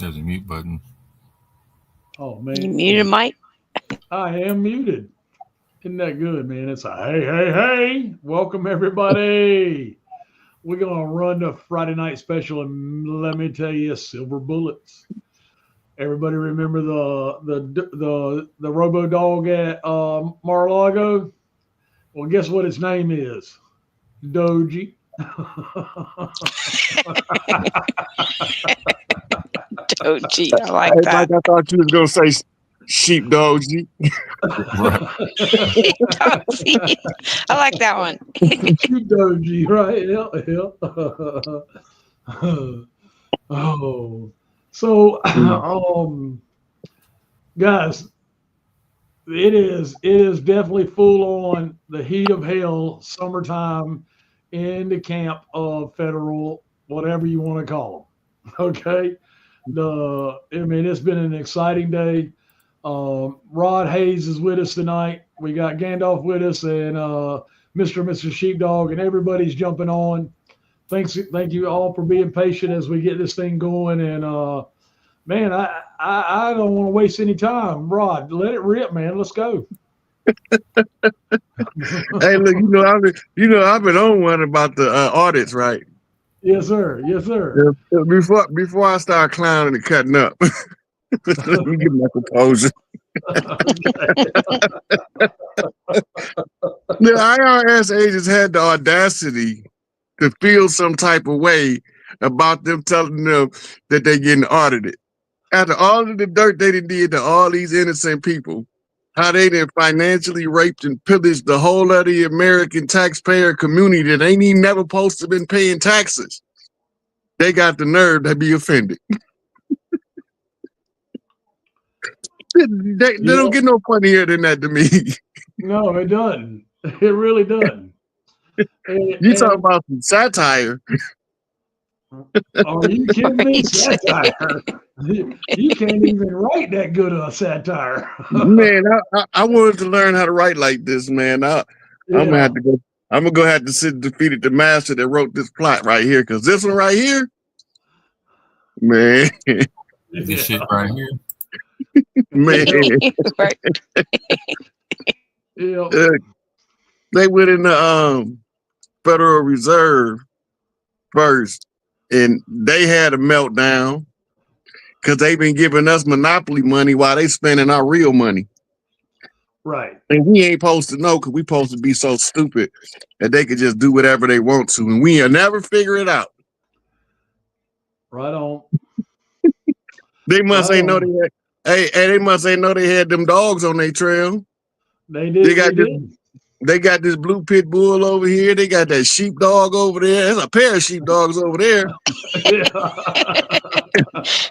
There's a mute button. Oh You man, muted Mike? I am muted. Isn't that good, man? It's a hey, hey, hey. Welcome everybody. We're gonna run the Friday night special, and let me tell you, silver bullets. Everybody remember the Robo Dog at Mar-a-Lago? Well, guess what its name is? Doji. Doji, I like Hey, that. Mike, I thought you was gonna say sheepdog. G. Right. Doji. I like that one. Doji, right? Yeah. Oh, so guys, it is definitely full on the heat of hell, summertime in the camp of federal, whatever you want to call them. Okay, I mean, it's been an exciting day. Rod Hayes is with us tonight. We got Gandalf with us, and Mr. and Mr. Sheepdog, and everybody's jumping on. Thank you all for being patient as we get this thing going. And man, I don't want to waste any time. Rod, let it rip, man. Let's go. Hey, look, I've been on one about the audits, right? Yes, sir. Yes, sir. Before I start clowning and cutting up, let me get my composure. The IRS agents had the audacity to feel some type of way about them telling them that they're getting audited. After all of the dirt they did to all these innocent people, how they done financially raped and pillaged the whole of the American taxpayer community that ain't even never supposed to been paying taxes. They got the nerve to be offended. They don't get no funnier than that to me. No, it doesn't. It really doesn't. You talking about some satire. Are you kidding me? Satire. You can't even write that good of a satire. Man, I wanted to learn how to write like this, man. I'm gonna have to go. I'm gonna go have to sit defeated the master that wrote this plot right here, because this one right here, man, This shit right here. man. Right. Yeah. They went in the Federal Reserve first, and they had a meltdown because they've been giving us monopoly money while they spending our real money. Right. And we ain't supposed to know because we supposed to be so stupid that they could just do whatever they want to, and we'll never figure it out. Right on. They must Right ain't know on. they had. Hey, they must ain't know they had them dogs on their trail. They did. They got this blue pit bull over here. They got that sheepdog over there. There's a pair of sheepdogs over there.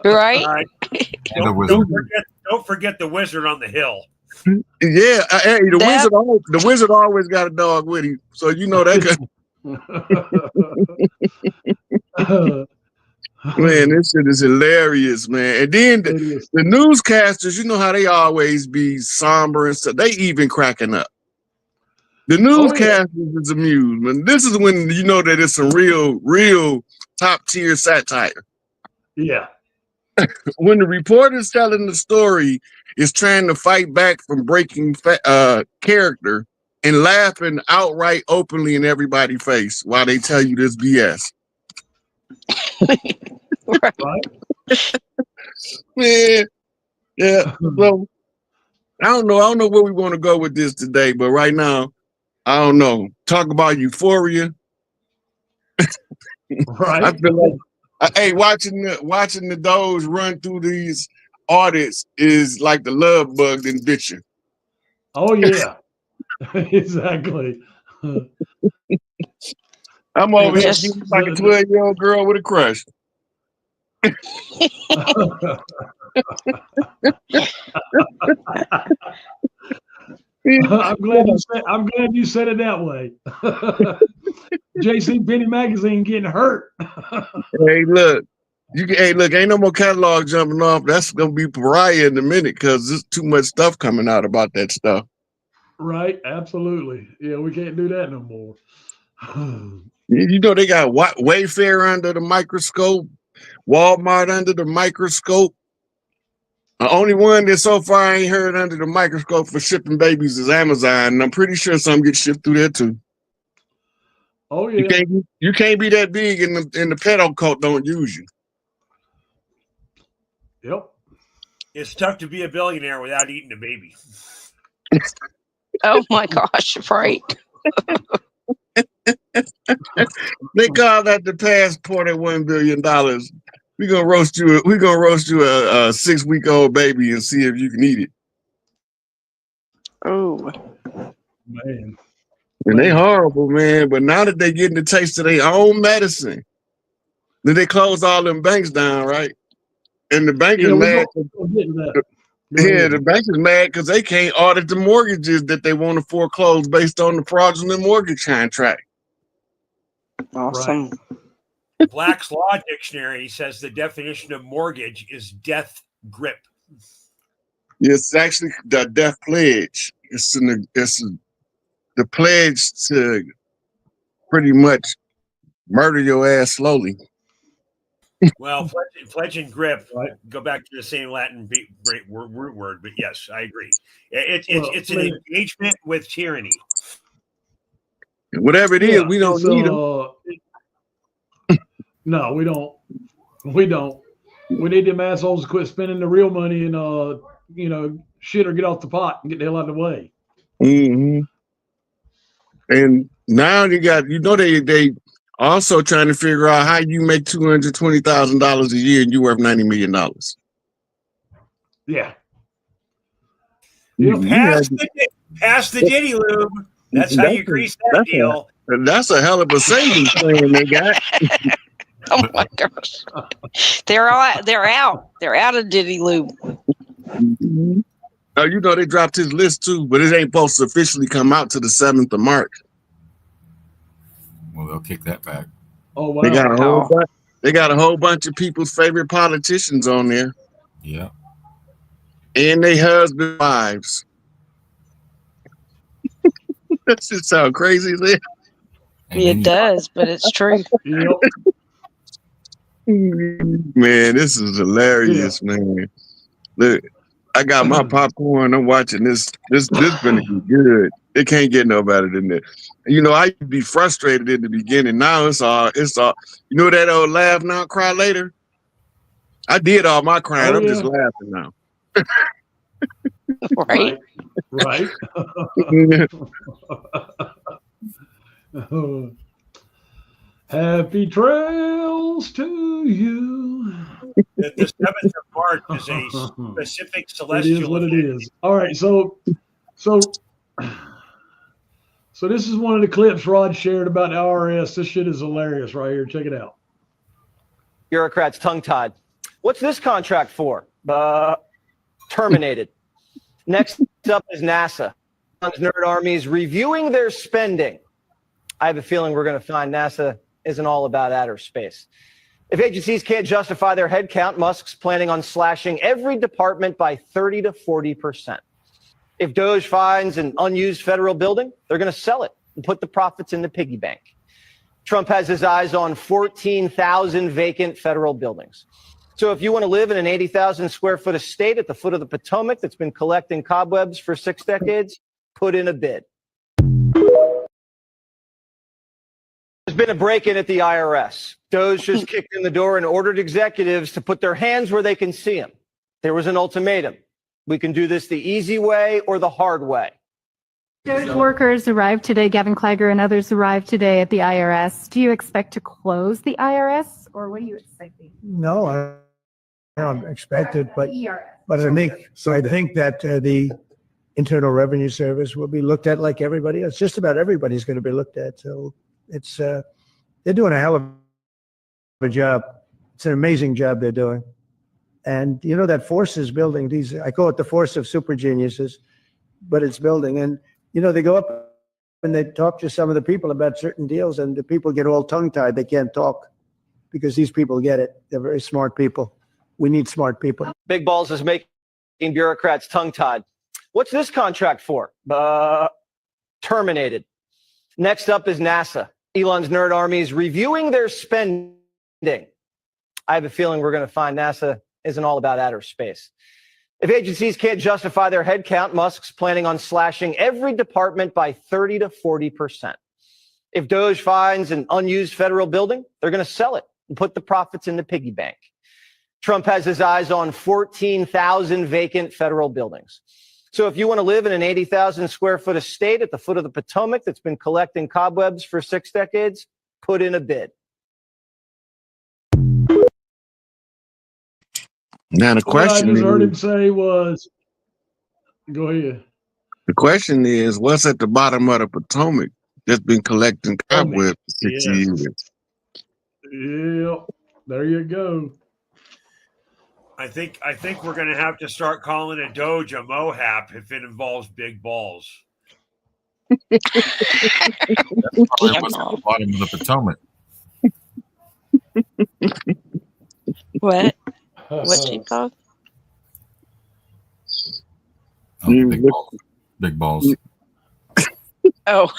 Right? All right. Don't forget the wizard on the hill. Yeah, hey, the wizard always got a dog with him, so you know that. Man, this shit is hilarious, man. And then the newscasters, you know how they always be somber and stuff. They even cracking up. The newscasters is amused, man. This is when you know that it's some real top tier satire. Yeah. When the reporter's telling the story is trying to fight back from breaking character and laughing outright openly in everybody's face while they tell you this BS. Right. Man, yeah. So I don't know where we want to go with this today, but right now, I don't know. Talk about euphoria. Right. I feel like, hey, watching the Doge run through these audits is like the love bug that bit you. Oh yeah. Exactly. I'm over here like a 12-year-old girl with a crush. I'm glad you said it that way. JC Penney magazine getting hurt. Hey, look. Ain't no more catalog jumping off. That's gonna be pariah in a minute because there's too much stuff coming out about that stuff. Right, absolutely. Yeah, we can't do that no more. You know they got Wayfair under the microscope. Walmart under the microscope. The only one that so far I ain't heard under the microscope for shipping babies is Amazon, and I'm pretty sure some get shipped through there too. Oh yeah. You can't be that big, and the pedo cult don't use you. Yep. It's tough to be a billionaire without eating a baby. Oh my gosh, right. They call that the passport at $1 billion. We're gonna roast you. We're gonna roast you a 6-week-old baby and see if you can eat it. Oh, Man. And they horrible, man. But now that they getting the taste of their own medicine, then they close all them banks down, right? And the bank is mad. We'll get to that. Yeah, the bank is mad because they can't audit the mortgages that they want to foreclose based on the fraudulent mortgage contract. awesome. Black's Law Dictionary says the definition of mortgage is death grip. It's actually the death pledge. It's the pledge to pretty much murder your ass slowly. Well, pledge and grip Right. go back to the same Latin root word, but yes, I agree. It's an engagement with tyranny. Whatever it is, we don't it's, need them. No, we don't. We don't. We need them assholes to quit spending the real money and shit or get off the pot and get the hell out of the way. Mm-hmm. And now they also trying to figure out how you make $220,000 a year and you worth $90 million. Yeah. You Pass the Diddy Lube. That's how you grease that deal. That's a hell of a savings plan they got. Oh my gosh. They're out. They're out of Diddy Lube. Mm-hmm. Now, they dropped his list too, but it ain't supposed to officially come out to the 7th of March. Well, they'll kick that back. Oh wow. They got a whole bunch of people's favorite politicians on there. Yeah. And they husband wives. That shit sound crazy, man. And It then does, but it's true. Yep. Man, this is hilarious, man. Look, I got my popcorn. I'm watching this. This gonna be good. It can't get no better than this. I used to be frustrated in the beginning. Now it's all. That old laugh now, cry later. I did all my crying. Oh, I'm yeah. just laughing now. Right. Right. Happy trails to you. The 7th of March is a specific It is celestial what it event. is. All right, so this is one of the clips Rod shared about the IRS. This shit is hilarious right here. Check it out. Bureaucrats tongue-tied. What's this contract for? Terminated. Next up is NASA. Nerd armies reviewing their spending. I have a feeling we're going to find NASA isn't all about outer space. If agencies can't justify their headcount, Musk's planning on slashing every department by 30 to 40%. If DOJ finds an unused federal building, they're going to sell it and put the profits in the piggy bank. Trump has his eyes on 14,000 vacant federal buildings. So if you want to live in an 80,000 square foot estate at the foot of the Potomac that's been collecting cobwebs for 6 decades, put in a bid. There's been a break-in at the IRS. DOJ just kicked in the door and ordered executives to put their hands where they can see them. There was an ultimatum. We can do this the easy way or the hard way. DOJ workers arrived today. Gavin Klager and others arrived today at the IRS. Do you expect to close the IRS, or what are you expecting? No, I don't expect it, but ERS. I think that the Internal Revenue Service will be looked at like everybody else. Just about everybody's going to be looked at. So it's they're doing a hell of a job. It's an amazing job they're doing. And that force is building these. I call it the force of super geniuses, but it's building. And they go up and they talk to some of the people about certain deals, and the people get all tongue-tied. They can't talk because these people get it. They're very smart people. We need smart people. Big Balls is making bureaucrats tongue-tied. What's this contract for? Terminated. Next up is NASA. Elon's nerd army is reviewing their spending. I have a feeling we're going to find NASA isn't all about outer space. If agencies can't justify their headcount, Musk's planning on slashing every department by 30 to 40%. If DOJ finds an unused federal building, they're going to sell it and put the profits in the piggy bank. Trump has his eyes on 14,000 vacant federal buildings. So if you want to live in an 80,000 square foot estate at the foot of the Potomac that's been collecting cobwebs for 6 decades, put in a bid. Now the What I question just heard him is, say was, go ahead. what's at the bottom of the Potomac that's been collecting cobwebs for 6 Yes. years? Yeah, there you go. I think we're going to have to start calling a Doge a Mohap if it involves big balls. Probably what's at the bottom of the Potomac. What? What's he called? Oh, big balls. Big balls. Oh,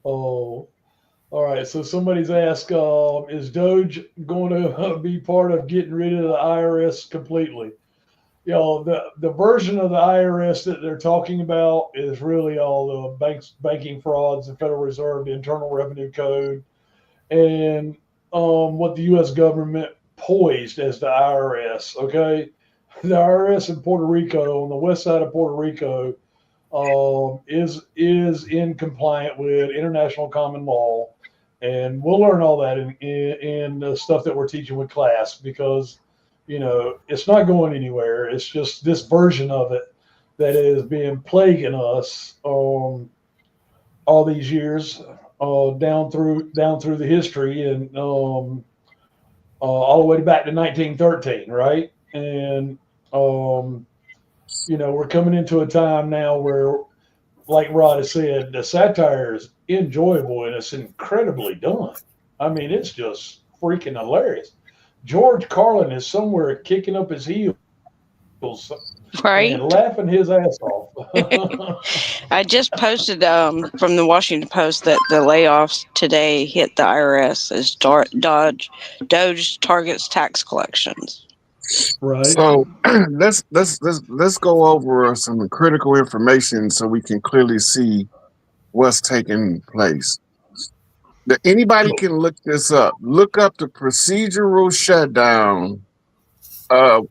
Oh, all right. So somebody's asked, is Doge going to be part of getting rid of the IRS completely? You know, the version of the IRS that they're talking about is really all the banking frauds, the Federal Reserve, the Internal Revenue Code, and what the U.S. government poised as the IRS. Okay, the IRS in Puerto Rico, on the west side of Puerto Rico, is in compliant with international common law, and we'll learn all that in the stuff that we're teaching with class, because you know it's not going anywhere. It's just this version of it that is being plaguing us all these years, down through the history, and all the way back to 1913, right? And you know, we're coming into a time now where, like Rod has said, the satire is enjoyable and it's incredibly done. I mean, it's just freaking hilarious. George Carlin is somewhere kicking up his heels right. and laughing his ass off. I just posted from the Washington Post that the layoffs today hit the IRS as Doge targets tax collections. Right. So let's go over some critical information so we can clearly see what's taking place. Anybody can look this up. Look up the procedural shutdown of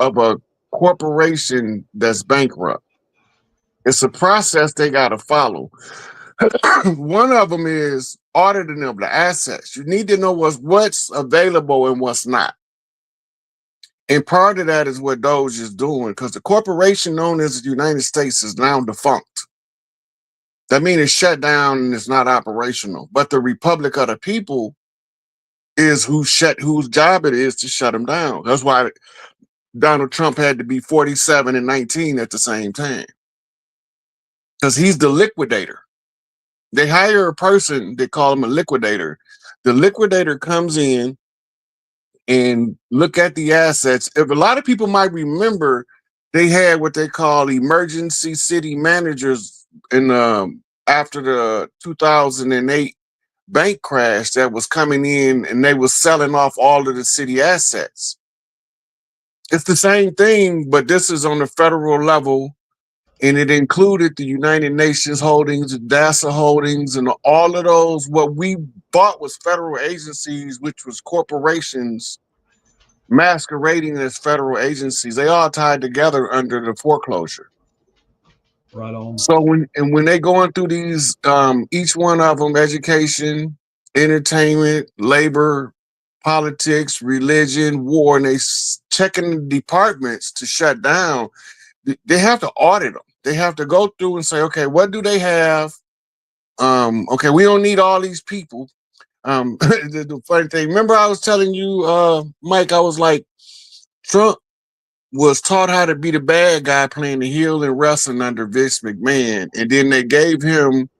a corporation that's bankrupt. It's a process they got to follow. One of them is auditing of the assets. You need to know what's available and what's not. And part of that is what Doge is doing, because the corporation known as the United States is now defunct. That means it's shut down and it's not operational. But the Republic of the People is whose job it is to shut them down. That's why Donald Trump had to be 47 and 19 at the same time, because he's the liquidator. They hire a person, they call him a liquidator. The liquidator comes in and look at the assets. If a lot of people might remember, they had what they call emergency city managers in after the 2008 bank crash that was coming in, and they were selling off all of the city assets. It's the same thing, but this is on the federal level, and it included the United Nations holdings, the DASA holdings, and all of those. What we bought was federal agencies, which was corporations masquerading as federal agencies. They all tied together under the foreclosure. Right on. So when they going through these, each one of them, education, entertainment, labor, politics, religion, war, and they checking the departments to shut down, they have to audit them. They have to go through and say, okay, what do they have? Okay, we don't need all these people. The funny thing, remember I was telling you, Mike, I was like, Trump was taught how to be the bad guy playing the heel and wrestling under Vince McMahon. And then they gave him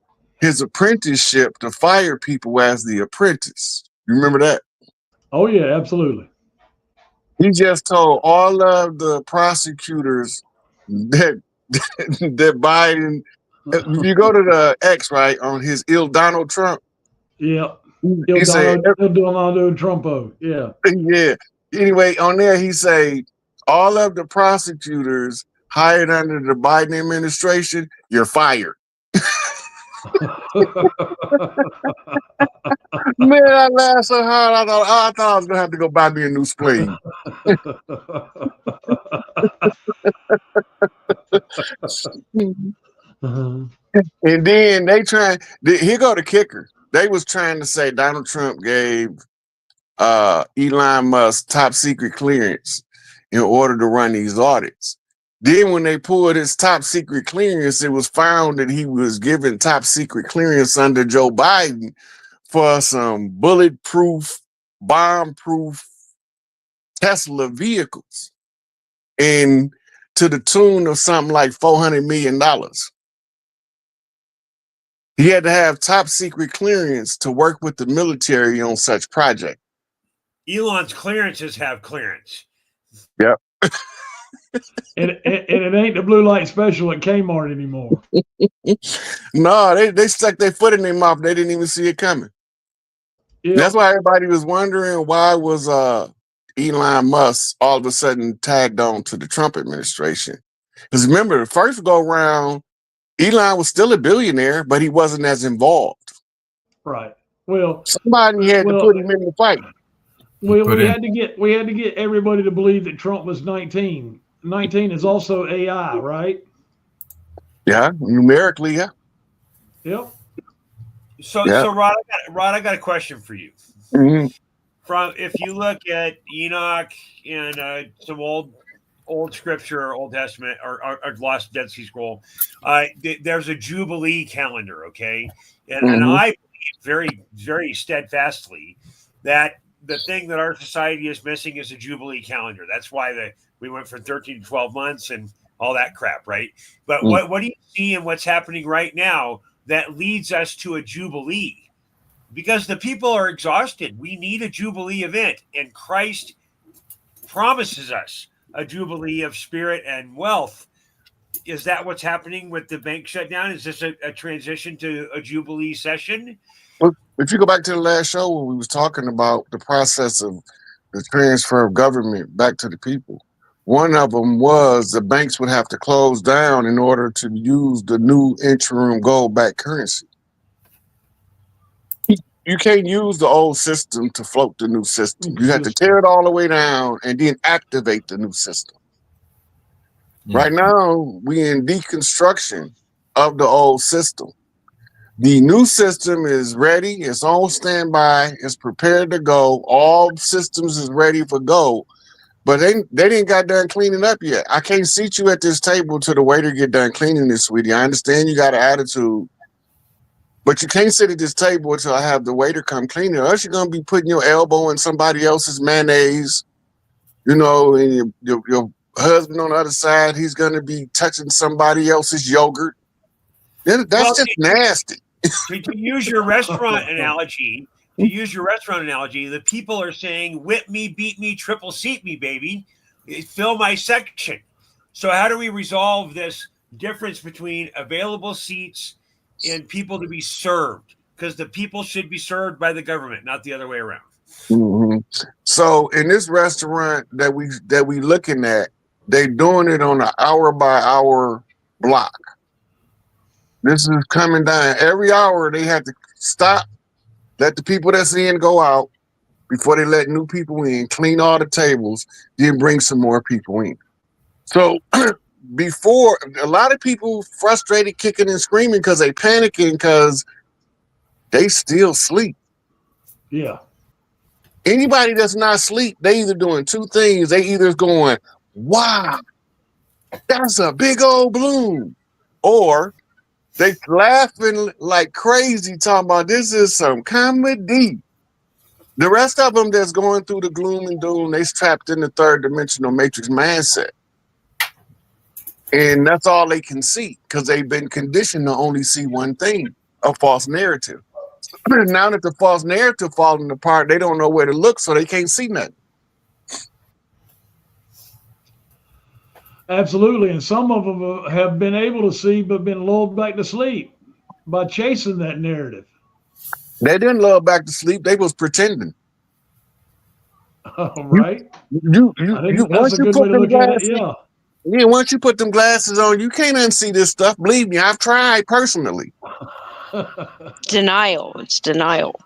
his apprenticeship to fire people as the apprentice. You remember that? Oh, yeah, absolutely. He just told all of the prosecutors that that Biden. If you go to the X right on his Donald Trump, Yeah. he said, Donald Trumpo. Yeah. yeah. Anyway, on there he say all of the prosecutors hired under the Biden administration, you're fired. Man, I laughed so hard. I thought I was gonna have to go buy me a new spleen. And then here go the kicker. They was trying to say Donald Trump gave Elon Musk top secret clearance in order to run these audits. Then when they pulled his top secret clearance, it was found that he was given top secret clearance under Joe Biden for some bulletproof, bomb-proof Tesla vehicles, and to the tune of something like $400 million. He had to have top secret clearance to work with the military on such project. Elon's clearances have clearance. Yep. and it ain't the blue light special at Kmart anymore. No, they stuck their foot in their mouth. They didn't even see it coming. Yeah. That's why everybody was wondering why was Elon Musk all of a sudden tagged on to the Trump administration. Because remember, the first go round, Elon was still a billionaire, but he wasn't as involved. Right. Well, somebody had to put him in the fight. We had to get everybody to believe that Trump was 19. 19 is also AI, right? Yeah, numerically, yeah. Yep. So Rod, I got a question for you. Mm-hmm. From if you look at Enoch and some old scripture, Old Testament, or Lost Dead Sea Scroll, there's a Jubilee calendar, okay? And I believe very, very steadfastly that the thing that our society is missing is a Jubilee calendar. That's why we went from 13 to 12 months and all that crap, right? But what do you see in what's happening right now that leads us to a Jubilee? Because the people are exhausted. We need a Jubilee event, and Christ promises us a Jubilee of spirit and wealth. Is that what's happening with the bank shutdown? Is this a transition to a Jubilee session? Well, if you go back to the last show where we was talking about the process of the transfer of government back to the people, one of them was the banks would have to close down in order to use the new interim gold-backed currency. You can't use the old system to float the new system. You have to tear it all the way down and then activate the new system. Right now, we in deconstruction of the old system. The new system is ready. It's on standby. It's prepared to go. All systems is ready for go. But they didn't got done cleaning up yet. I can't seat you at this table till the waiter get done cleaning this, sweetie. I understand you got an attitude. But you can't sit at this table until I have the waiter come clean it. Or else you're going to be putting your elbow in somebody else's mayonnaise, and your husband on the other side, he's going to be touching somebody else's yogurt. That's just nasty. To use your restaurant analogy, the people are saying, whip me, beat me, triple seat me, baby. Fill my section. So how do we resolve this difference between available seats and people to be served? Because the people should be served by the government, not the other way around. Mm-hmm. So in this restaurant that we looking at, they doing it on an hour by hour block. This is coming down. Every hour they have to stop, let the people that's in go out before they let new people in, clean all the tables, then bring some more people in. So before, a lot of people frustrated, kicking and screaming because they panicking because they still sleep. Yeah. Anybody that's not asleep, they either doing two things. They either going, wow, that's a big old balloon, or they laughing like crazy, talking about this is some comedy. The rest of them that's going through the gloom and doom, they trapped in the third dimensional matrix mindset. And that's all they can see because they've been conditioned to only see one thing, a false narrative. Now that the false narrative falling apart, they don't know where to look, so they can't see nothing. Absolutely. And some of them have been able to see, but been lulled back to sleep by chasing that narrative. They didn't lull back to sleep. They was pretending. Right? You That's once a you good put way to them look at it. glasses, Yeah. yeah, once you put them glasses on, you can't unsee this stuff. Believe me, I've tried personally. Denial. It's denial.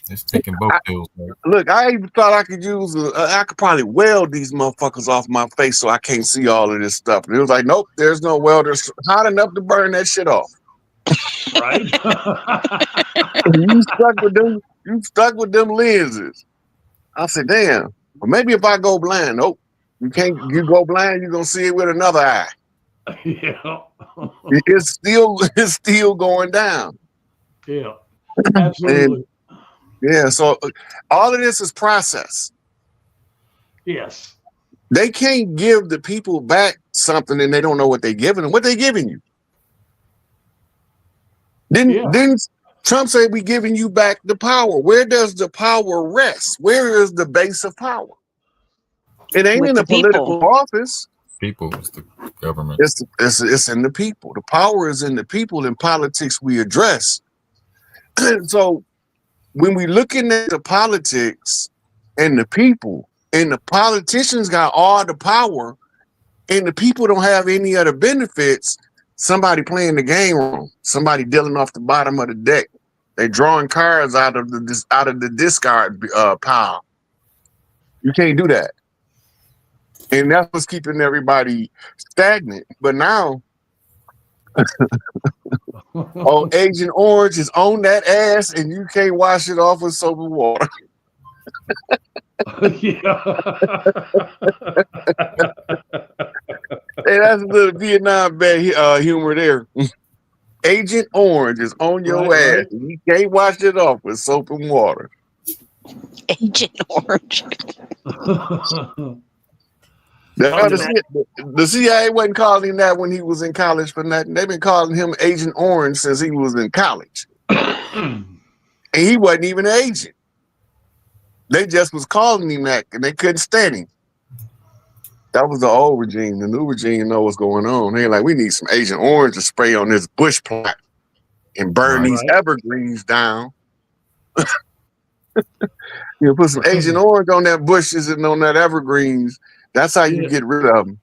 It's taking both pills. Right? Look, I even thought I could use. I could probably weld these motherfuckers off my face so I can't see all of this stuff. And it was like, nope, there's no welder hot enough to burn that shit off. Right? You stuck with them. You stuck with them lenses. I said, damn. Well, maybe if I go blind, nope. You can't. You go blind, you're gonna see it with another eye. Yeah. It's still going down. Yeah. Absolutely. Yeah. So all of this is process. Yes. They can't give the people back something and they don't know what they're giving them. What they giving you? Didn't Trump say we giving you back the power? Where does the power rest? Where is the base of power? It ain't With in the a political people. office. People is the government. It's in the people. The power is in the people. In politics, we address. So when we looking at the politics and the people, and the politicians got all the power, and the people don't have any other benefits, somebody playing the game wrong. Somebody dealing off the bottom of the deck. They drawing cards out of the discard pile. You can't do that. And that's what's keeping everybody stagnant. But now, Agent Orange is on that ass, and you can't wash it off with soap and water. Yeah. Hey, that's a little Vietnam bad humor there. Agent Orange is on your ass, Right. and you can't wash it off with soap and water. Agent Orange. The CIA wasn't calling him that when he was in college for nothing. They've been calling him Agent Orange since he was in college. And he wasn't even an agent. They just was calling him that, and they couldn't stand him. That was the old regime. The new regime know what's going on. They're like, we need some Agent Orange to spray on this bush plot and burn these evergreens down. Put some Agent Orange on that bushes and on that evergreens. That's how you get rid of them.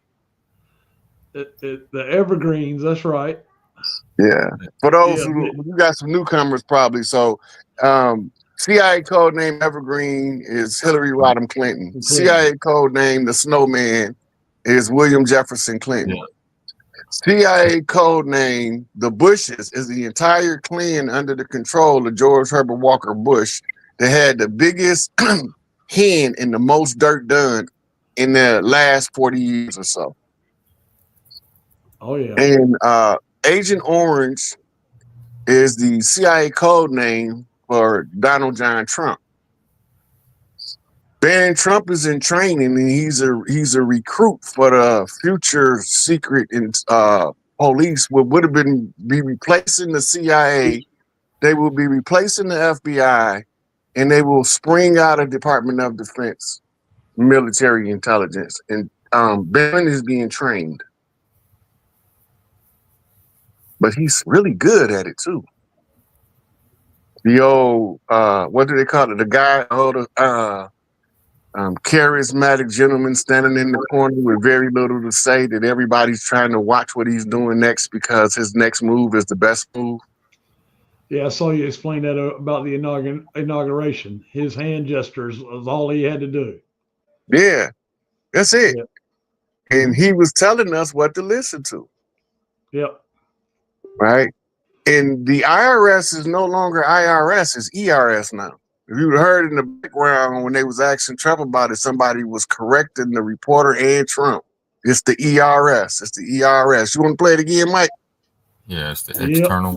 The evergreens, that's right. Yeah. For those who you got some newcomers probably. So CIA code name Evergreen is Hillary Rodham Clinton. CIA code name the Snowman is William Jefferson Clinton. Yeah. CIA code name the Bushes is the entire Klan under the control of George Herbert Walker Bush that had the biggest hand and the most dirt done in the last 40 years or so. Oh, yeah. And Agent Orange is the CIA code name for Donald John Trump. Barron Trump is in training, and he's a recruit for the future secret police. What would have be replacing the CIA, they will be replacing the FBI, and they will spring out of Department of Defense, military intelligence. And Barron is being trained, but he's really good at it too. The old, what do they call it? The guy, charismatic gentleman standing in the corner with very little to say, that everybody's trying to watch what he's doing next because his next move is the best move. Yeah, I saw you explain that about the inauguration. His hand gestures was all he had to do. Yeah, that's it. Yep. And he was telling us what to listen to. Yep. Right? And the IRS is no longer IRS, it's ERS now. If you heard in the background when they was asking Trump about it, somebody was correcting the reporter and Trump. It's the ERS. It's the ERS. You want to play it again, Mike? Yeah, it's the External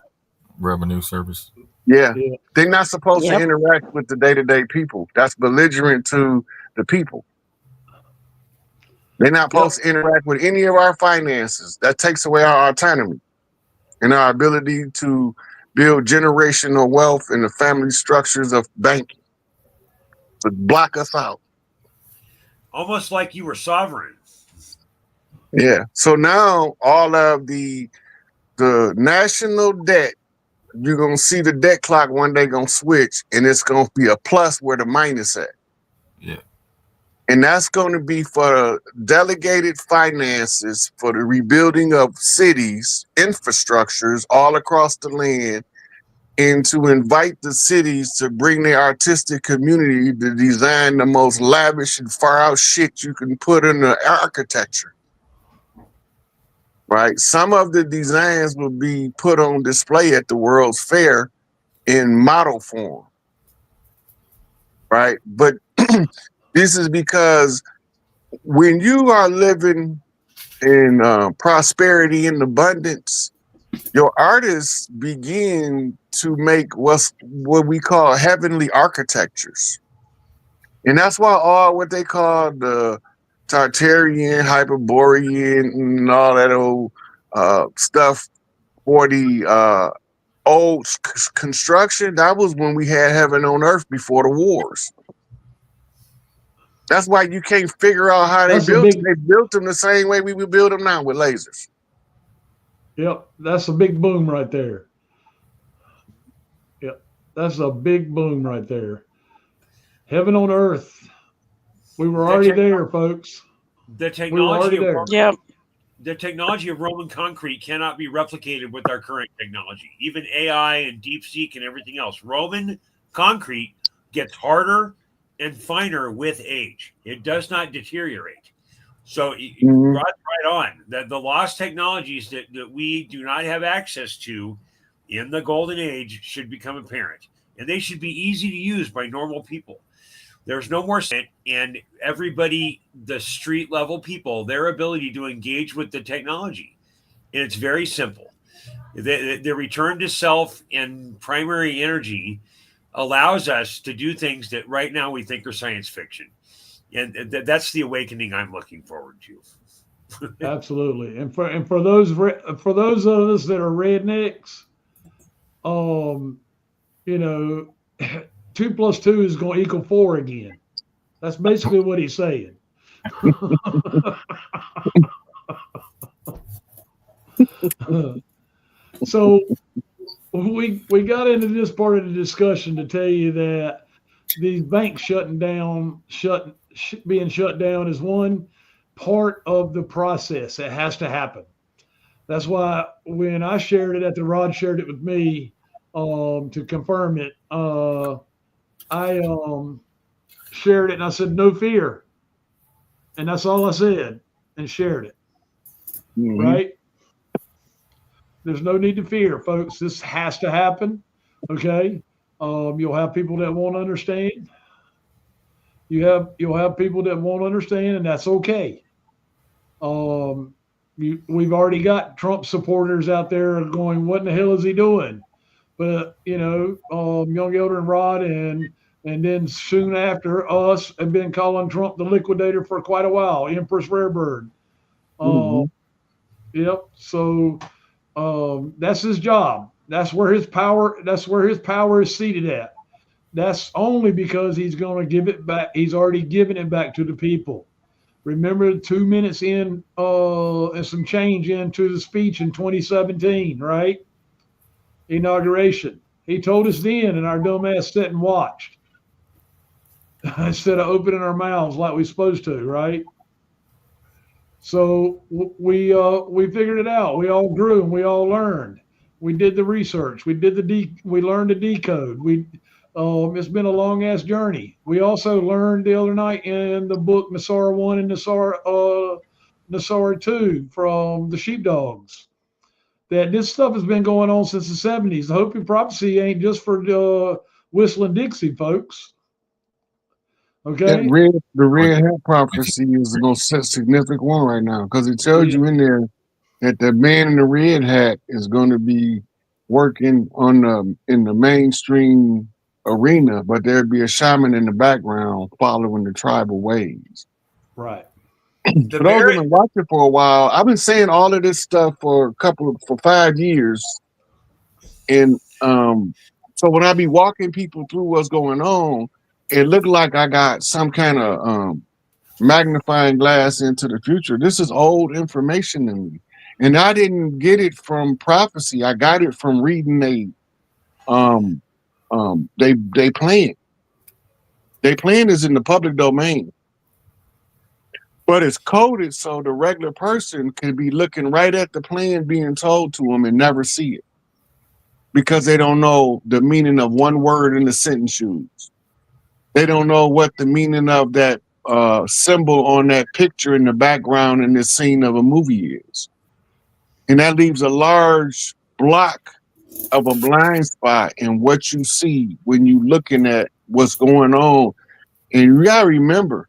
Revenue Service. Yeah. They're not supposed to interact with the day-to-day people. That's belligerent to the people. They're not supposed to interact with any of our finances. That takes away our autonomy and our ability to build generational wealth in the family structures of banking. To block us out. Almost like you were sovereign. Yeah. So now all of the national debt, you're gonna see the debt clock one day gonna switch, and it's gonna be a plus where the minus at. Yeah. And that's going to be for delegated finances for the rebuilding of cities, infrastructures all across the land, and to invite the cities to bring their artistic community to design the most lavish and far out shit you can put in the architecture. Right? Some of the designs will be put on display at the World's Fair in model form. Right? But this is because when you are living in prosperity and abundance, your artists begin to make what we call heavenly architectures. And that's why all what they call the Tartarian, Hyperborean, and all that old stuff for the old construction, that was when we had heaven on earth before the wars. That's why you can't figure out how they built them. They built them the same way we would build them now with lasers. Yep, that's a big boom right there. Yep, that's a big boom right there. Heaven on earth. We were already there, folks. The technology Yep. The technology of Roman concrete cannot be replicated with our current technology, even AI and DeepSeek and everything else. Roman concrete gets harder and finer with age. It does not deteriorate. So right on. The lost technologies that we do not have access to in the golden age should become apparent. And they should be easy to use by normal people. There's no more sense, and everybody, the street level people, their ability to engage with the technology. And it's very simple. The return to self and primary energy allows us to do things that right now we think are science fiction. And that's the awakening I'm looking forward to. Absolutely. And for those of us that are rednecks, 2 + 2 is going to equal 4 again. That's basically what he's saying. So we got into this part of the discussion to tell you that these banks being shut down is one part of the process that has to happen. That's why when I shared it after Rod shared it with me to confirm it, I shared it and I said, no fear. And that's all I said and shared it. Mm-hmm. Right? There's no need to fear, folks. This has to happen. Okay. You'll have people that won't understand. You'll have people that won't understand, and that's okay. We've already got Trump supporters out there going, what in the hell is he doing? But Young Elder and Rod and then soon after us have been calling Trump the liquidator for quite a while, Empress Rarebird. Yep. So that's his job. That's where his power is seated at. That's only because he's going to give it back. He's already given it back to the people. Remember 2 minutes in and some change into the speech in 2017, right? Inauguration. He told us then, and our dumbass sat and watched instead of opening our mouths like we're supposed to, right? So we figured it out. We all grew and we all learned. We did the research. We learned to decode. It's been a long ass journey. We also learned the other night in the book Nasara 1 and Nasara 2 from the Sheepdogs that this stuff has been going on since the 70s. The Hope and Prophecy ain't just for Whistling Dixie, folks. Okay. The red hat prophecy is the most significant one right now because it tells you in there that the man in the red hat is going to be working on in the mainstream arena, but there'd be a shaman in the background following the tribal ways. Right. For those that have been watching for a while, I've been saying all of this stuff for 5 years, and so when I be walking people through what's going on, it looked like I got some kind of magnifying glass into the future. This is old information to me. And I didn't get it from prophecy. I got it from reading they plan. They plan is in the public domain. But it's coded so the regular person can be looking right at the plan being told to them and never see it. Because they don't know the meaning of one word in the sentence used. They don't know what the meaning of that symbol on that picture in the background in the scene of a movie is. And that leaves a large block of a blind spot in what you see when you looking at what's going on. And you gotta remember,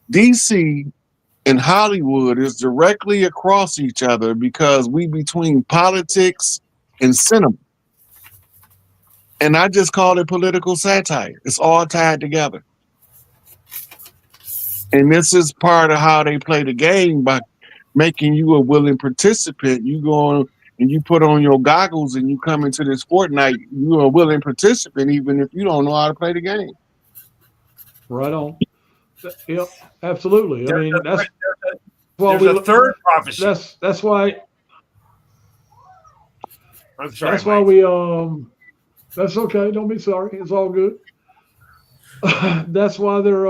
DC and Hollywood is directly across each other because we between politics and cinema. And I just call it political satire. It's all tied together. And this is part of how they play the game by making you a willing participant. You go on and you put on your goggles and you come into this Fortnite, you're a willing participant even if you don't know how to play the game. Right on. Yep, absolutely. I mean, that's There's a third prophecy. That's why. I'm sorry. That's why we That's okay. Don't be sorry. It's all good. That's why they're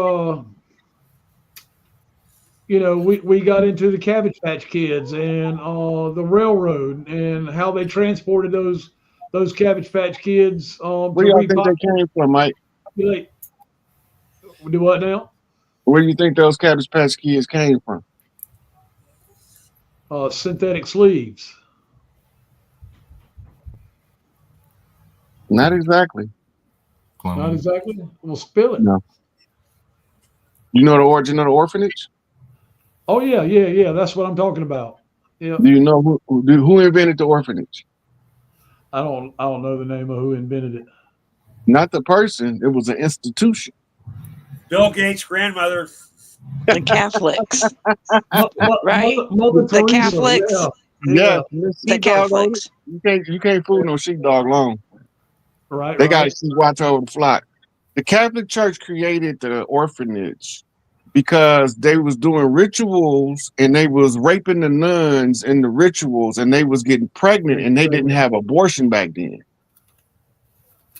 we got into the Cabbage Patch Kids and the railroad and how they transported those Cabbage Patch Kids. Where do you think they came from, Mike? Do what now? Where do you think those Cabbage Patch Kids came from? Synthetic sleeves. Not exactly. Not exactly. We'll spill it. No. You know the origin of the orphanage? Oh yeah. That's what I'm talking about. Yeah. Do you know who invented the orphanage? I don't know the name of who invented it. Not the person. It was an institution. Bill Gates' grandmother. The Catholics. Right? Mother The Teresa, Catholics. Yeah. The Catholics. You can't fool no sheepdog long. Right. They got to watch over the flock. The Catholic Church created the orphanage because they was doing rituals and they was raping the nuns in the rituals and they was getting pregnant and they didn't have abortion back then.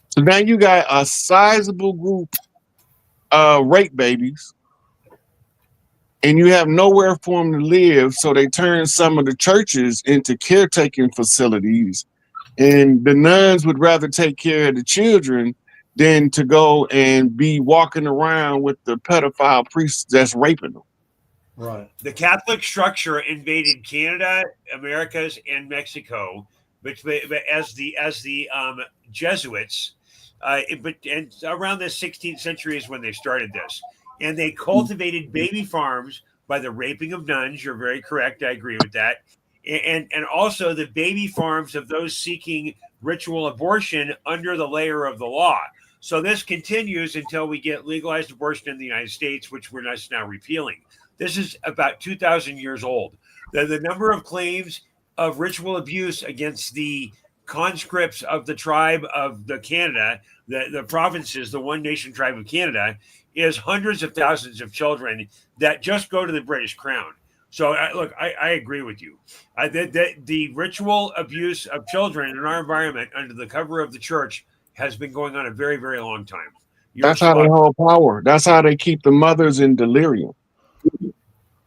So now you got a sizable group of rape babies and you have nowhere for them to live. So they turned some of the churches into caretaking facilities. And the nuns would rather take care of the children than to go and be walking around with the pedophile priests that's raping them. Right. The Catholic structure invaded Canada, Americas, and Mexico, but as the Jesuits, and around the 16th century is when they started this, and they cultivated baby farms by the raping of nuns. You're very correct. I agree with that. And also the baby farms of those seeking ritual abortion under the layer of the law. So this continues until we get legalized abortion in the United States, which we're just now repealing. This is about 2,000 years old. The number of claims of ritual abuse against the conscripts of the tribe of the Canada, the provinces, the One Nation tribe of Canada, is hundreds of thousands of children that just go to the British Crown. So I agree with you. The ritual abuse of children in our environment under the cover of the church has been going on a very, very long time. That's how they hold power. That's how they keep the mothers in delirium.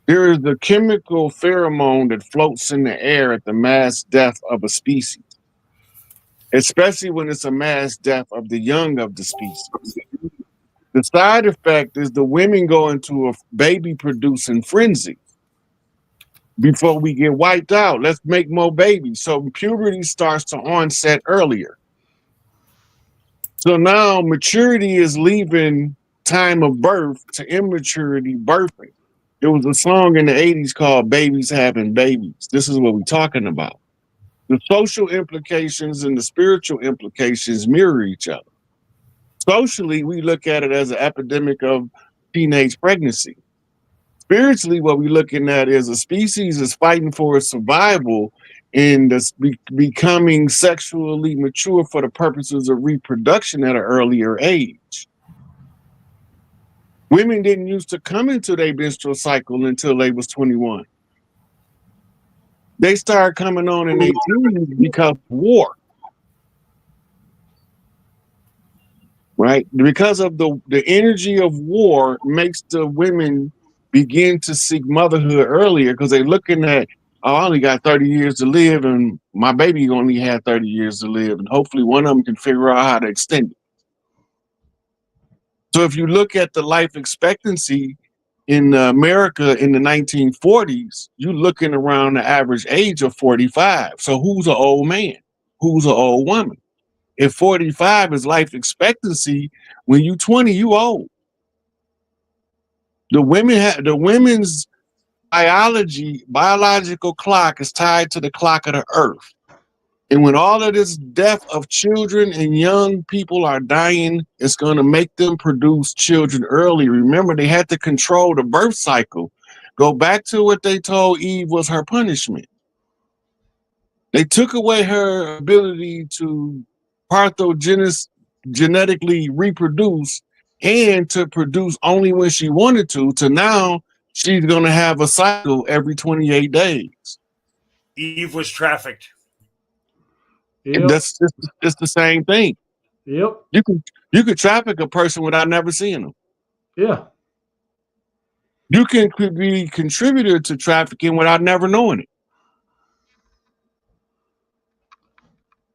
There is the chemical pheromone that floats in the air at the mass death of a species, especially when it's a mass death of the young of the species. The side effect is the women go into a baby producing frenzy. Before we get wiped out, let's make more babies. So puberty starts to onset earlier. So now maturity is leaving time of birth to immaturity birthing. There was a song in the 80s called Babies Having Babies. This is what we're talking about. The social implications and the spiritual implications mirror each other. Socially, we look at it as an epidemic of teenage pregnancy. Spiritually, what we're looking at is a species is fighting for its survival and becoming sexually mature for the purposes of reproduction at an earlier age. Women didn't used to come into their menstrual cycle until they was 21. They started coming on in their teens because of war. Right? Because of the energy of war makes the women begin to seek motherhood earlier because they're looking at, oh, I only got 30 years to live and my baby only had 30 years to live. And hopefully one of them can figure out how to extend it. So if you look at the life expectancy in America in the 1940s, you're looking around the average age of 45. So who's an old man? Who's an old woman? If 45 is life expectancy, when you 20, you old. The women's biological clock is tied to the clock of the earth. And when all of this death of children and young people are dying, it's going to make them produce children early. Remember, they had to control the birth cycle. Go back to what they told Eve was her punishment. They took away her ability to genetically reproduce and to produce only when she wanted to now she's going to have a cycle every 28 days. Eve was trafficked. Yep. It's the same thing. Yep. You could traffic a person without never seeing them. Yeah. You can be a contributor to trafficking without never knowing it.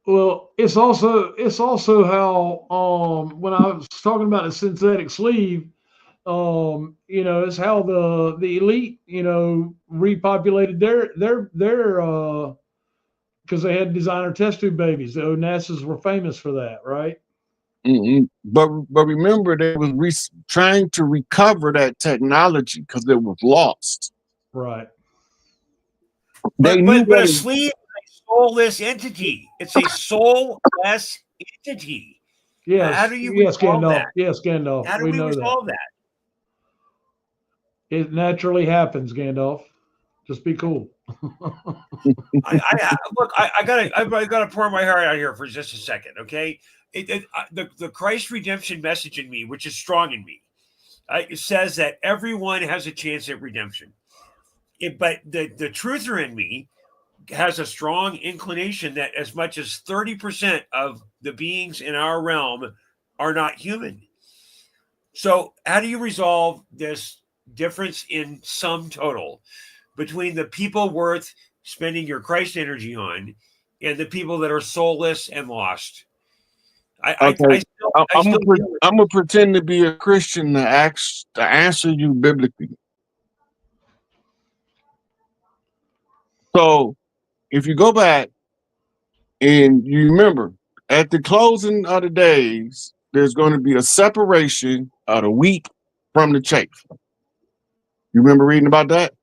Well, it's also how when I was talking about a synthetic sleeve, it's how the elite, repopulated their because they had designer test tube babies. The Onassas were famous for that, right? Mm-hmm. But remember, they was trying to recover that technology because it was lost. Right. But a sleeve is a soulless entity. It's a soulless entity. Yes. How do you yes, resolve Gandalf. that? Yes, Gandalf. How do we know resolve that? It naturally happens, Gandalf. Just be cool. I gotta pour my heart out here for just a second, okay? The Christ redemption message in me, which is strong in me, it says that everyone has a chance at redemption. But the truther in me has a strong inclination that as much as 30% of the beings in our realm are not human. So how do you resolve this difference in sum total between the people worth spending your Christ energy on and the people that are soulless and lost? I'm gonna pretend to be a Christian to answer you biblically. So if you go back and you remember at the closing of the days, there's going to be a separation of the wheat from the chaff. You remember reading about that?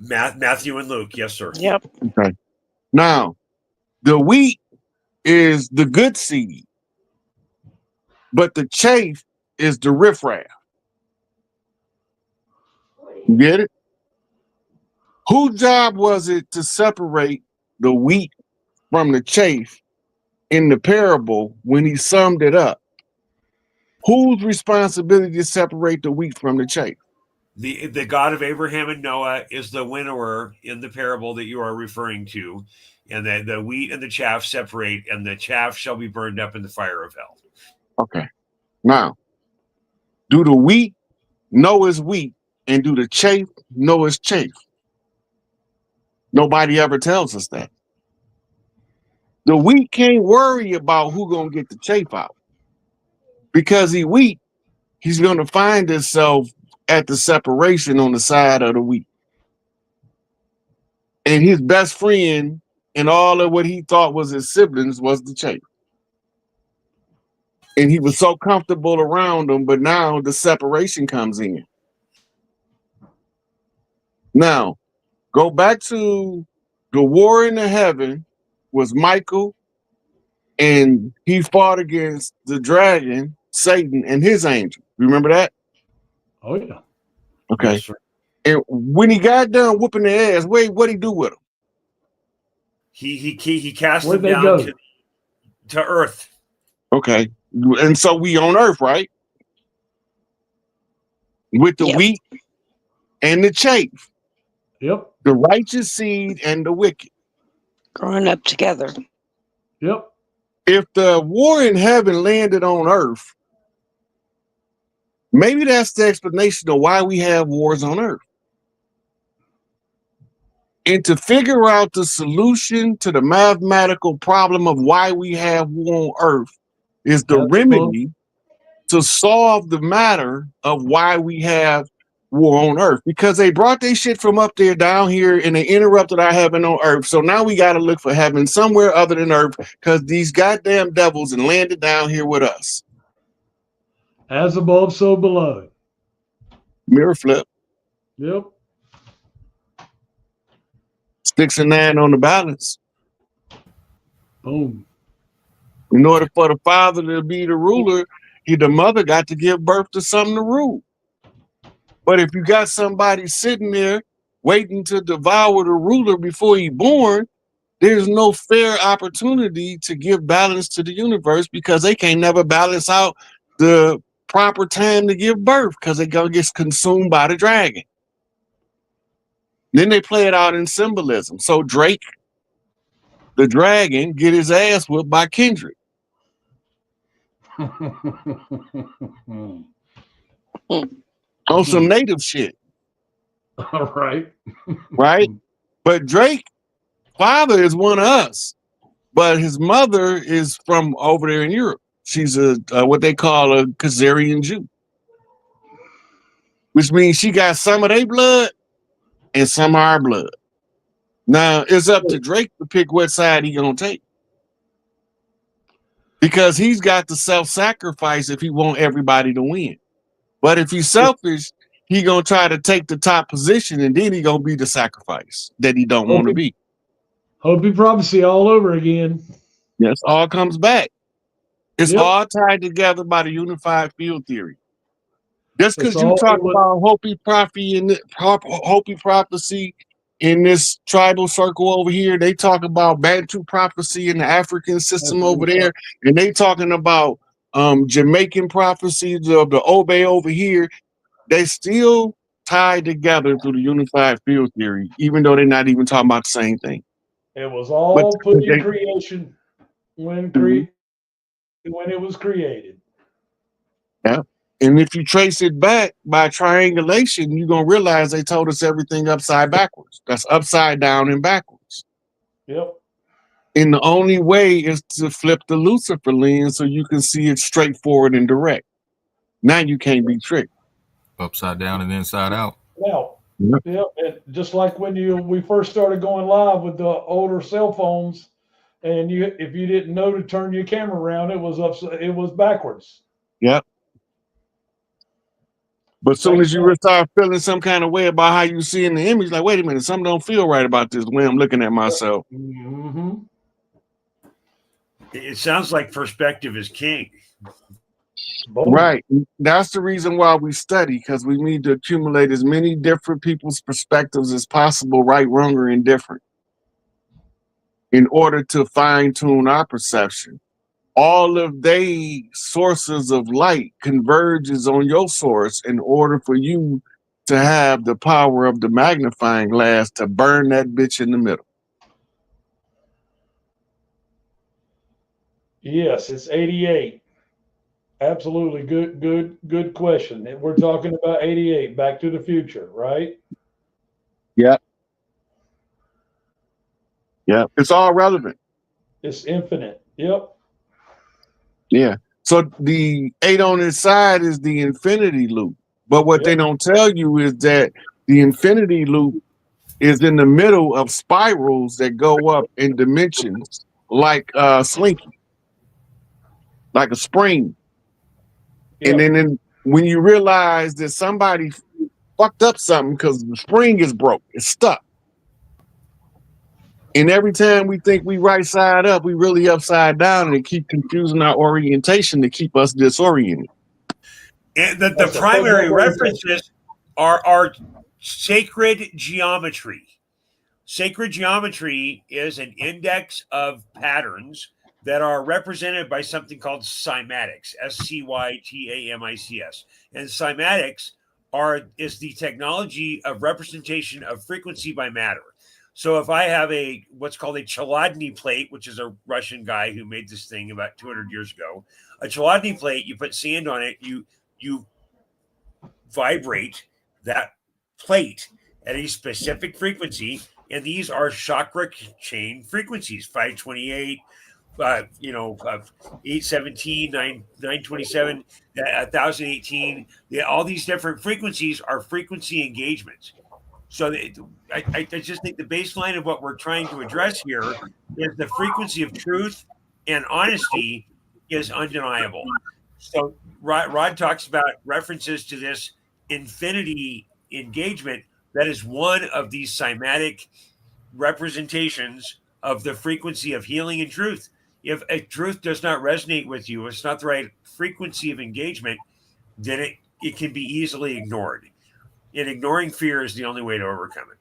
Matthew and Luke, yes, sir. Yep. Okay. Now, the wheat is the good seed, but the chaff is the riffraff. You get it? Whose job was it to separate the wheat from the chaff in the parable when he summed it up? Whose responsibility to separate the wheat from the chaff? The God of Abraham and Noah is the winnower in the parable that you are referring to, and that the wheat and the chaff separate, and the chaff shall be burned up in the fire of hell. Okay. Now, do the wheat know it's wheat, and do the chaff know it's chaff? Nobody ever tells us that. The wheat can't worry about who's gonna get the chaff out, because he's gonna find himself at the separation on the side of the wheat. And his best friend and all of what he thought was his siblings was the chaff. And he was so comfortable around them, but now the separation comes in. Now, go back to the war in the heaven was Michael, and he fought against the dragon, Satan, and his angel. Remember that? Oh, yeah. Okay. Yes, sir. And when he got done whooping their ass, what'd he do with them? He cast Where'd them they down go? to earth. Okay. And so we on earth, right? With the Yep. wheat and the chaff, Yep. the righteous seed and the wicked. Growing up together. Yep. If the war in heaven landed on earth, maybe that's the explanation of why we have wars on earth. And to figure out the solution to the mathematical problem of why we have war on earth is the remedy to solve the matter of why we have war on earth, because they brought their shit from up there down here and they interrupted our heaven on earth. So now we got to look for heaven somewhere other than earth because these goddamn devils and landed down here with us. As above, so below. Mirror flip. Yep. 6 and 9 on the balance. Boom. In order for the father to be the ruler, the mother got to give birth to something to rule. But if you got somebody sitting there waiting to devour the ruler before he born, there's no fair opportunity to give balance to the universe because they can't never balance out the proper time to give birth because it gonna get consumed by the dragon. Then they play it out in symbolism. So Drake, the dragon, get his ass whipped by Kendrick. On some native shit. All right. Right? But Drake, father is one of us, but his mother is from over there in Europe. She's a what they call a Khazarian Jew, which means she got some of their blood and some of our blood. Now it's up to Drake to pick what side he gonna take, because he's got to self-sacrifice if he want everybody to win. But if he's selfish, he gonna try to take the top position, and then he gonna be the sacrifice that he don't want to be. Hopi prophecy all over again. Yes, all comes back. It's Yep. all tied together by the unified field theory. Just because It's you all talk what- about Hopi prophecy in this tribal circle over here, they talk about Bantu prophecy in the African system over there, and they talking about Jamaican prophecies of the Obe over here. They still tied together through the unified field theory, even though they're not even talking about the same thing. It was all put in they- creation when it was created. And if you trace it back by triangulation, you're going to realize they told us everything upside backwards. That's upside down and backwards. Yep. And the only way is to flip the Lucifer lens so you can see it straightforward and direct. Now you can't be tricked. Upside down and inside out. Now, Yep. yep. And just like when we first started going live with the older cell phones, and if you didn't know to turn your camera around, it was backwards. Yep. But as soon as you start feeling some kind of way about how you see in the image, like, wait a minute, something don't feel right about this way I'm looking at myself. Mm-hmm. It sounds like perspective is king. Right. That's the reason why we study, because we need to accumulate as many different people's perspectives as possible, right, wrong, or indifferent, in order to fine-tune our perception. All of they sources of light converges on your source in order for you to have the power of the magnifying glass to burn that bitch in the middle. Yes, it's 88. Absolutely. Good question. And we're talking about 88, Back to the Future, right? Yeah. Yeah. It's all relevant. It's infinite. Yep. Yeah. So the 8 on its side is the infinity loop. But what they don't tell you is that the infinity loop is in the middle of spirals that go up in dimensions like Slinky, like a spring. Yep. And then when you realize that somebody fucked up something because the spring is broke, it's stuck. And every time we think we right side up, we really upside down, and it keep confusing our orientation to keep us disoriented. And the primary references are sacred geometry. Sacred geometry is an index of patterns that are represented by something called cymatics, SCYTAMICS. And cymatics is the technology of representation of frequency by matter. So if I have what's called a Chladni plate, which is a Russian guy who made this thing about 200 years ago, a Chladni plate, you put sand on it, you vibrate that plate at a specific frequency, and these are chakra chain frequencies: 528, 817, 927, 1018. All these different frequencies are frequency engagements. So I just think the baseline of what we're trying to address here is the frequency of truth and honesty is undeniable. So Rod talks about references to this infinity engagement. That is one of these cymatic representations of the frequency of healing and truth. If a truth does not resonate with you, it's not the right frequency of engagement, then it can be easily ignored. And ignoring fear is the only way to overcome it.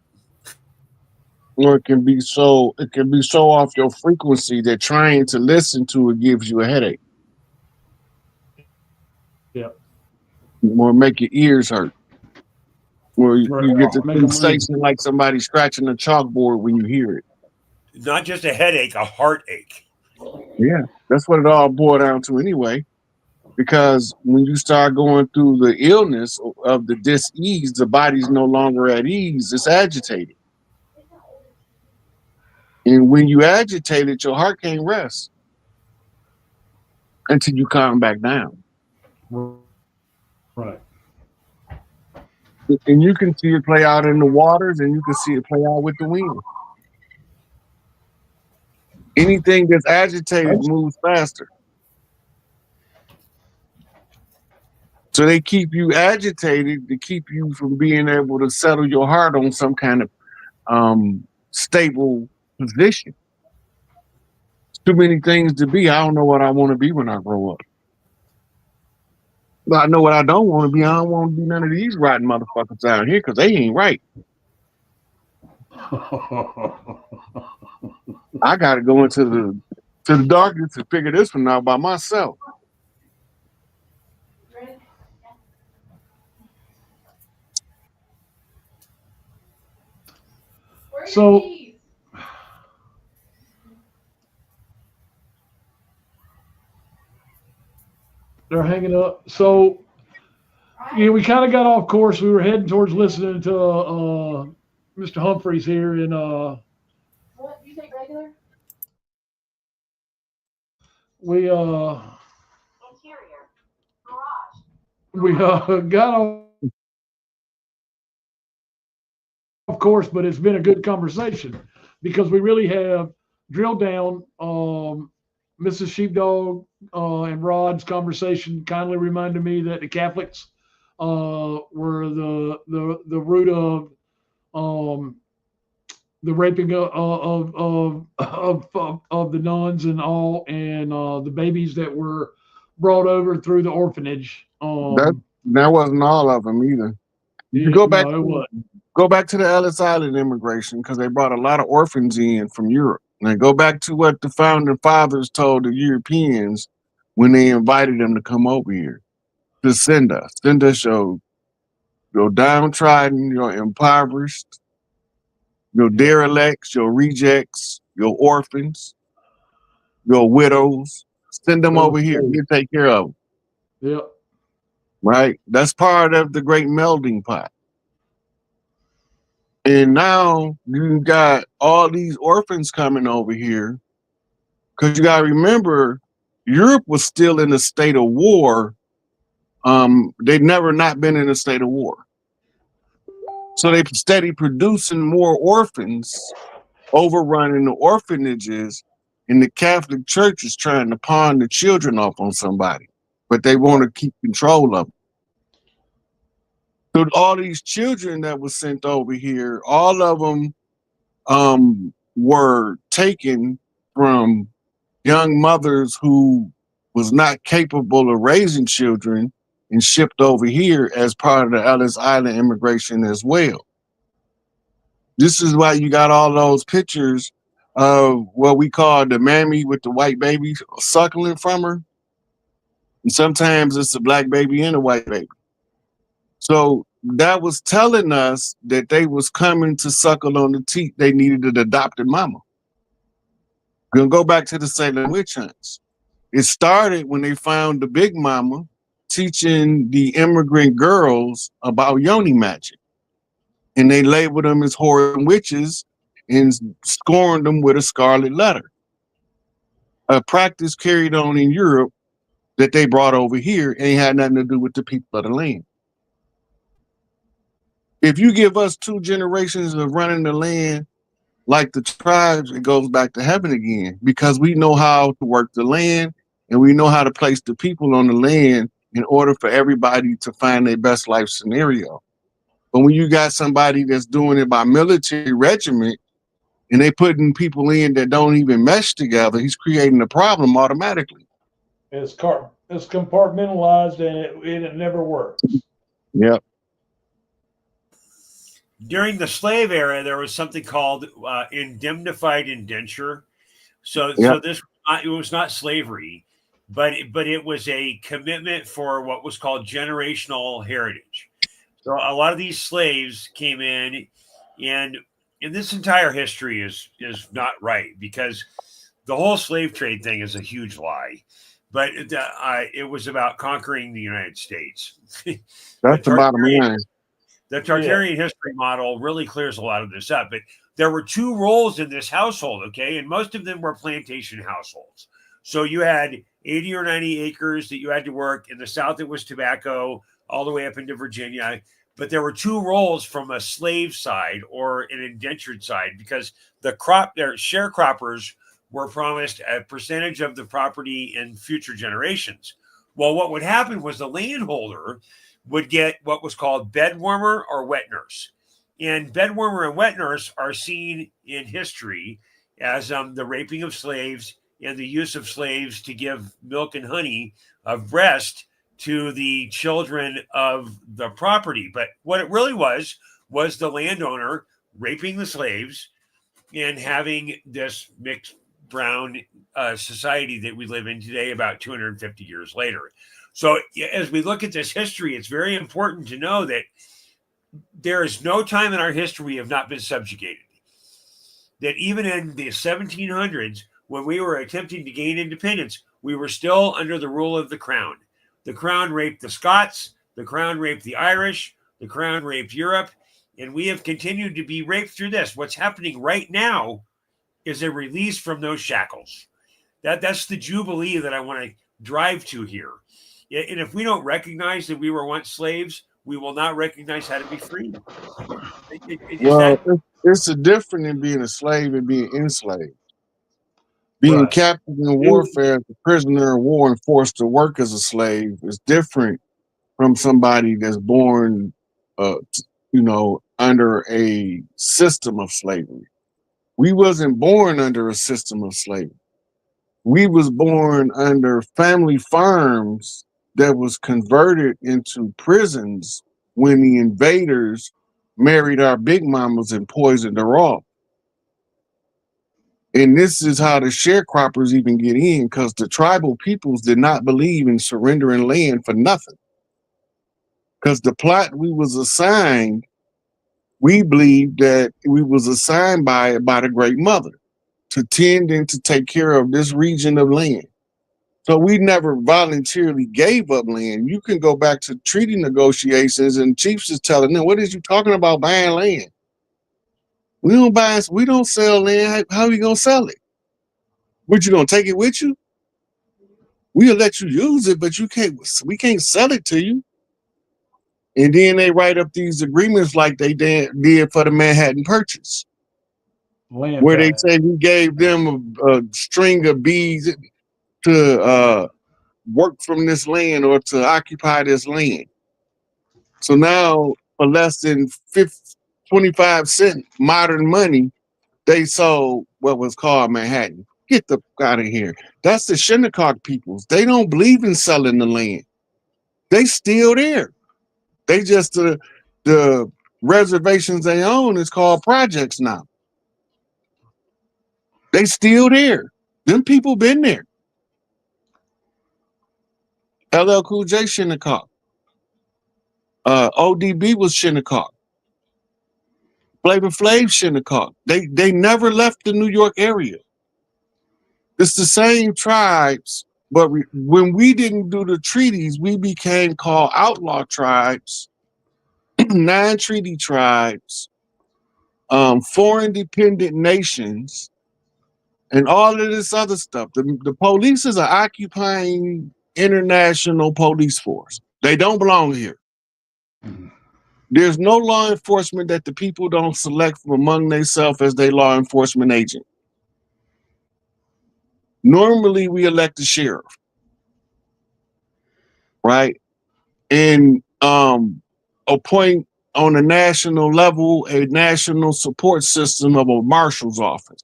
Or it can be so off your frequency that trying to listen to it gives you a headache. Yeah. Or make your ears hurt. Or you get the Make 'em sensation like somebody scratching a chalkboard when you hear it. Not just a headache, a heartache. Yeah, that's what it all boiled down to anyway. Because when you start going through the illness of the dis-ease, the body's no longer at ease, it's agitated. And when you agitate it, your heart can't rest until you calm back down. Right. And you can see it play out in the waters, and you can see it play out with the wind. Anything that's agitated moves faster. So they keep you agitated to keep you from being able to settle your heart on some kind of stable position. It's too many things to be. I don't know what I want to be when I grow up. But I know what I don't want to be. I don't want to be none of these rotten motherfuckers down here because they ain't right. I got to go into the darkness to figure this one out by myself. So they're hanging up. So yeah, we kind of got off course. We were heading towards listening to Mr. Humphreys here in What you take regular? we Interior. Garage. got off course, but it's been a good conversation because we really have drilled down. Mrs. Sheepdog and Rod's conversation kindly reminded me that the Catholics were the root of the raping of the nuns and all, and the babies that were brought over through the orphanage. That wasn't all of them either. You go back to the Ellis Island immigration because they brought a lot of orphans in from Europe. Now go back to what the founding fathers told the Europeans when they invited them to come over here to send us your downtrodden, your impoverished, your derelicts, your rejects, your orphans, your widows. Send them over here. You take care of them. Yep. Right? That's part of the great melding pot. And now you got all these orphans coming over here because you got to remember, Europe was still in a state of war. They'd never not been in a state of war. So they steady producing more orphans, overrunning the orphanages, and the Catholic Church is trying to pawn the children off on somebody, but they want to keep control of them. So all these children that were sent over here, all of them were taken from young mothers who was not capable of raising children and shipped over here as part of the Ellis Island immigration as well. This is why you got all those pictures what we call the mammy with the white baby suckling from her. And sometimes it's a black baby and a white baby. So that was telling us that they was coming to suckle on the teat. They needed an adopted mama. Gonna go back to the Salem witch hunts. It started when they found the big mama teaching the immigrant girls about yoni magic. And they labeled them as whore and witches and scorned them with a scarlet letter. A practice carried on in Europe that they brought over here ain't had nothing to do with the people of the land. If you give us 2 generations of running the land like the tribes, it goes back to heaven again, because we know how to work the land and we know how to place the people on the land in order for everybody to find their best life scenario. But when you got somebody that's doing it by military regiment and they putting people in that don't even mesh together, he's creating a problem automatically. It's compartmentalized and it never works. Yep. During the slave era, there was something called indemnified indenture. So this it was not slavery, but it was a commitment for what was called generational heritage. So a lot of these slaves came in, and this entire history is not right, because the whole slave trade thing is a huge lie. But it was about conquering the United States. That's the bottom line. The Tartarian history model really clears a lot of this up. But there were 2 roles in this household, okay? And most of them were plantation households. So you had 80 or 90 acres that you had to work. In the South, it was tobacco, all the way up into Virginia. But there were 2 roles from a slave side or an indentured side, because their sharecroppers were promised a percentage of the property in future generations. Well, what would happen was the landholder would get what was called bedwarmer or wet nurse. And bedwarmer and wet nurse are seen in history as the raping of slaves and the use of slaves to give milk and honey of breast to the children of the property. But what it really was the landowner raping the slaves and having this mixed brown society that we live in today about 250 years later. So as we look at this history, it's very important to know that there is no time in our history we have not been subjugated. That even in the 1700s, when we were attempting to gain independence, we were still under the rule of the crown. The crown raped the Scots, the crown raped the Irish, the crown raped Europe, and we have continued to be raped through this. What's happening right now is a release from those shackles. That's the jubilee that I want to drive to here. And if we don't recognize that we were once slaves, we will not recognize how to be free. It's a difference in being a slave and being enslaved. Being captive in warfare, as a prisoner of war, and forced to work as a slave is different from somebody that's born, under a system of slavery. We wasn't born under a system of slavery. We was born under family farms that was converted into prisons when the invaders married our big mamas and poisoned her off. And this is how the sharecroppers even get in, because the tribal peoples did not believe in surrendering land for nothing. Because the plot we was assigned, we believed that we was assigned by the Great Mother to tend and to take care of this region of land. So we never voluntarily gave up land. You can go back to treaty negotiations and chiefs is telling them, what is you talking about buying land? We don't sell land. How are you gonna sell it? What, you gonna take it with you? We'll let you use it, but we can't sell it to you. And then they write up these agreements like they did for the Manhattan Purchase, where they say we gave them a string of bees to work from this land or to occupy this land. So now, for less than 25 cents modern money, they sold what was called Manhattan. Get the out of here. That's the Shinnecock peoples. They don't believe in selling the land. They still there. They just the reservations they own is called projects now. They still there. Them people been there. LL Cool J shouldn't have caught. ODB was shouldn't have caught. Flavor Flav shouldn't have caught. They never left the New York area. It's the same tribes, but when we didn't do the treaties, we became called outlaw tribes, non-treaty tribes, foreign dependent nations, and all of this other stuff. The police is an occupying international police force. They don't belong here. There's no law enforcement that the people don't select from among themselves as their law enforcement agent. Normally, we elect the sheriff, right? And appoint on a national level a national support system of a marshal's office.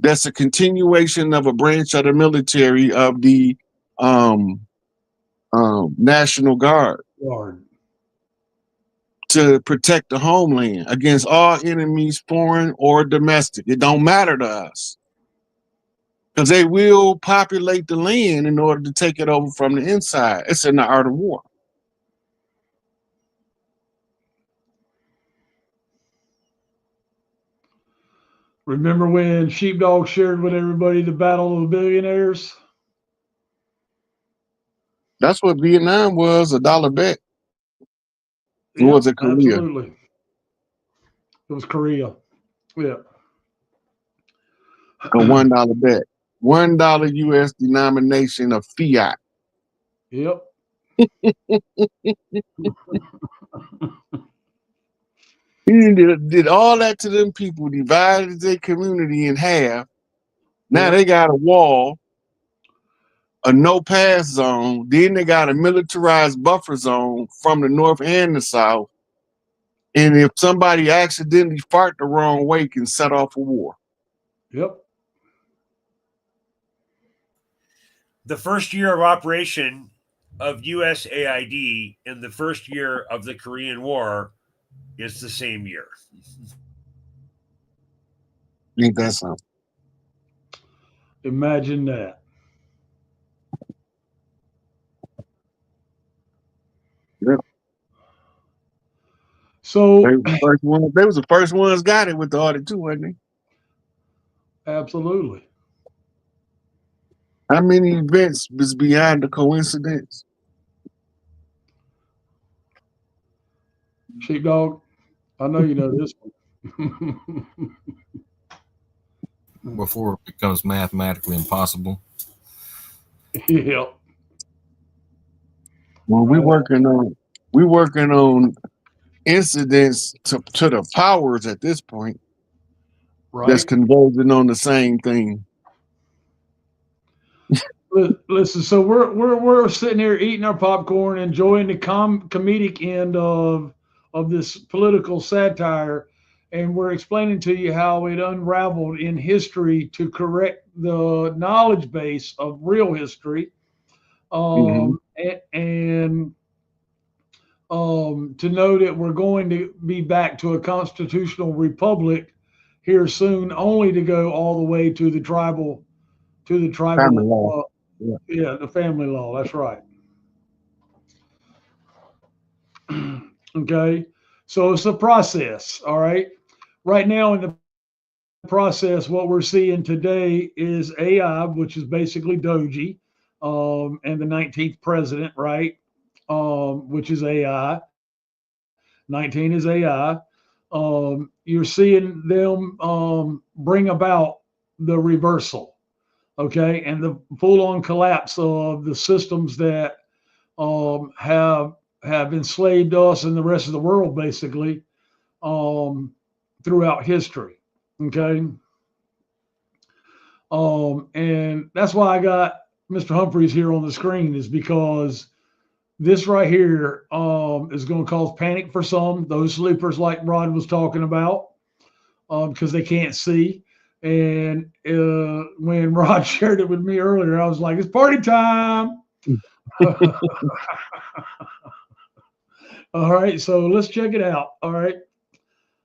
That's a continuation of a branch of the military of the National Guard to protect the homeland against all enemies, foreign or domestic. It don't matter to us because they will populate the land in order to take it over from the inside. It's in the art of war. Remember when Sheepdog shared with everybody the Battle of the Billionaires? That's what Vietnam was, a dollar bet. Or was it Korea? Absolutely. It was Korea. Yeah. A $1 bet. $1 US denomination of fiat. Yep. He did all that to them people, divided their community in half. Now they got a wall, a no-pass zone. Then they got a militarized buffer zone from the north and the south. And if somebody accidentally fart the wrong way, can set off a war. Yep. The first year of operation of USAID and the first year of the Korean War is the same year. Ain't that something? Imagine that. Yep. So they was the first ones got it with the audit too, wasn't they? Absolutely. How many events was beyond the coincidence? Sheepdog, I know you know this one. Before it becomes mathematically impossible. Yeah. Well, we're working on incidents to the powers at this point. Right. That's converging on the same thing. Listen, so we're sitting here eating our popcorn, enjoying the comedic end of this political satire, and we're explaining to you how it unraveled in history to correct the knowledge base of real history, and to know that we're going to be back to a constitutional republic here soon, only to go all the way to the tribal Family law. Yeah, the family law. That's right. Okay. So it's a process. All right. Right now in the process, what we're seeing today is AI, which is basically Doji, and the 19th president, right? Which is AI. 19 is AI. You're seeing them bring about the reversal. Okay, and the full-on collapse of the systems that have enslaved us and the rest of the world, basically, throughout history. Okay, and that's why I got Mr. Humphreys here on the screen, is because this right here is going to cause panic for some, those sleepers like Rod was talking about, because they can't see. And when Rod shared it with me earlier, I was like, it's party time. All right, so let's check it out. All right.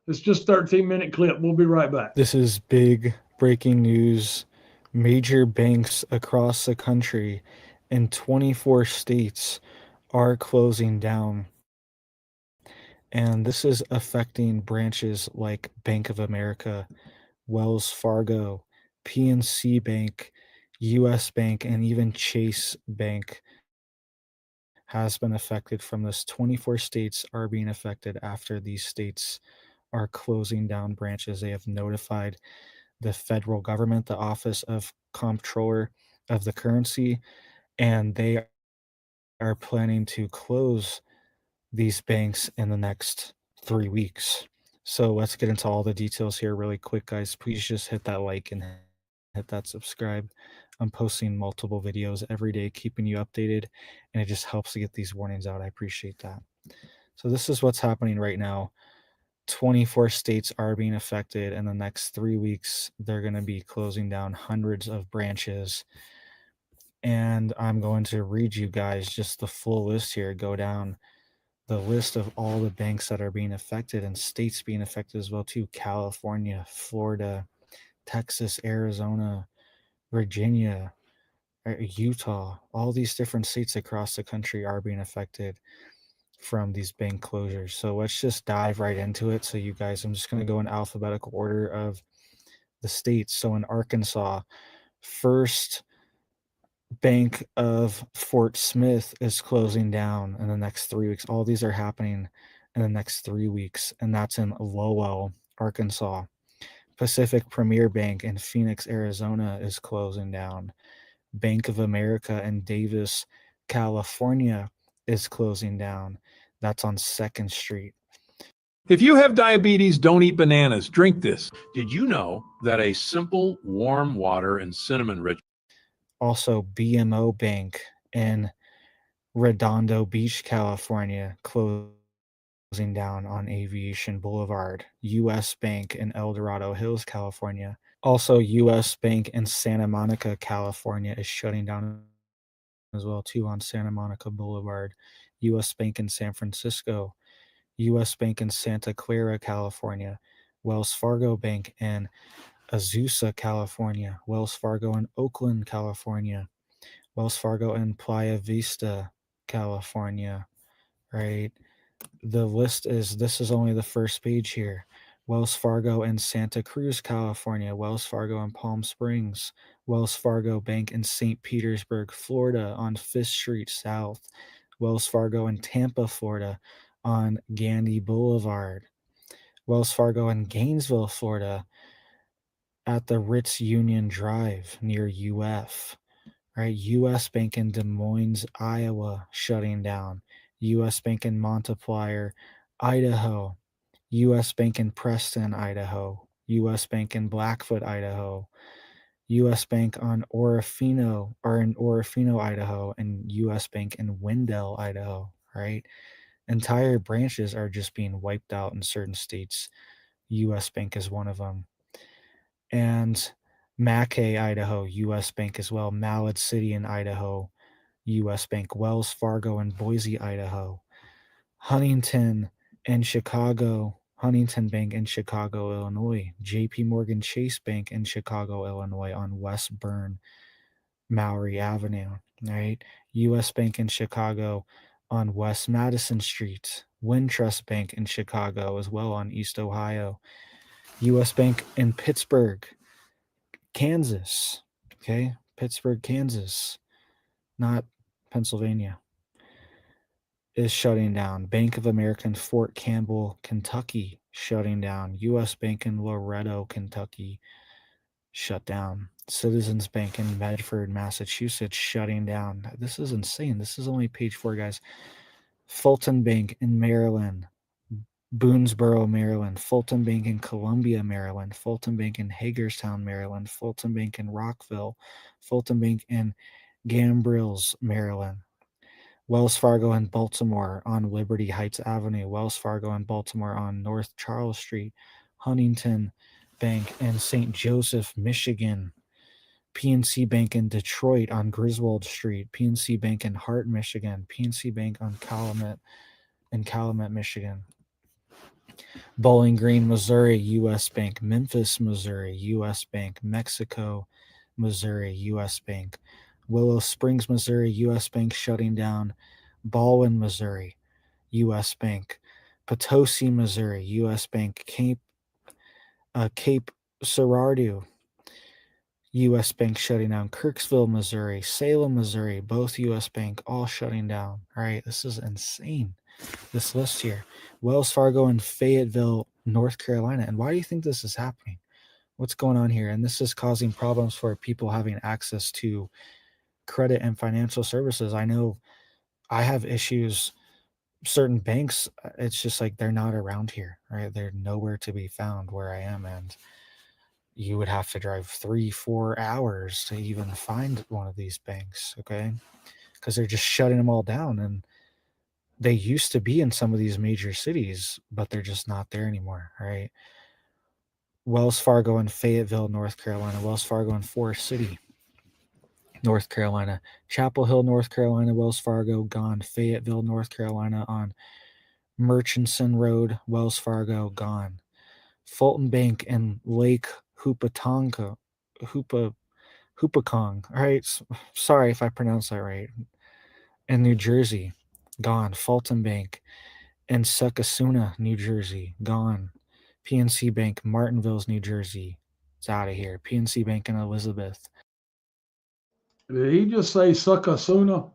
It's just 13-minute clip. We'll be right back. This is big breaking news. Major banks across the country in 24 states are closing down. And this is affecting branches like Bank of America, Wells Fargo, PNC Bank, US Bank, and even Chase Bank has been affected from this. 24 states are being affected after these states are closing down branches. They have notified the federal government, the Office of Comptroller of the Currency, and they are planning to close these banks in the next 3 weeks. So let's get into all the details here really quick, guys. Please just hit that like and hit that subscribe. I'm posting multiple videos every day, keeping you updated, and it just helps to get these warnings out. I appreciate that. So this is what's happening right now. 24 states are being affected. In the next 3 weeks, they're going to be closing down hundreds of branches. And I'm going to read you guys just the full list here, go down the list of all the banks that are being affected and states being affected as well too. California, Florida, Texas, Arizona, Virginia, Utah, all these different states across the country are being affected from these bank closures. So let's just dive right into it. So you guys, I'm just going to go in alphabetical order of the states. So in Arkansas, First Bank of Fort Smith is closing down in the next 3 weeks. All these are happening in the next 3 weeks, and that's in Lowell, Arkansas. Pacific Premier Bank in Phoenix, Arizona is closing down. Bank of America in Davis, California is closing down. That's on 2nd Street. If you have diabetes, don't eat bananas. Drink this. Did you know that a simple warm water and cinnamon rich Also, BMO Bank in Redondo Beach, California, closing down on Aviation Boulevard. US Bank in El Dorado Hills, California. Also, US Bank in Santa Monica, California is shutting down as well too on Santa Monica Boulevard. US Bank in San Francisco. US Bank in Santa Clara, California. Wells Fargo Bank in Azusa, California. Wells Fargo in Oakland, California. Wells Fargo in Playa Vista, California, right? The list is, this is only the first page here. Wells Fargo in Santa Cruz, California. Wells Fargo in Palm Springs. Wells Fargo Bank in St. Petersburg, Florida on 5th Street South. Wells Fargo in Tampa, Florida on Gandy Boulevard. Wells Fargo in Gainesville, Florida at the Ritz Union Drive near UF, right? US Bank in Des Moines, Iowa, shutting down. US Bank in Multiplier, Idaho. US Bank in Preston, Idaho. US Bank in Blackfoot, Idaho. US Bank on Orofino, Idaho, and US Bank in Wendell, Idaho, right? Entire branches are just being wiped out in certain states. US Bank is one of them. And Mackay, Idaho, US Bank as well. Mallet City in Idaho, US Bank. Wells Fargo in Boise, Idaho. Huntington in Chicago, Huntington Bank in Chicago, Illinois. JP Morgan Chase Bank in Chicago, Illinois on West Burn, Maury Avenue, right? US Bank in Chicago on West Madison Street. Wintrust Bank in Chicago as well on East Ohio. US Bank in Pittsburgh, Kansas, okay? Pittsburgh, Kansas, not Pennsylvania, is shutting down. Bank of America in Fort Campbell, Kentucky, shutting down. US Bank in Loretto, Kentucky, shut down. Citizens Bank in Medford, Massachusetts, shutting down. This is insane. This is only page 4, guys. Fulton Bank in Maryland, Boonesboro, Maryland. Fulton Bank in Columbia, Maryland. Fulton Bank in Hagerstown, Maryland. Fulton Bank in Rockville. Fulton Bank in Gambrills, Maryland. Wells Fargo in Baltimore on Liberty Heights Avenue. Wells Fargo in Baltimore on North Charles Street. Huntington Bank in St. Joseph, Michigan. PNC Bank in Detroit on Griswold Street. PNC Bank in Hart, Michigan. PNC Bank on Calumet, Michigan. Bowling Green, Missouri, U.S. Bank. Memphis, Missouri, U.S. Bank. Mexico, Missouri, U.S. Bank. Willow Springs, Missouri, U.S. Bank shutting down. Baldwin, Missouri, U.S. Bank. Potosi, Missouri, U.S. Bank. Cape Girardeau, U.S. Bank shutting down. Kirksville, Missouri. Salem, Missouri, both U.S. Bank, all shutting down. All right, this is insane, this list here. Wells Fargo in Fayetteville, North Carolina. And why do you think this is happening? What's going on here? And this is causing problems for people having access to credit and financial services. I know I have issues. Certain banks, it's just like they're not around here, right? They're nowhere to be found where I am. And you would have to drive 3-4 hours to even find one of these banks, okay? Because they're just shutting them all down. And they used to be in some of these major cities, but they're just not there anymore, right? Wells Fargo in Fayetteville, North Carolina. Wells Fargo in Forest City, North Carolina. Chapel Hill, North Carolina, Wells Fargo gone. Fayetteville, North Carolina on Murchison Road, Wells Fargo gone. Fulton Bank in Lake Hopatcong. All right, sorry if I pronounced that right. In New Jersey, gone. Fulton Bank in Succasunna, New Jersey, gone. PNC Bank, Martinville, New Jersey, it's out of here. PNC Bank in Elizabeth. Did he just say Succasunna?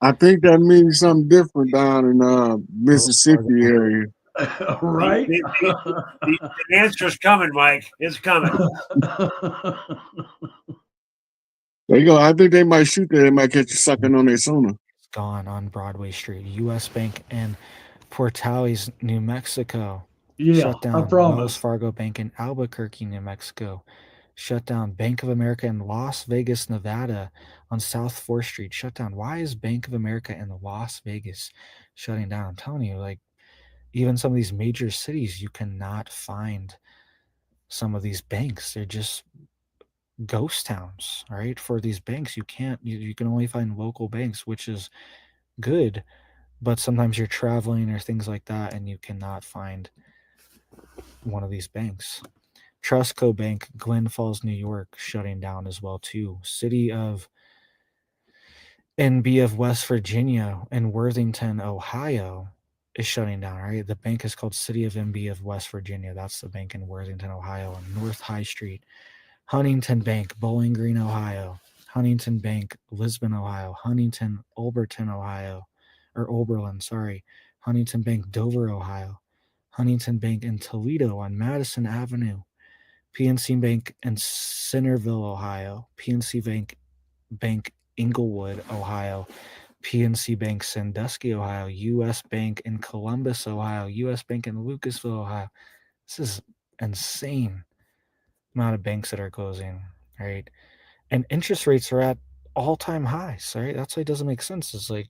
I think that means something different down in Mississippi area. Right? The answer's coming, Mike. It's coming. There you go. I think they might shoot there. They might catch you sucking on their sooner. Gone on Broadway Street. U.S. Bank in Portales, New Mexico. Yeah, Shut down. I promise. Wells Fargo Bank in Albuquerque, New Mexico. Shut down. Bank of America in Las Vegas, Nevada on South 4th Street. Shut down. Why is Bank of America in Las Vegas shutting down? I'm telling you, like, even some of these major cities, you cannot find some of these banks. They're just ghost towns, right? For these banks, you can't, you can only find local banks, which is good, but sometimes you're traveling or things like that, and you cannot find one of these banks. Trustco Bank, Glen Falls, New York, shutting down as well too. City of NB of West Virginia and Worthington, Ohio is shutting down, right? The bank is called City of NB of West Virginia. That's the bank in Worthington, Ohio on North High Street. Huntington Bank, Bowling Green, Ohio. Huntington Bank, Lisbon, Ohio. Huntington, Oberlin, Ohio. Or Oberlin, sorry. Huntington Bank, Dover, Ohio. Huntington Bank in Toledo on Madison Avenue. PNC Bank in Centerville, Ohio. PNC Bank Inglewood, Ohio. PNC Bank Sandusky, Ohio. U.S. Bank in Columbus, Ohio. U.S. Bank in Lucasville, Ohio. This is insane amount of banks that are closing, right? And interest rates are at all-time highs, right? That's why it doesn't make sense. It's like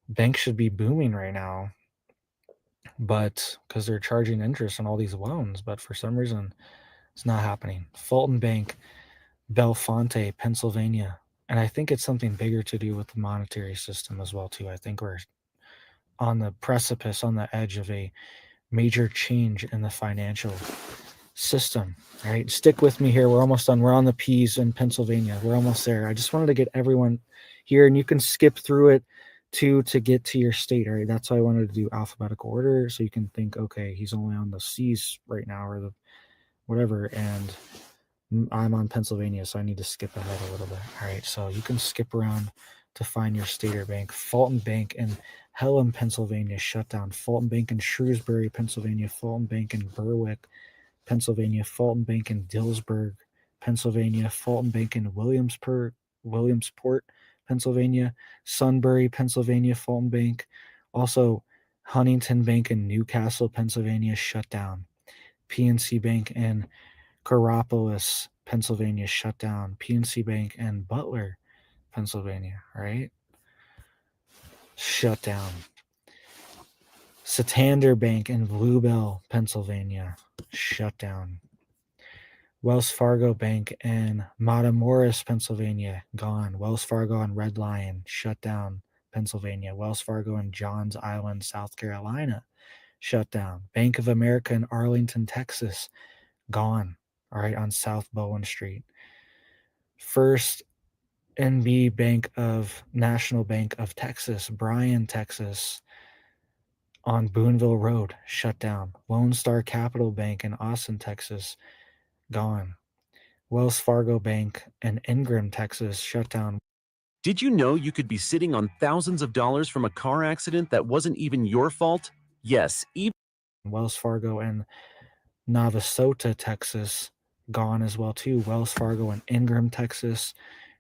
banks should be booming right now, but because they're charging interest on all these loans, but for some reason it's not happening. Fulton Bank, Bellefonte, Pennsylvania. And I think it's something bigger to do with the monetary system as well, too. I think we're on the precipice, on the edge of a major change in the financial system. All right, stick with me here. We're almost done. We're on the P's in Pennsylvania. We're almost there. I just wanted to get everyone here, and you can skip through it to get to your state. All right, that's why I wanted to do alphabetical order, so you can think, okay, he's only on the C's right now, or the whatever, and I'm on Pennsylvania, so I need to skip ahead a little bit. All right, so you can skip around to find your state or bank. Fulton Bank in Pelham, Pennsylvania, shut down. Fulton Bank in Shrewsbury, Pennsylvania. Fulton Bank in Berwick, Pennsylvania. Fulton Bank in Dillsburg, Pennsylvania. Fulton Bank in Williamsport, Pennsylvania. Sunbury, Pennsylvania, Fulton Bank. Also, Huntington Bank in Newcastle, Pennsylvania, shut down. PNC Bank in Coropolis, Pennsylvania, shut down. PNC Bank in Butler, Pennsylvania, right? Shut down. Santander Bank in Bluebell, Pennsylvania, shut down. Wells Fargo Bank in Matamoros, Pennsylvania, gone. Wells Fargo on Red Lion, shut down. Pennsylvania. Wells Fargo in Johns Island, South Carolina, shut down. Bank of America in Arlington, Texas, gone, all right, on South Bowen Street. First NB Bank of National Bank of Texas, Bryan, Texas, on Boonville Road, shut down. Lone Star Capital Bank in Austin, Texas, gone. Wells Fargo Bank in Ingram, Texas, shut down. Did you know you could be sitting on thousands of dollars from a car accident that wasn't even your fault? Yes, even Wells Fargo in Navasota, Texas, gone as well too. Wells Fargo in Ingram, Texas,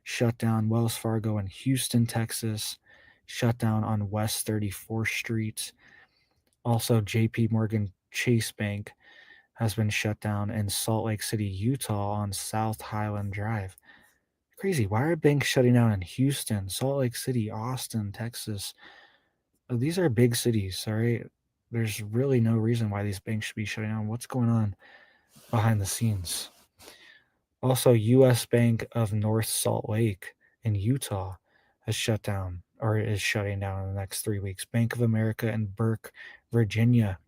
shut down. Wells Fargo in Houston, Texas, shut down on West 34th Street. Also, JP Morgan Chase Bank has been shut down in Salt Lake City, Utah on South Highland Drive. Crazy. Why are banks shutting down in Houston, Salt Lake City, Austin, Texas? These are big cities, all right? There's really no reason why these banks should be shutting down. What's going on behind the scenes? Also, U.S. Bank of North Salt Lake in Utah has shut down or is shutting down in the next 3 weeks. Bank of America in Burke, Virginia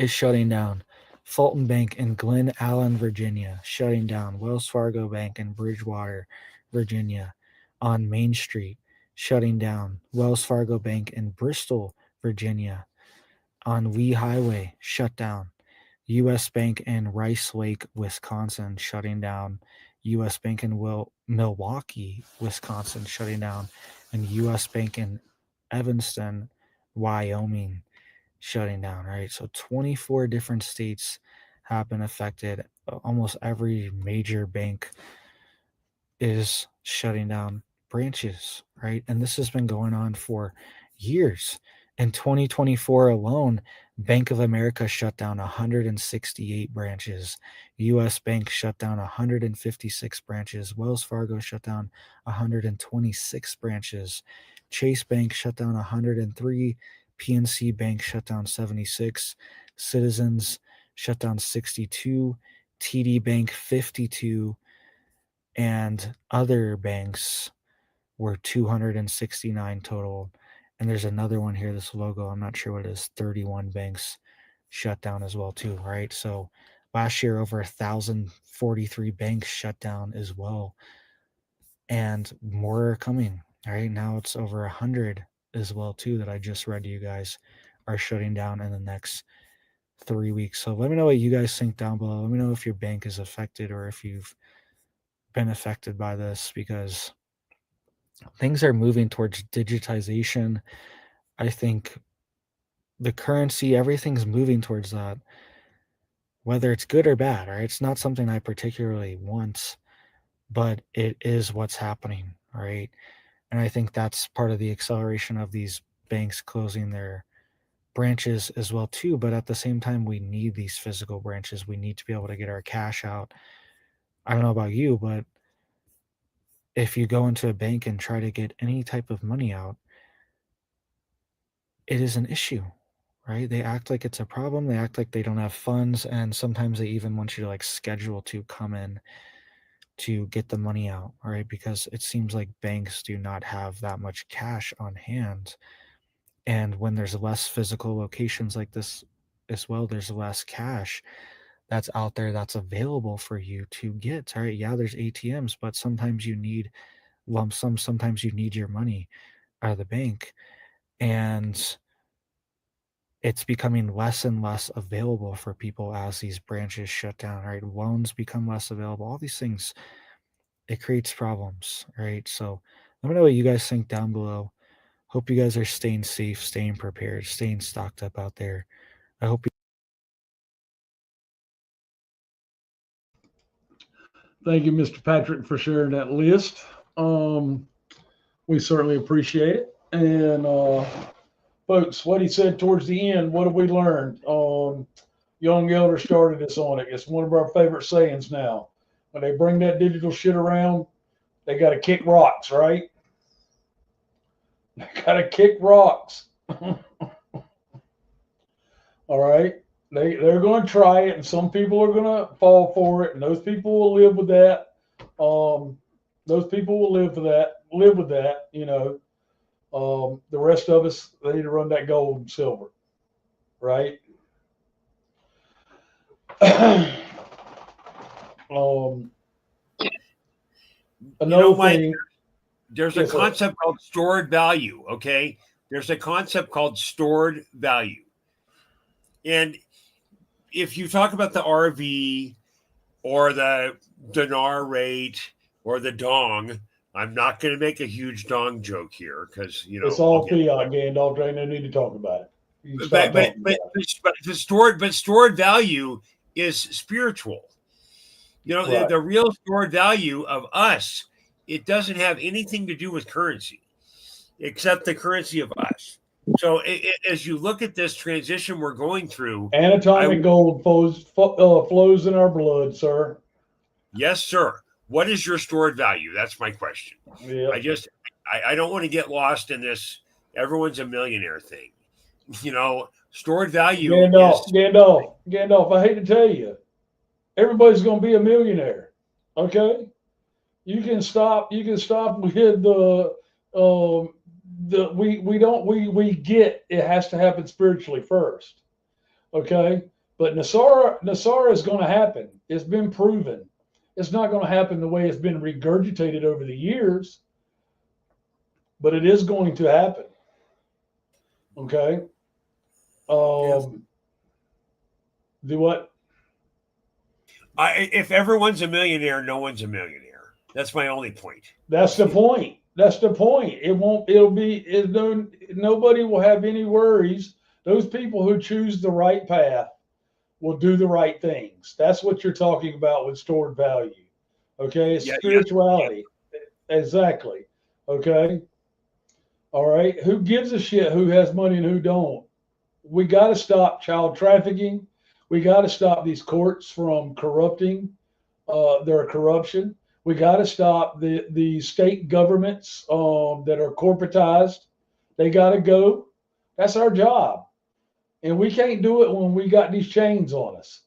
is shutting down. Fulton Bank in Glen Allen, Virginia, shutting down. Wells Fargo Bank in Bridgewater, Virginia, on Main Street, shutting down. Wells Fargo Bank in Bristol, Virginia, on Lee Highway, shut down. U.S. Bank in Rice Lake, Wisconsin, shutting down. U.S. Bank in Milwaukee, Wisconsin, shutting down. And U.S. Bank in Evanston, Wyoming, shutting down, right? So 24 different states have been affected. Almost every major bank is shutting down branches, right? And this has been going on for years. In 2024 alone, Bank of America shut down 168 branches. U.S. Bank shut down 156 branches. Wells Fargo shut down 126 branches. Chase Bank shut down 103. PNC Bank shut down 76. Citizens shut down 62. TD Bank 52. And other banks were 269 total. And there's another one here, this logo, I'm not sure what it is, 31 banks shut down as well too, right? So last year, over 1,043 banks shut down as well. And more are coming, right? Now it's over 100 as well too that I just read to you guys are shutting down in the next 3 weeks. So let me know what you guys think down below. Let me know if your bank is affected or if you've been affected by this, because things are moving towards digitization. I think the currency, everything's moving towards that, whether it's good or bad, right? It's not something I particularly want, but it is what's happening, right? And I think that's part of the acceleration of these banks closing their branches as well too. But at the same time, we need these physical branches. We need to be able to get our cash out. I don't know about you, but if you go into a bank and try to get any type of money out, it is an issue, right? They act like it's a problem. They act like they don't have funds. And sometimes they even want you to like schedule to come in to get the money out, right? Because it seems like banks do not have that much cash on hand. And when there's less physical locations like this as well, there's less cash that's out there that's available for you to get, right? Yeah, there's ATMs, but sometimes you need lump sum. Sometimes you need your money out of the bank. And it's becoming less and less available for people as these branches shut down, right? Loans become less available. All these things, it creates problems, right? So let me know what you guys think down below. Hope you guys are staying safe, staying prepared, staying stocked up out there. I hope you. Thank you, Mr. Patrick, for sharing that list. We certainly appreciate it. And folks, what he said towards the end, what have we learned? Young Elder started us on it. It's one of our favorite sayings now. When they bring that digital shit around, they got to kick rocks, right? They got to kick rocks. All right. They're going to try it, and some people are going to fall for it, and those people will live with that. Those people will live with that, you know. The rest of us, they need to run that gold and silver, right? Another thing. There's a concept called stored value. Okay, there's a concept called stored value, and if you talk about the RV or the dinar rate or the dong, I'm not going to make a huge dong joke here because it's all fiat, Gandalf. There ain't no need to talk about it. But stored value is spiritual. Right. The real stored value of us, it doesn't have anything to do with currency, except the currency of us. So as you look at this transition we're going through, anatomic gold flows in our blood, sir. Yes, sir. What is your stored value? That's my question. Yeah. I don't want to get lost in this everyone's a millionaire thing. Stored value. Gandalf, I hate to tell you, everybody's going to be a millionaire. Okay? You can stop with we get it has to happen spiritually first. Okay? But Nasara is going to happen. It's been proven. It's not going to happen the way it's been regurgitated over the years, but it is going to happen. Okay? Do what? If everyone's a millionaire, no one's a millionaire. That's my only point. That's the point. Nobody will have any worries. Those people who choose the right path will do the right things. That's what you're talking about with stored value. Okay? It's spirituality. Yeah. Exactly. Okay? All right? Who gives a shit who has money and who don't? We got to stop child trafficking. We got to stop these courts from corrupting their corruption. We got to stop the state governments that are corporatized. They got to go. That's our job. And we can't do it when we got these chains on us.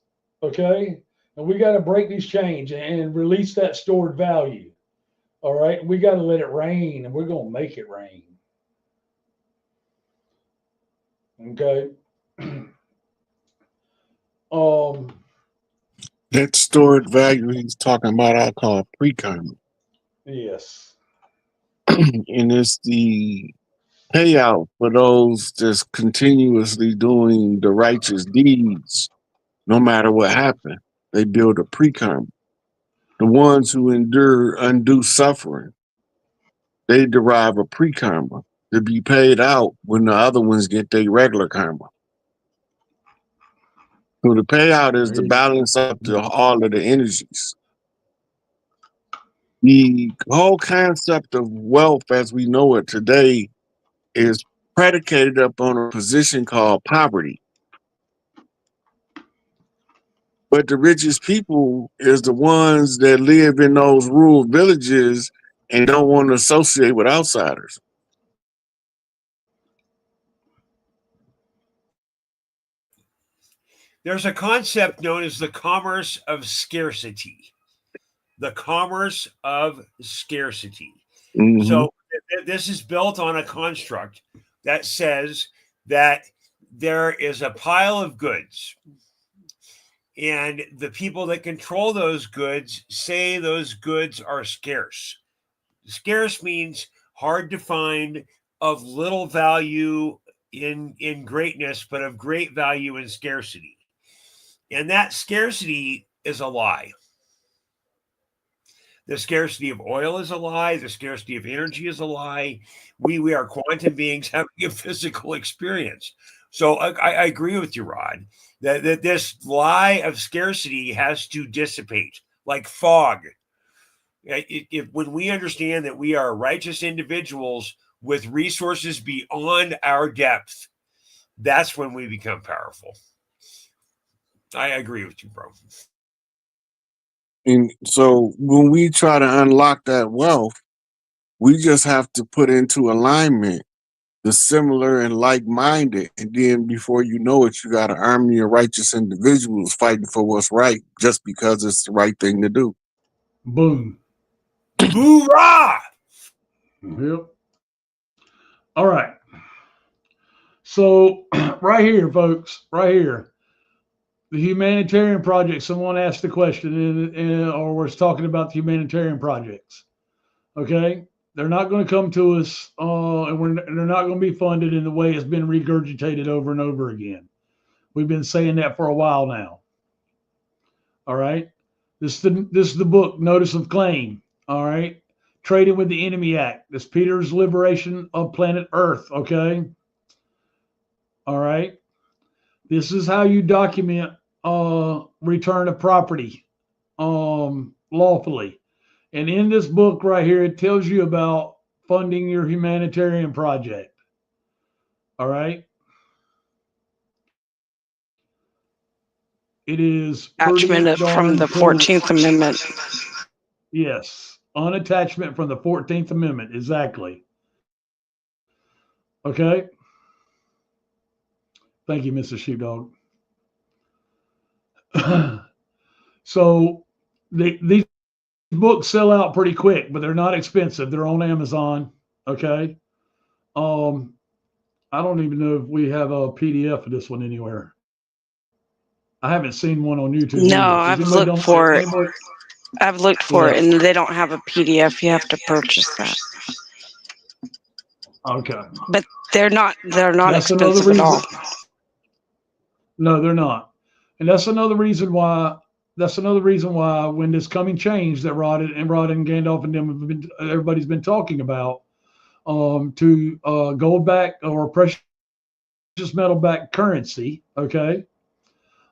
Okay? And we got to break these chains and release that stored value. All right? We got to let it rain, and we're going to make it rain. Okay? That stored value he's talking about, I call pre-karma. Yes. And it's the payout for those that's continuously doing the righteous deeds, no matter what happened. They build a pre-karma. The ones who endure undue suffering, they derive a pre-karma to be paid out when the other ones get their regular karma. So the payout is to balance up to all of the energies. The whole concept of wealth as we know it today is predicated upon a position called poverty. But the richest people is the ones that live in those rural villages and don't want to associate with outsiders. There's a concept known as the commerce of scarcity. The commerce of scarcity. Mm-hmm. So this is built on a construct that says that there is a pile of goods, and the people that control those goods say those goods are scarce. Scarce means hard to find, of little value in greatness, but of great value in scarcity. And that scarcity is a lie. The scarcity of oil is a lie. The scarcity of energy is a lie. We are quantum beings having a physical experience. So I agree with you, Rod, that this lie of scarcity has to dissipate like fog. When we understand that we are righteous individuals with resources beyond our depth, that's when we become powerful. I agree with you, bro. And so when we try to unlock that wealth, we just have to put into alignment the similar and like-minded. And then before you know it, you got an army of righteous individuals fighting for what's right just because it's the right thing to do. Boom. Hoorah! Yep. All right. So right here, folks, right here, the humanitarian project. Someone asked the question, or was talking about the humanitarian projects. Okay, they're not going to come to us, and they're not going to be funded in the way it's been regurgitated over and over again. We've been saying that for a while now. All right, this is the book, Notice of Claim. All right, Trading with the Enemy Act. This Peter's Liberation of Planet Earth. Okay. All right. This is how you document return of property lawfully. And in this book right here, it tells you about funding your humanitarian project. All right. It is Attachment from the 14th Amendment. Yes. Unattachment from the 14th Amendment. Exactly. Okay. Thank you, Mr. Sheepdog. So these books sell out pretty quick, but they're not expensive. They're on Amazon. Okay. I don't even know if we have a PDF of this one anywhere. I haven't seen one on YouTube. No, I've looked for it. I've looked for it, and they don't have a PDF. You have to purchase that. Okay. But they're not expensive at all. No, they're not. And that's another reason why when this coming change that Rod and Gandalf and them everybody's been talking about, to gold back or precious metal back currency, okay,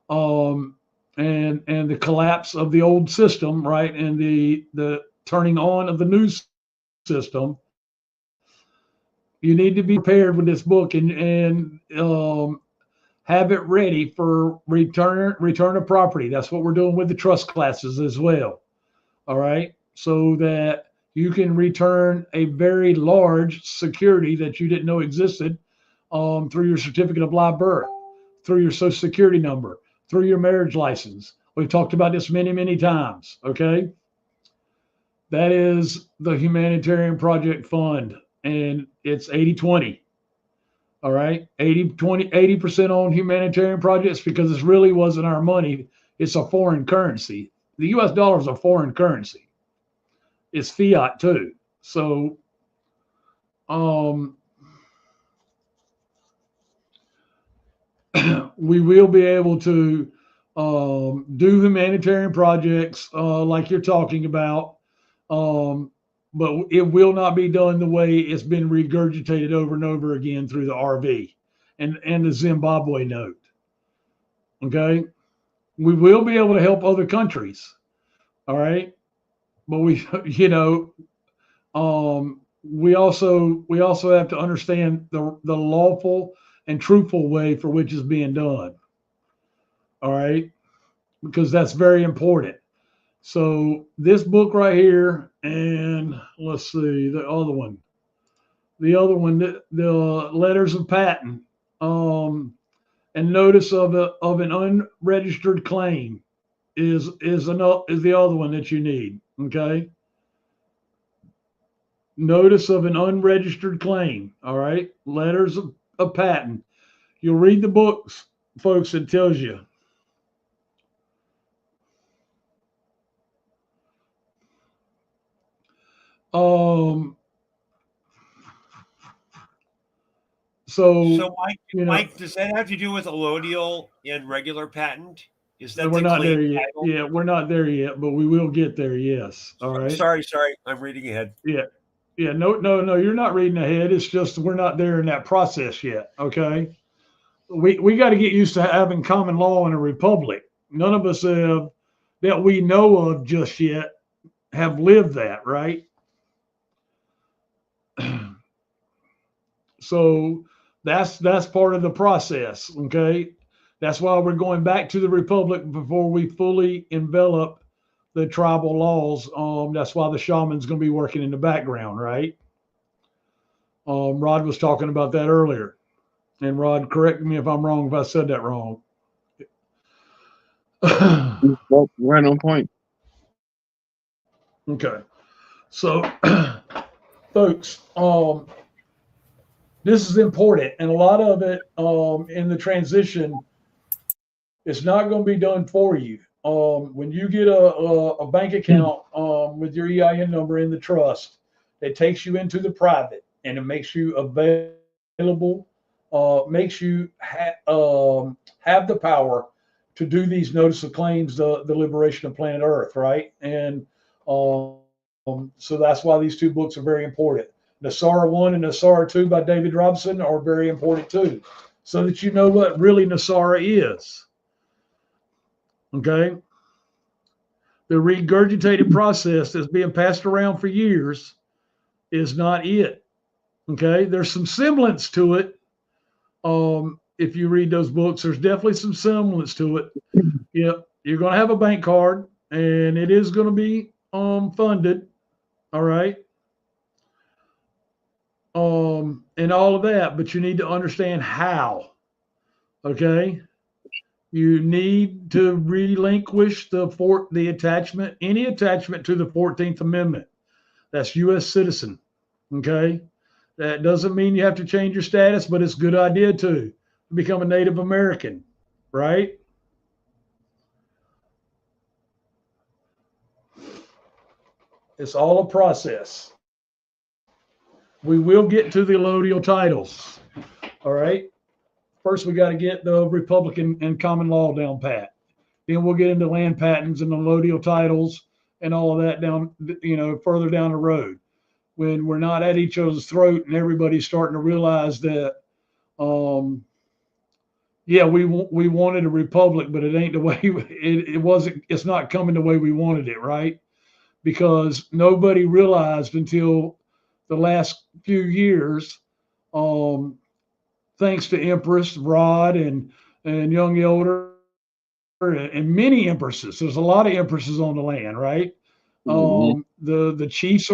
and the collapse of the old system, right, and the turning on of the new system. You need to be prepared with this book and have it ready for return of property. That's what we're doing with the trust classes as well. All right. So that you can return a very large security that you didn't know existed through your certificate of live birth, through your social security number, through your marriage license. We've talked about this many, many times. Okay. That is the Humanitarian Project Fund, and it's 80-20. All right, 80% on humanitarian projects because this really wasn't our money. It's a foreign currency. The U.S. dollar is a foreign currency. It's fiat too. So, we will be able to do humanitarian projects like you're talking about, but it will not be done the way it's been regurgitated over and over again through the RV and the Zimbabwe note. Okay. We will be able to help other countries. All right. But we also have to understand the lawful and truthful way for which is being done. All right. Because that's very important. So this book right here, and let's see the other one, the letters of patent, and notice of an unregistered claim is the other one that you need. Okay. Notice of an unregistered claim. All right. Letters of patent. You'll read the books, folks. It tells you. So Mike, does that have to do with allodial and regular patent? Is that we're not there yet? Title? Yeah, we're not there yet, but we will get there. Yes. All right. Sorry, I'm reading ahead. Yeah. No, you're not reading ahead. It's just we're not there in that process yet. Okay. We got to get used to having common law in a republic. None of us have that we know of just yet have lived that, right? So that's part of the process. Okay. That's why we're going back to the republic before we fully envelop the tribal laws. That's why the shaman's going to be working in the background, right? Rod was talking about that earlier. And Rod, correct me if I'm wrong, if I said that wrong. Right on point. Okay. So, folks, this is important, and a lot of it in the transition, it's not going to be done for you. When you get a bank account with your EIN number in the trust, it takes you into the private, and it makes you available, makes you have the power to do these notice of claims, the liberation of planet Earth, right? And so that's why these two books are very important. NESARA 1 and NESARA 2 by David Robson are very important too, so that you know what really NESARA is. Okay? The regurgitated process that's being passed around for years is not it. Okay? There's some semblance to it. If you read those books, there's definitely some semblance to it. Yep. You're going to have a bank card, and it is going to be funded. All right. And all of that, but you need to understand how. Okay. You need to relinquish the attachment, any attachment to the 14th Amendment. That's U.S. citizen. Okay. That doesn't mean you have to change your status, but it's a good idea to become a Native American, right? It's all a process. We will get to the allodial titles. All right. First, we got to get the Republican and common law down pat. Then we'll get into land patents and allodial titles and all of that down, further down the road, when we're not at each other's throat and everybody's starting to realize that, we wanted a republic, but it ain't the way it wasn't. It's not coming the way we wanted it, right? Because nobody realized until the last few years, thanks to Empress Rod and Young Elder and many empresses. There's a lot of empresses on the land, right? The chiefs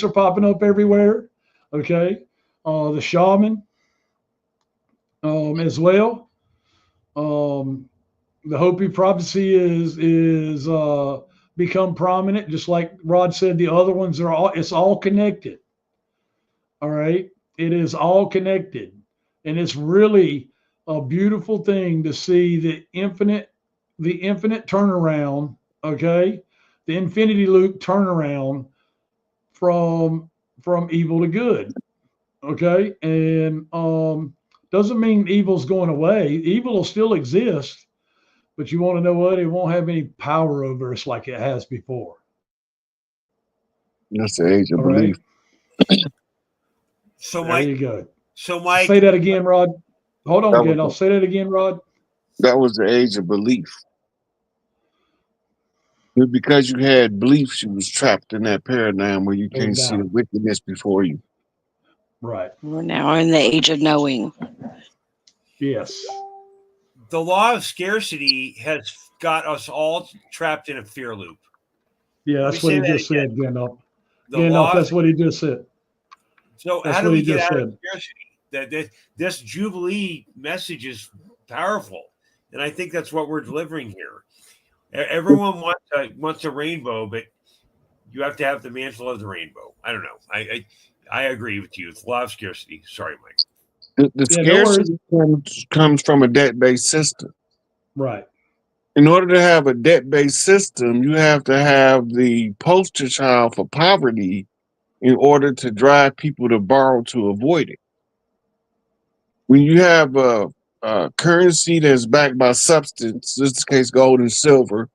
are popping up everywhere. Okay, the shaman as well. The Hopi prophecy is become prominent, just like Rod said. The other ones it's all connected. All right, it is all connected, and it's really a beautiful thing to see the infinite turnaround. Okay, the infinity loop turnaround from evil to good. Okay, and doesn't mean evil's going away. Evil will still exist, but you want to know what? It won't have any power over us like it has before. That's the age of belief. Right? So there you go. So Mike, say that again, Rod. Hold on again. I'll say that again, Rod. That was the age of belief. Because you had beliefs, you was trapped in that paradigm where you can't see the wickedness before you. Right. We're now in the age of knowing. Yes. The law of scarcity has got us all trapped in a fear loop. Yeah, that's what he just said, Gandalf. That's what he just said. So how do we get out of scarcity? This Jubilee message is powerful, and I think that's what we're delivering here. Everyone wants a rainbow, but you have to have the mantle of the rainbow. I don't know. I agree with you. It's a lot of scarcity. Sorry, Mike. The scarcity comes from a debt-based system. Right. In order to have a debt-based system, you have to have the poster child for poverty in order to drive people to borrow to avoid it. When you have a currency that's backed by substance, in this case gold and silver,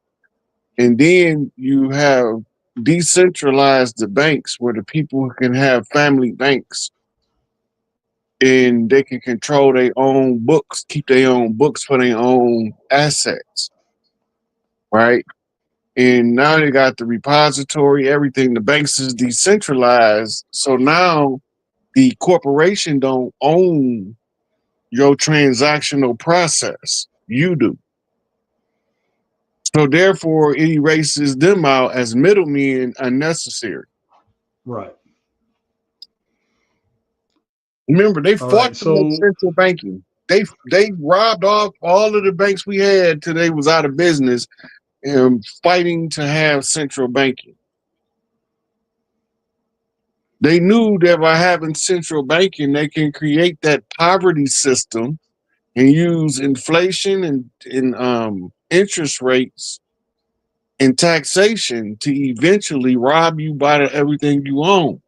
and then you have decentralized the banks where the people can have family banks and they can control their own books, keep their own books for their own assets, right? And now they got the repository, everything. The banks is decentralized, so now the corporation don't own your transactional process. You do. So therefore, it erases them out as middlemen unnecessary. Right. Remember, they fought for central banking. They robbed off all of the banks we had till they was out of business, and fighting to have central banking. They knew that by having central banking, they can create that poverty system and use inflation and interest rates and taxation to eventually rob you by everything you own.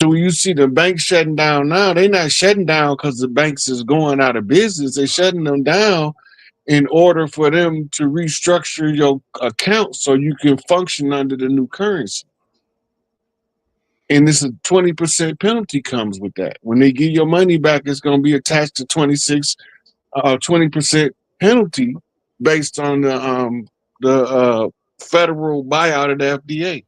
So when you see the banks shutting down now, they're not shutting down because the banks is going out of business. They're shutting them down in order for them to restructure your account so you can function under the new currency. And this is 20% penalty comes with that. When they give your money back, it's going to be attached to 20% penalty based on the federal buyout of the FDA.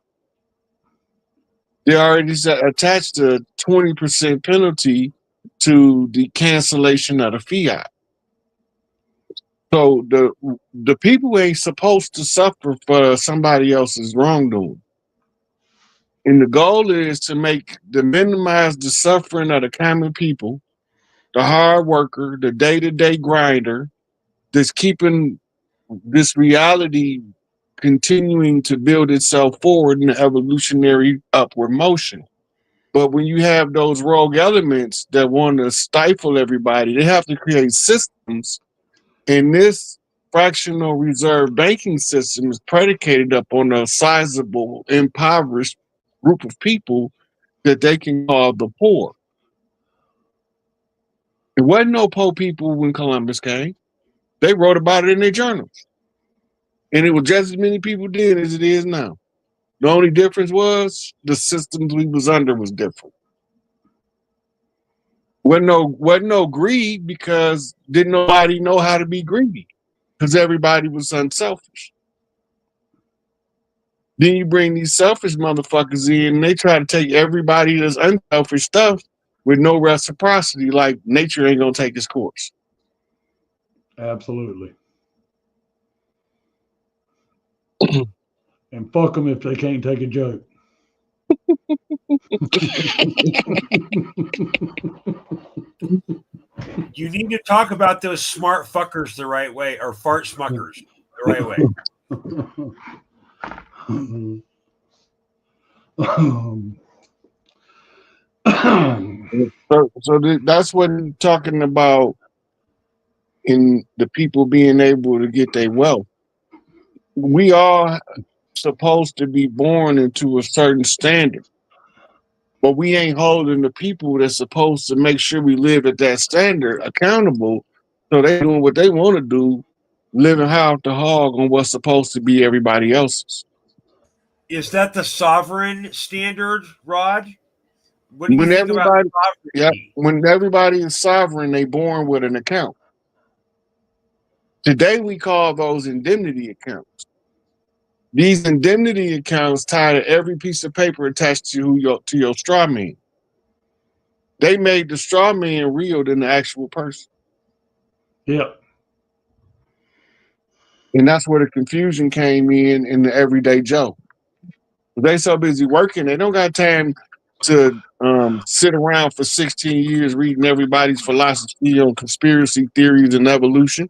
They already attached a 20% penalty to the cancellation of the fiat. So the people ain't supposed to suffer for somebody else's wrongdoing. And the goal is to minimize the suffering of the common people, the hard worker, the day-to-day grinder that's keeping this reality continuing to build itself forward in the evolutionary upward motion. But when you have those rogue elements that want to stifle everybody, they have to create systems. And this fractional reserve banking system is predicated upon a sizable, impoverished group of people that they can call the poor. There wasn't no poor people when Columbus came. They wrote about it in their journals. And it was just as many people did as it is now. The only difference was the systems we was under was different. Wasn't no greed because didn't nobody know how to be greedy because everybody was unselfish. Then you bring these selfish motherfuckers in and they try to take everybody that's unselfish stuff with no reciprocity, like nature ain't gonna take its course. Absolutely. And fuck them if they can't take a joke. You need to talk about those smart fuckers the right way, or fart smuckers the right way. So that's what I'm talking about in the people being able to get their wealth. We are supposed to be born into a certain standard, but we ain't holding the people that's supposed to make sure we live at that standard accountable. So they doing what they want to do, living high the hog on what's supposed to be everybody else's. Is that the sovereign standard, Rod? What do you When think about everybody, sovereignty? when everybody is sovereign, they born with an account. Today we call those indemnity accounts. These indemnity accounts tie to every piece of paper attached to your straw man. They made the straw man real than the actual person. Yep. And that's where the confusion came in the everyday Joe. They so busy working, they don't got time to sit around for 16 years reading everybody's philosophy on conspiracy theories and evolution.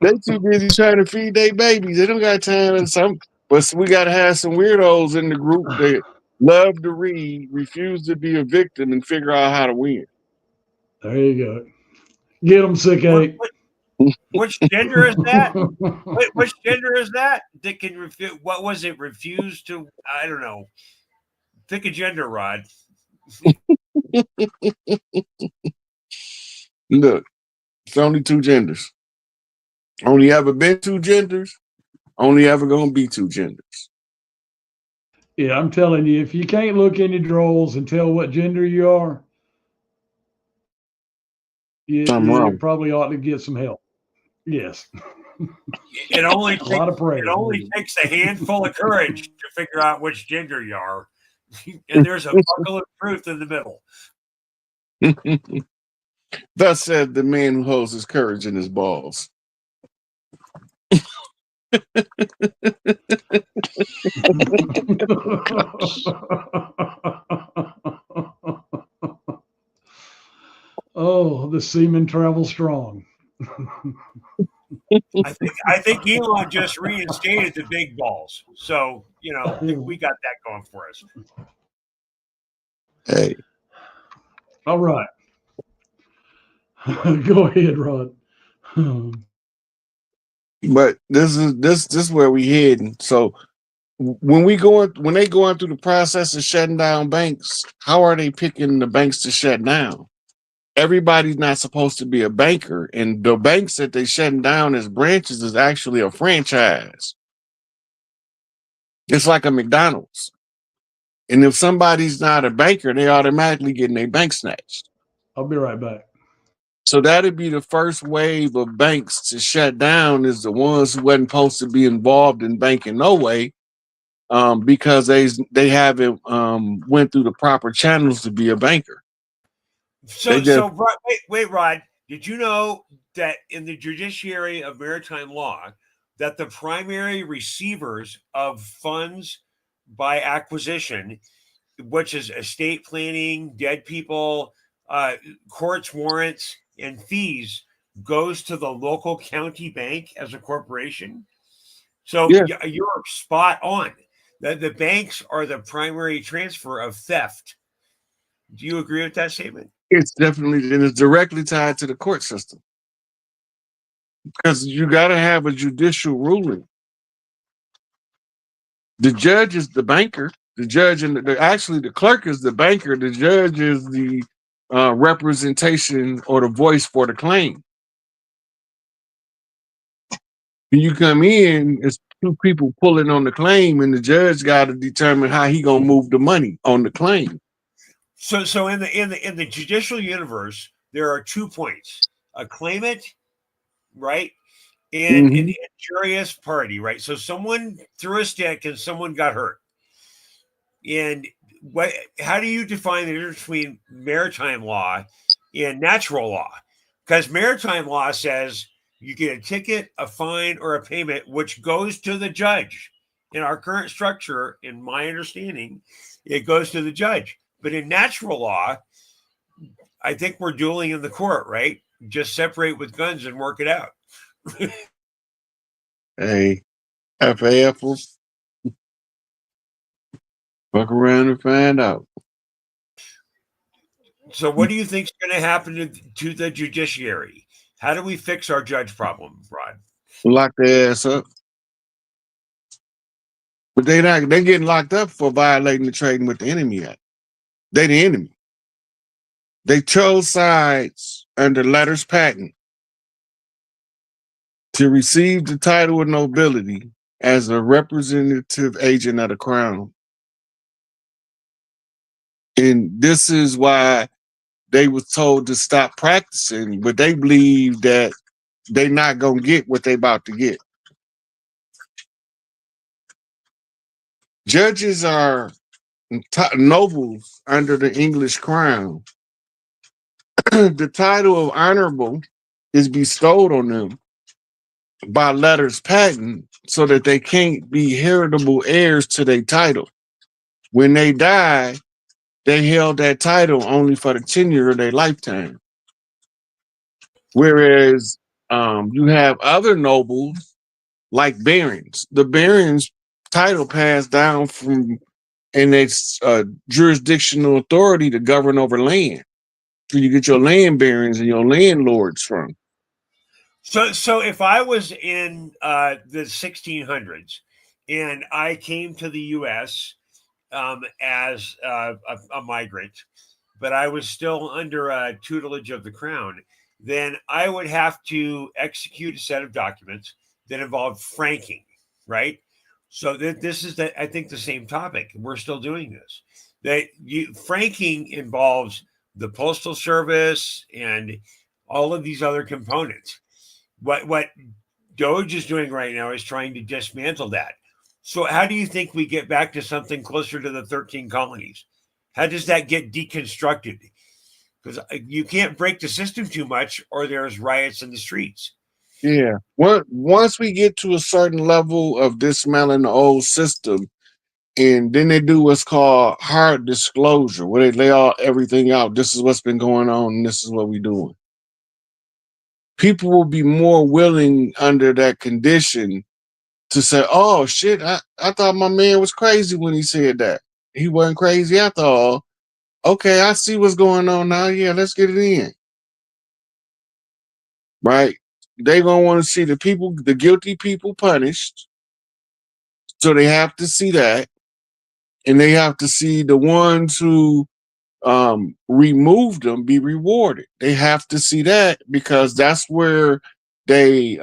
They too busy trying to feed their babies. They don't got time. But we got to have some weirdos in the group that love to read, refuse to be a victim, and figure out how to win. There you go. Get them, sick eight. Which gender is that? Which gender is that? That can refuse? What was it? Refuse to? I don't know. Pick a gender, Rod. Look, it's only two genders. Only ever been two genders. Only ever gonna be two genders. Yeah, I'm telling you, if you can't look in your drawers and tell what gender you are, you probably ought to get some help. Yes. It only A lot of prayer. It only takes a handful of courage to figure out which gender you are, and there's a buckle of truth in the middle. Thus said the man who holds his courage in his balls. Oh, the seamen travel strong. I think Elon just reinstated the big balls. So, I think we got that going for us. Hey, All right. Go ahead, Rod. but this is where we heading. So when they going through the process of shutting down banks, how are they picking the banks to shut down? Everybody's not supposed to be a banker, and the banks that they shutting down as branches is actually a franchise. It's like a McDonald's. And if somebody's not a banker, they automatically getting their bank snatched. I'll be right back. So that'd be the first wave of banks to shut down, is the ones who wasn't supposed to be involved in banking no way, because they haven't went through the proper channels to be a banker. So wait, Rod, did you know that in the judiciary of maritime law, that the primary receivers of funds by acquisition, which is estate planning, dead people, courts warrants, and fees, goes to the local county bank as a corporation? So Yeah. you're spot on. The banks are the primary transfer of theft. Do you agree with that statement? It's definitely, and it's directly tied to the court system, because you got to have a judicial ruling. The judge is the banker. The judge and actually the clerk is the banker. The judge is the representation or the voice for the claim. When you come in, it's two people pulling on the claim, and the judge got to determine how he gonna move the money on the claim. So in the judicial universe, there are 2 points: a claimant, right, and an injurious party, right. So someone threw a stick and someone got hurt. And how do you define the difference between maritime law and natural law? Because maritime law says you get a ticket, a fine, or a payment, which goes to the judge. In our current structure, in my understanding, it goes to the judge. But in natural law, I think we're dueling in the court, right? Just separate with guns and work it out. Hey, FAF will fuck around and find out. So what do you think is going to happen to the judiciary? How do we fix our judge problem, Rod? Lock their ass up. But they're getting locked up for violating the Trading with the Enemy Act. They the enemy. They chose sides under letters patent to receive the title of nobility as a representative agent of the crown. And this is why they was told to stop practicing, but they believe that they not gonna get what they about to get. Judges are nobles under the English crown. The title of honorable is bestowed on them by letters patent so that they can't be heritable heirs to their title. When they die, they held that title only for the tenure of their lifetime. Whereas you have other nobles like barons. The barons title passed down from, and it's jurisdictional authority to govern over land. So you get your land barons and your landlords from. So if I was in the 1600s and I came to the U.S. As a migrant, but I was still under a tutelage of the crown, then I would have to execute a set of documents that involved franking, right? So this is, I think, the same topic. We're still doing this. Franking involves the Postal Service and all of these other components. What Doge is doing right now is trying to dismantle that. So how do you think we get back to something closer to the 13 colonies? How does that get deconstructed? Because you can't break the system too much or there's riots in the streets. Yeah. Once we get to a certain level of dismantling the old system, and then they do what's called hard disclosure, where they lay all everything out. This is what's been going on, and this is what we're doing. people will be more willing under that condition to say, oh shit, I thought my man was crazy when he said that. He wasn't crazy after all. Okay, I see what's going on now. Yeah, let's get it in. Right? They gonna want to see the guilty people punished. So they have to see that. And they have to see the ones who removed them be rewarded. They have to see that because that's where they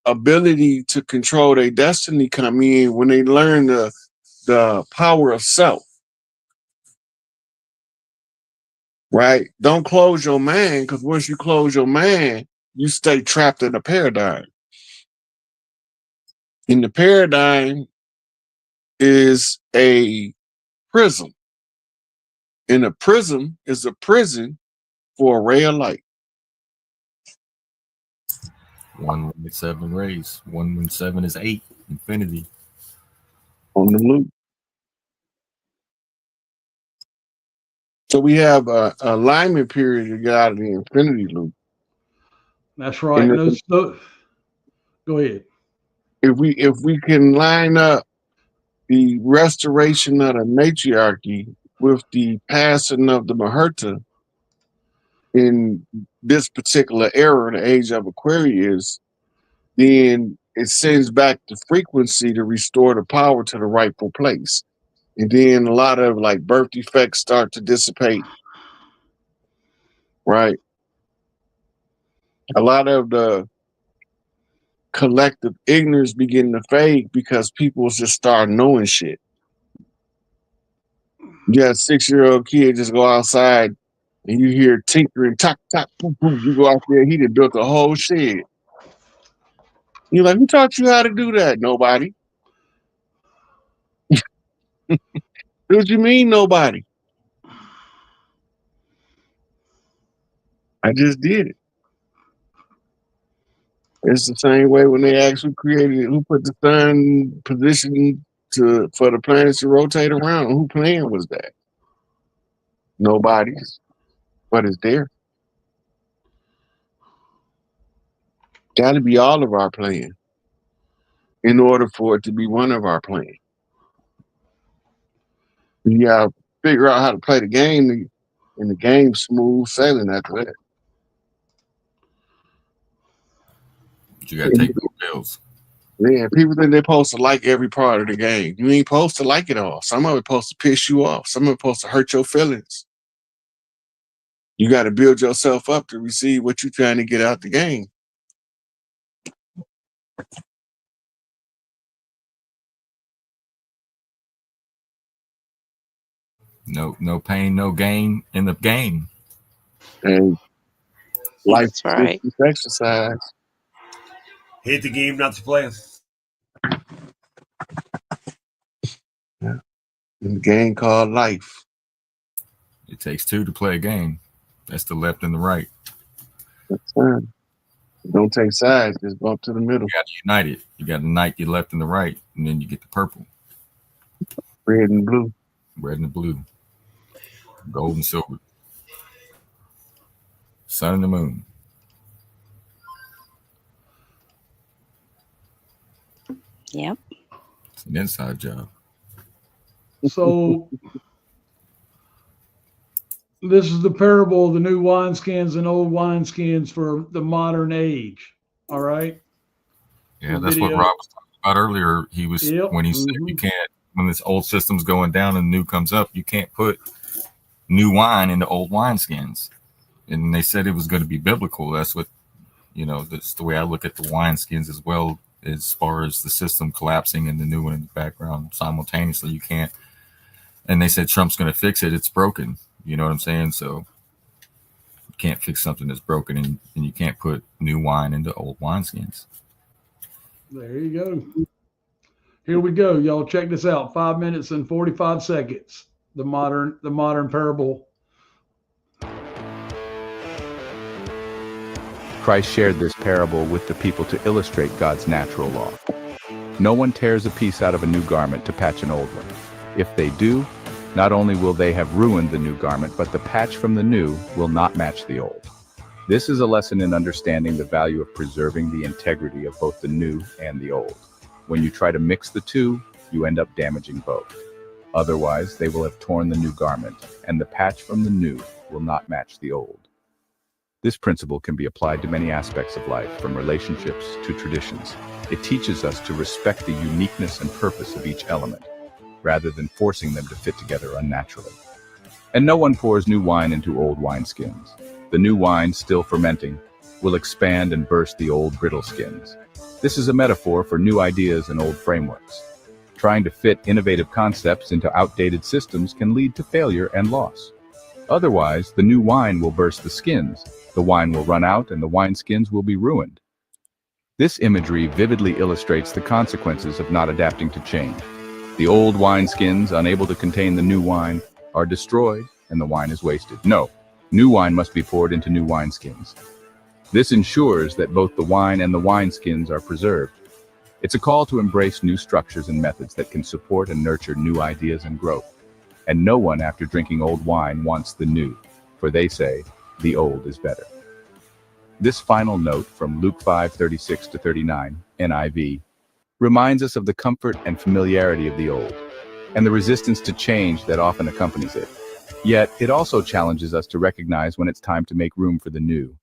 ability to control their destiny come in when they learn the power of self. Right? Don't close your mind, because once you close your mind, you stay trapped in a paradigm. And the paradigm is a prism. And a prism is a prison for a ray of light. 117 rays. 117 is 8. Infinity. On the loop. So we have a alignment period to get out of the infinity loop. That's right. Go ahead. If we can line up the restoration of the matriarchy with the passing of the Maherta in this particular era, the age of Aquarius, then it sends back the frequency to restore the power to the rightful place. And then a lot of like birth defects start to dissipate. Right? A lot of the collective ignorance begin to fade because people just start knowing shit. You got a 6-year-old kid just go outside and you hear tinkering, tock, tock, boom, boom. You go out there, he done built a whole shed. You're like, who taught you how to do that? Nobody. What you mean, nobody? I just did it. It's the same way when they ask who put the sun position for the planets to rotate around. Who plan was that? Nobody's, but it's there. Got to be all of our plan in order for it to be one of our plan. You got to figure out how to play the game, and the game's smooth sailing after that. You got to take those bills. Yeah, people think they're supposed to like every part of the game. You ain't supposed to like it all. Some of it's supposed to piss you off. Some of it's supposed to hurt your feelings. You got to build yourself up to receive what you're trying to get out the game. No pain, no gain in the game. And life That's right. is exercise. Hate the game, not to play. Yeah. In the game called life. It takes two to play a game. That's the left and the right. That's fine. Don't take sides, just bump to the middle. You got to unite it. You got to unite your left and the right, and then you get the purple. Red and blue. Red and blue. Gold and silver. Sun and the moon. Yep. It's an inside job. So this is the parable of the new wineskins and old wineskins for the modern age. All right. Yeah, that's what Rob was talking about earlier. He was when he said you can't, when this old system's going down and new comes up, you can't put new wine into old wineskins. And they said it was going to be biblical. That's what, that's the way I look at the wineskins as well, as far as the system collapsing and the new one in the background simultaneously. You can't, and they said Trump's going to fix it. It's broken. You know what I'm saying? So you can't fix something that's broken, and you can't put new wine into old wineskins. There you go. Here we go. Y'all check this out. 5 minutes and 45 seconds. The modern parable. Christ shared this parable with the people to illustrate God's natural law. No one tears a piece out of a new garment to patch an old one. If they do, not only will they have ruined the new garment, but the patch from the new will not match the old. This is a lesson in understanding the value of preserving the integrity of both the new and the old. When you try to mix the two, you end up damaging both. Otherwise, they will have torn the new garment, and the patch from the new will not match the old. This principle can be applied to many aspects of life, from relationships to traditions. It teaches us to respect the uniqueness and purpose of each element, rather than forcing them to fit together unnaturally. And no one pours new wine into old wineskins. The new wine, still fermenting, will expand and burst the old brittle skins. This is a metaphor for new ideas and old frameworks. Trying to fit innovative concepts into outdated systems can lead to failure and loss. Otherwise, the new wine will burst the skins, the wine will run out, and the wineskins will be ruined. This imagery vividly illustrates the consequences of not adapting to change. The old wineskins, unable to contain the new wine, are destroyed, and the wine is wasted. No, new wine must be poured into new wineskins. This ensures that both the wine and the wineskins are preserved. It's a call to embrace new structures and methods that can support and nurture new ideas and growth. And no one, after drinking old wine, wants the new, for they say, the old is better. This final note from Luke 5:36-39, NIV, reminds us of the comfort and familiarity of the old, and the resistance to change that often accompanies it. Yet, it also challenges us to recognize when it's time to make room for the new.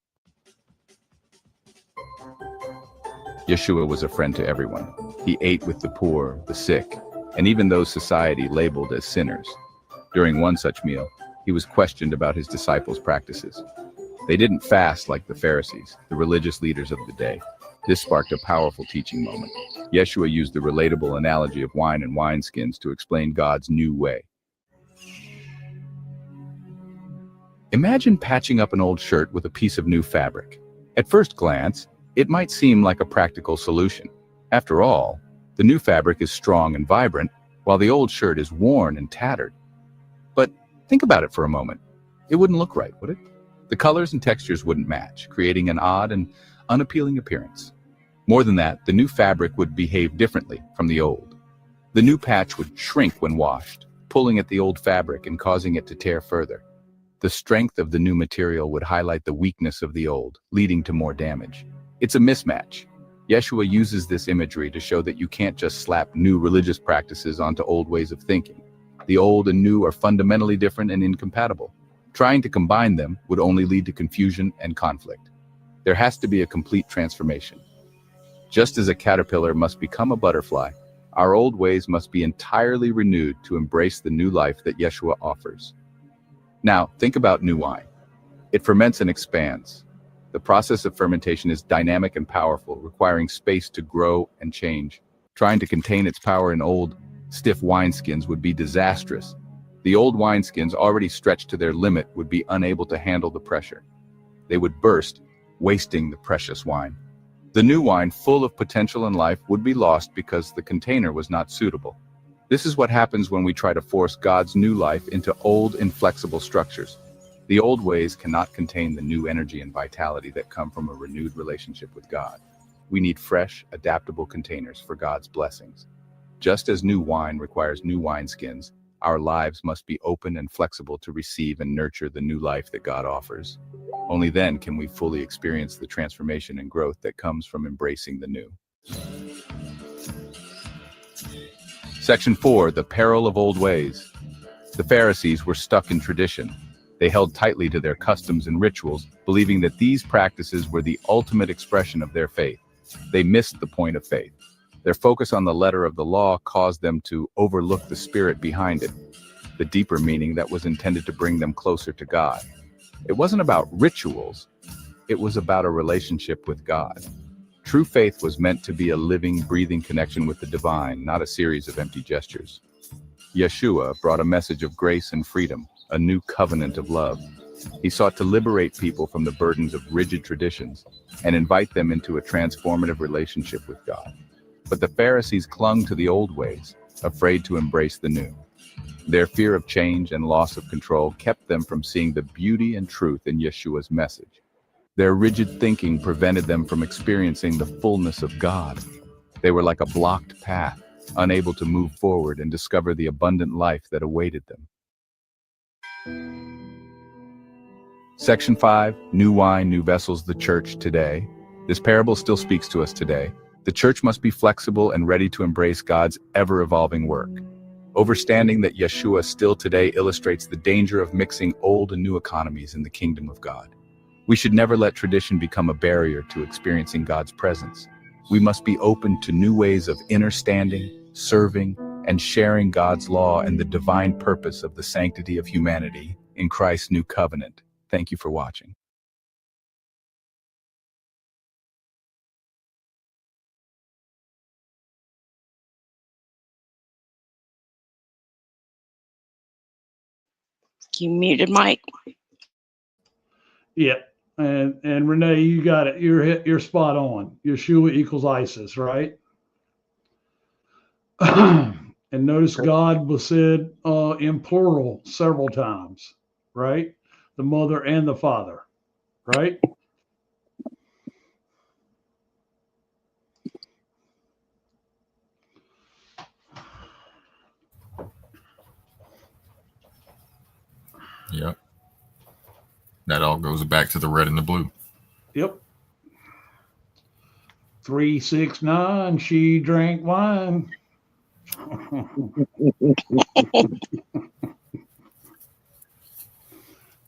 Yeshua was a friend to everyone. He ate with the poor, the sick, and even those society labeled as sinners. During one such meal, he was questioned about his disciples' practices. They didn't fast like the Pharisees, the religious leaders of the day. This sparked a powerful teaching moment. Yeshua used the relatable analogy of wine and wineskins to explain God's new way. Imagine patching up an old shirt with a piece of new fabric. At first glance, it might seem like a practical solution. After all, the new fabric is strong and vibrant, while the old shirt is worn and tattered. But think about it for a moment. It wouldn't look right, would it? The colors and textures wouldn't match, creating an odd and unappealing appearance. More than that, the new fabric would behave differently from the old. The new patch would shrink when washed, pulling at the old fabric and causing it to tear further. The strength of the new material would highlight the weakness of the old, leading to more damage. It's a mismatch. Yeshua uses this imagery to show that you can't just slap new religious practices onto old ways of thinking. The old and new are fundamentally different and incompatible. Trying to combine them would only lead to confusion and conflict. There has to be a complete transformation. Just as a caterpillar must become a butterfly, our old ways must be entirely renewed to embrace the new life that Yeshua offers. Now, think about new wine. It ferments and expands. The process of fermentation is dynamic and powerful, requiring space to grow and change. Trying to contain its power in old, stiff wineskins would be disastrous. The old wineskins, already stretched to their limit, would be unable to handle the pressure. They would burst, wasting the precious wine. The new wine, full of potential and life, would be lost because the container was not suitable. This is what happens when we try to force God's new life into old, inflexible structures. The old ways cannot contain the new energy and vitality that come from a renewed relationship with God. We need fresh, adaptable containers for God's blessings. Just as new wine requires new wineskins, our lives must be open and flexible to receive and nurture the new life that God offers. Only then can we fully experience the transformation and growth that comes from embracing the new. Section 4, the peril of old ways. The Pharisees were stuck in tradition. They held tightly to their customs and rituals, believing that these practices were the ultimate expression of their faith. They missed the point of faith. Their focus on the letter of the law caused them to overlook the spirit behind it, the deeper meaning that was intended to bring them closer to God. It wasn't about rituals, it was about a relationship with God. True faith was meant to be a living, breathing connection with the divine, not a series of empty gestures. Yeshua brought a message of grace and freedom, a new covenant of love. He sought to liberate people from the burdens of rigid traditions and invite them into a transformative relationship with God. But the Pharisees clung to the old ways, afraid to embrace the new. Their fear of change and loss of control kept them from seeing the beauty and truth in Yeshua's message. Their rigid thinking prevented them from experiencing the fullness of God. They were like a blocked path, unable to move forward and discover the abundant life that awaited them. Section 5, New Wine, New Vessels, the Church today. This parable still speaks to us today. The church must be flexible and ready to embrace God's ever-evolving work. Understanding that Yeshua still today illustrates the danger of mixing old and new economies in the kingdom of God. We should never let tradition become a barrier to experiencing God's presence. We must be open to new ways of understanding, serving, and sharing God's law and the divine purpose of the sanctity of humanity in Christ's new covenant. Thank you for watching. You muted Mike. Yeah. And Renee, you got it. You're spot on. Yeshua equals ISIS, right? And notice God was said in plural several times, right? The mother and the father, right? Yep. That all goes back to the red and the blue. Yep. 369, she drank wine.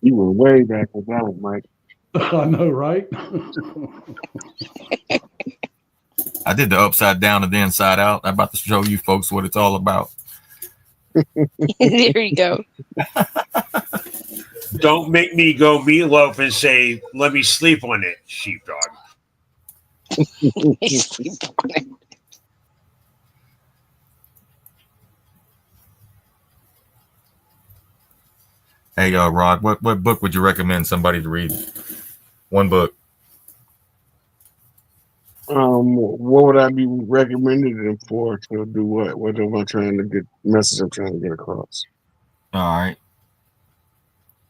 You were way back with that one, Mike. I know, right? I did the upside down and the inside out. I'm about to show you folks what it's all about. There you go. Don't make me go meatloaf and say, let me sleep on it, sheepdog. Sleep on it. Hey, Rod, what book would you recommend somebody to read? One book. What would I be recommending them for to do what? What am I trying to get? Message I'm trying to get across. All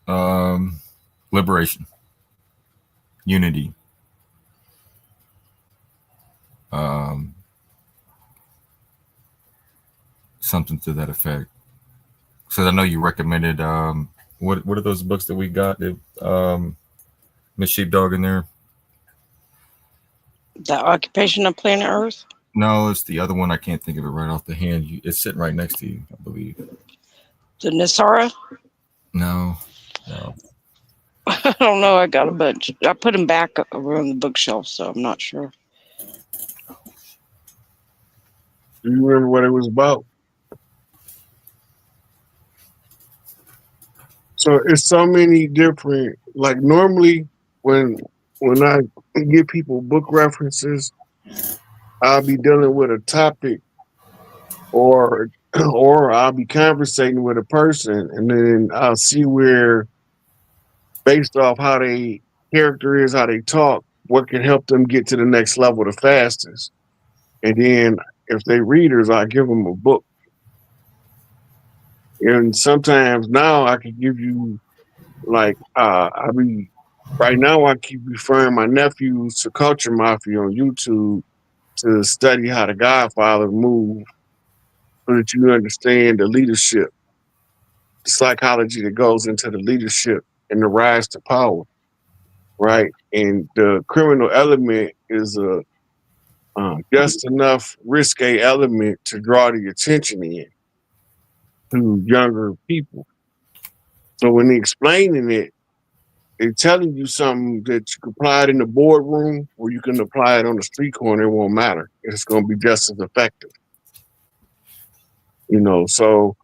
right. Liberation. Unity. Something to that effect. So I know you recommended what are those books that we got? Miss Sheepdog in there? The Occupation of Planet Earth? No, it's the other one. I can't think of it right off the hand. It's sitting right next to you, I believe. The Nasara? No. I don't know. I got a bunch. I put them back around the bookshelf, so I'm not sure. Do you remember what it was about? So it's so many different. Like normally, when I give people book references, I'll be dealing with a topic, or I'll be conversating with a person, and then I'll see where, based off how they character is, how they talk, what can help them get to the next level the fastest. And then if they readers, I give them a book. And sometimes now I can give you, like, right now I keep referring my nephews to Culture Mafia on YouTube to study how the Godfather moved, so that you understand the leadership, the psychology that goes into the leadership and the rise to power, right? And the criminal element is a just enough risque element to draw the attention in to younger people. So when they're explaining it, they're telling you something that you can apply it in the boardroom, or you can apply it on the street corner. It won't matter. It's going to be just as effective. So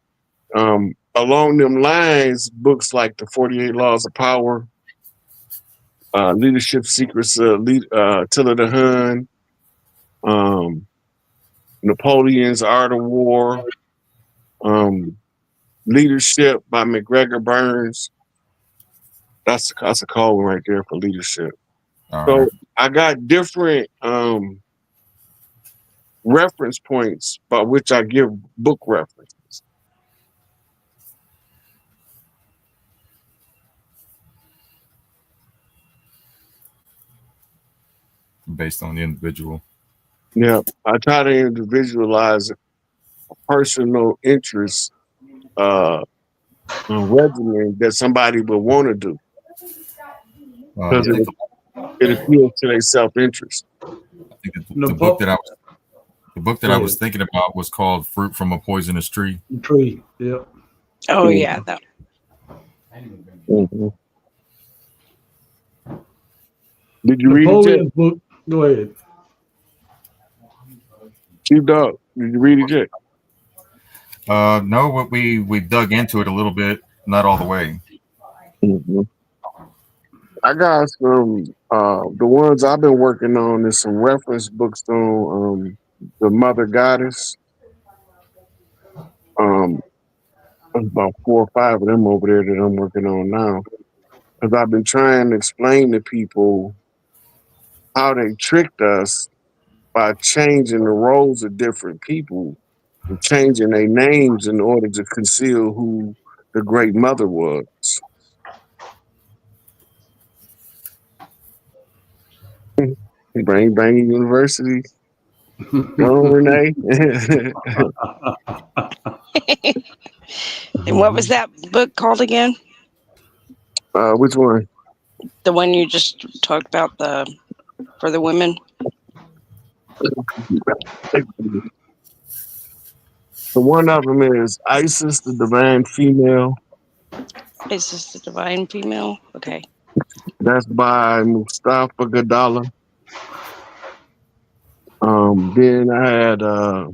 along them lines, books like The 48 Laws of Power, Leadership Secrets, Attila the Hun, Napoleon's Art of War, Leadership by McGregor Burns. That's a call one right there for leadership. So I got different reference points by which I give book references. Based on the individual. Yeah, I try to individualize a personal interest regimen that somebody would want to do. I Because think it appeals to their self-interest. the book that I was thinking about was called "Fruit from a Poisonous Tree." Tree. Yeah. Oh yeah, that. Mm-hmm. Did you read it, Napoleon's book. Go ahead. Chief Dog? Did you read it yet? No, but we dug into it a little bit, not all the way. Mm-hmm. I got some. The ones I've been working on is some reference books on the Mother Goddess. There's about 4 or 5 of them over there that I'm working on now. Because I've been trying to explain to people how they tricked us by changing the roles of different people and changing their names in order to conceal who the Great Mother was. Bang Bang University. Go, Renee. And what was that book called again? Which one? The one you just talked about, for the women. So one of them is Isis, the Divine Female. Is this the Divine Female? Okay. That's by Mustafa Gadala. Then I had a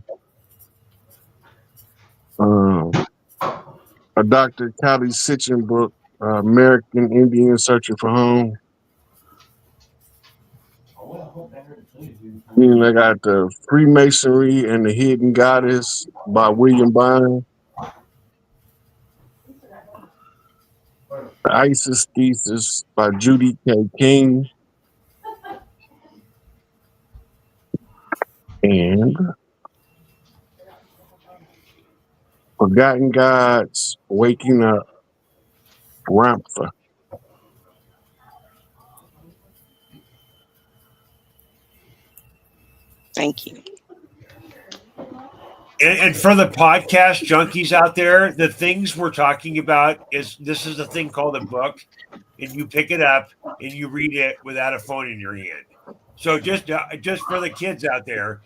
Dr. Callie Sitchin book, American Indian Searching for Home. Then I got the Freemasonry and the Hidden Goddess by William Bond. The Isis Thesis by Judy K. King. And Forgotten Gods, Waking Up, Ramtha. Thank you. And for the podcast junkies out there, the things we're talking about is a thing called a book, and you pick it up and you read it without a phone in your hand. So just for the kids out there,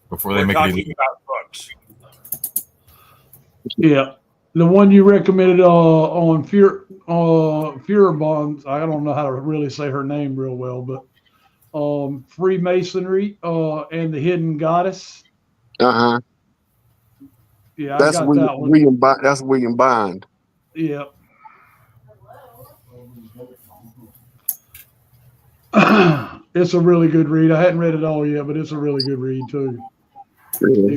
before they we're make talking it about books. Yeah. The one you recommended on Furibonds, I don't know how to really say her name real well, but Freemasonry and the Hidden Goddess. Uh-huh. Yeah, That's I got that one. That's William Bond. Yeah. It's a really good read. I hadn't read it all yet, but it's a really good read too. Yeah.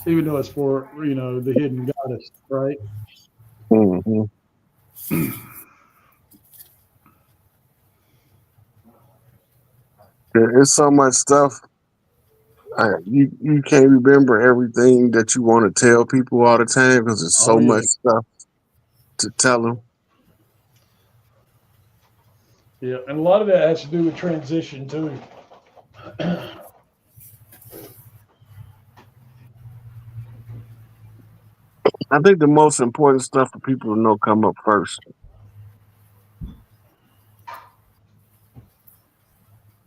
Even though it's for, the Hidden Goddess, right? Mm-hmm. There's so much stuff. You can't remember everything that you want to tell people all the time because there's so much stuff to tell them. Yeah, and a lot of that has to do with transition too. I think the most important stuff for people to know come up first.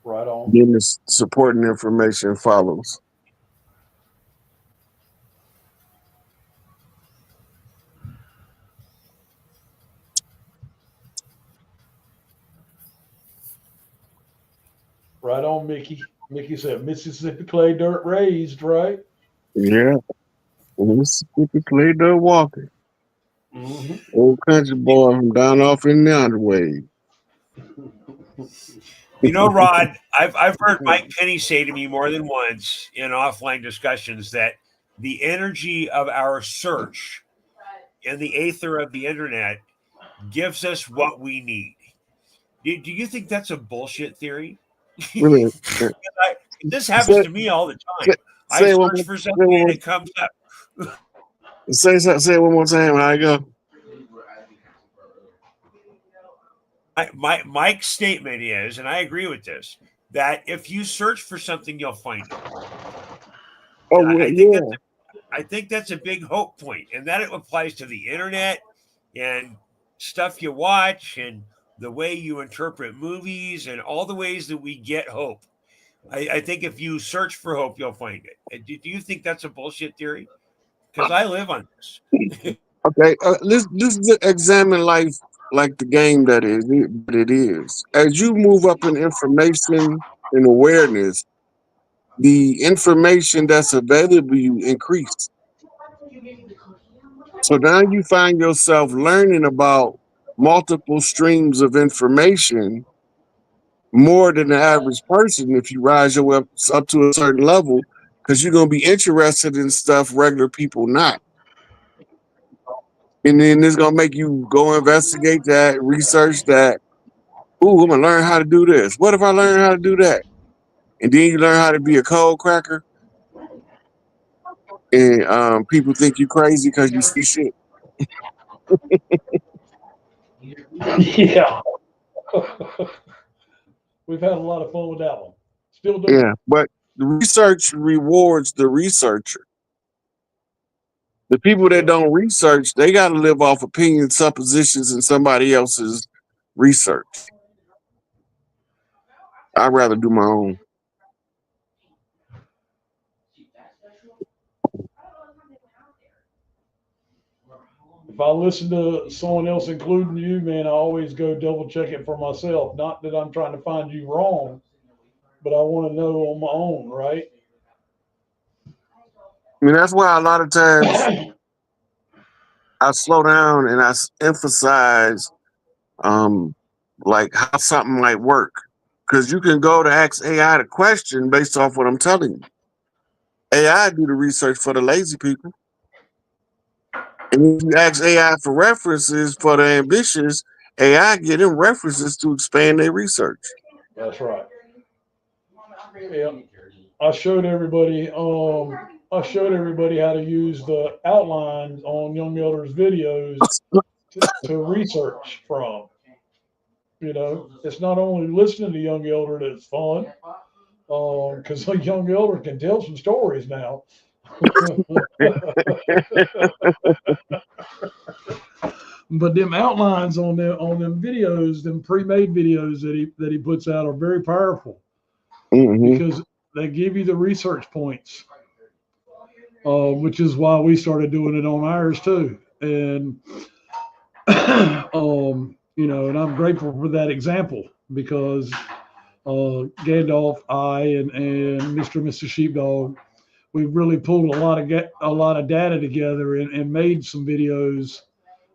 Right on. Then the supporting information follows. Right on, Mickey. Mickey said Mississippi clay dirt raised, right? Yeah. Mississippi clay dirt walking. Mm-hmm. Old country boy from down off in the underway. Rod, I've heard Mike Penny say to me more than once in offline discussions that the energy of our search in the aether of the internet gives us what we need. Do you think that's a bullshit theory? Really? This happens to me all the time. I search for something and it comes up. Say it one more time when I go. Mike's statement is, and I agree with this, that if you search for something, you'll find it. I think that's a big hope point, and that it applies to the internet and stuff you watch and the way you interpret movies, and all the ways that we get hope. I think if you search for hope, you'll find it. Do you think that's a bullshit theory? Because I live on this. Okay, let's examine life like the game that it is. As you move up in information and awareness, the information that's available to you increase. So now you find yourself learning about multiple streams of information more than the average person if you rise your up to a certain level, because you're going to be interested in stuff regular people not. And then it's going to make you go investigate that, research that. Ooh, I'm going to learn how to do this. What if I learn how to do that? And then you learn how to be a code cracker. And people think you crazy because you see shit. Yeah. We've had a lot of fun with that one. Still doing. Yeah, but the research rewards the researcher. The people that don't research, they got to live off opinions, suppositions, and somebody else's research. I'd rather do my own. If I listen to someone else, including you, man, I always go double check it for myself. Not that I'm trying to find you wrong, but I want to know on my own, right? I mean, that's why a lot of times I slow down and I emphasize like how something might work. Because you can go to ask AI the question based off what I'm telling you. AI do the research for the lazy people. And if you ask AI for references for the ambitious, AI get them references to expand their research. That's right. Yeah. I showed everybody how to use the outlines on Young Elders videos to research from. You know, it's not only listening to Young Elder that's fun, because a Young Elder can tell some stories now. But them outlines on them videos, them pre-made videos that he puts out are very powerful because they give you the research points, which is why we started doing it on ours too. And you know, and I'm grateful for that example because Gandalf, I, and Mr. and Mr. Sheepdog, we've really pulled a lot of data together and made some videos,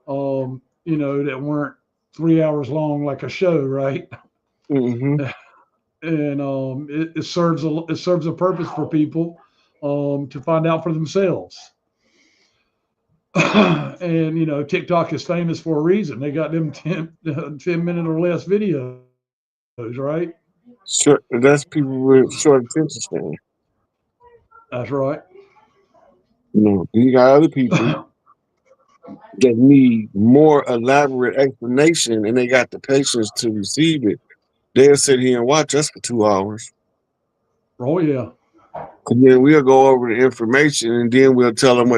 you know, that weren't 3 hours long like a show, right? And it serves a purpose for people to find out for themselves. And you know, TikTok is famous for a reason. They got them 10 minute or less videos, right? Sure, that's people with short attention span. That's right. You know, you got other people that need more elaborate explanation, and they got the patience to receive it. They'll sit here and watch us for 2 hours. Oh yeah. And then we'll go over the information, and then we'll tell them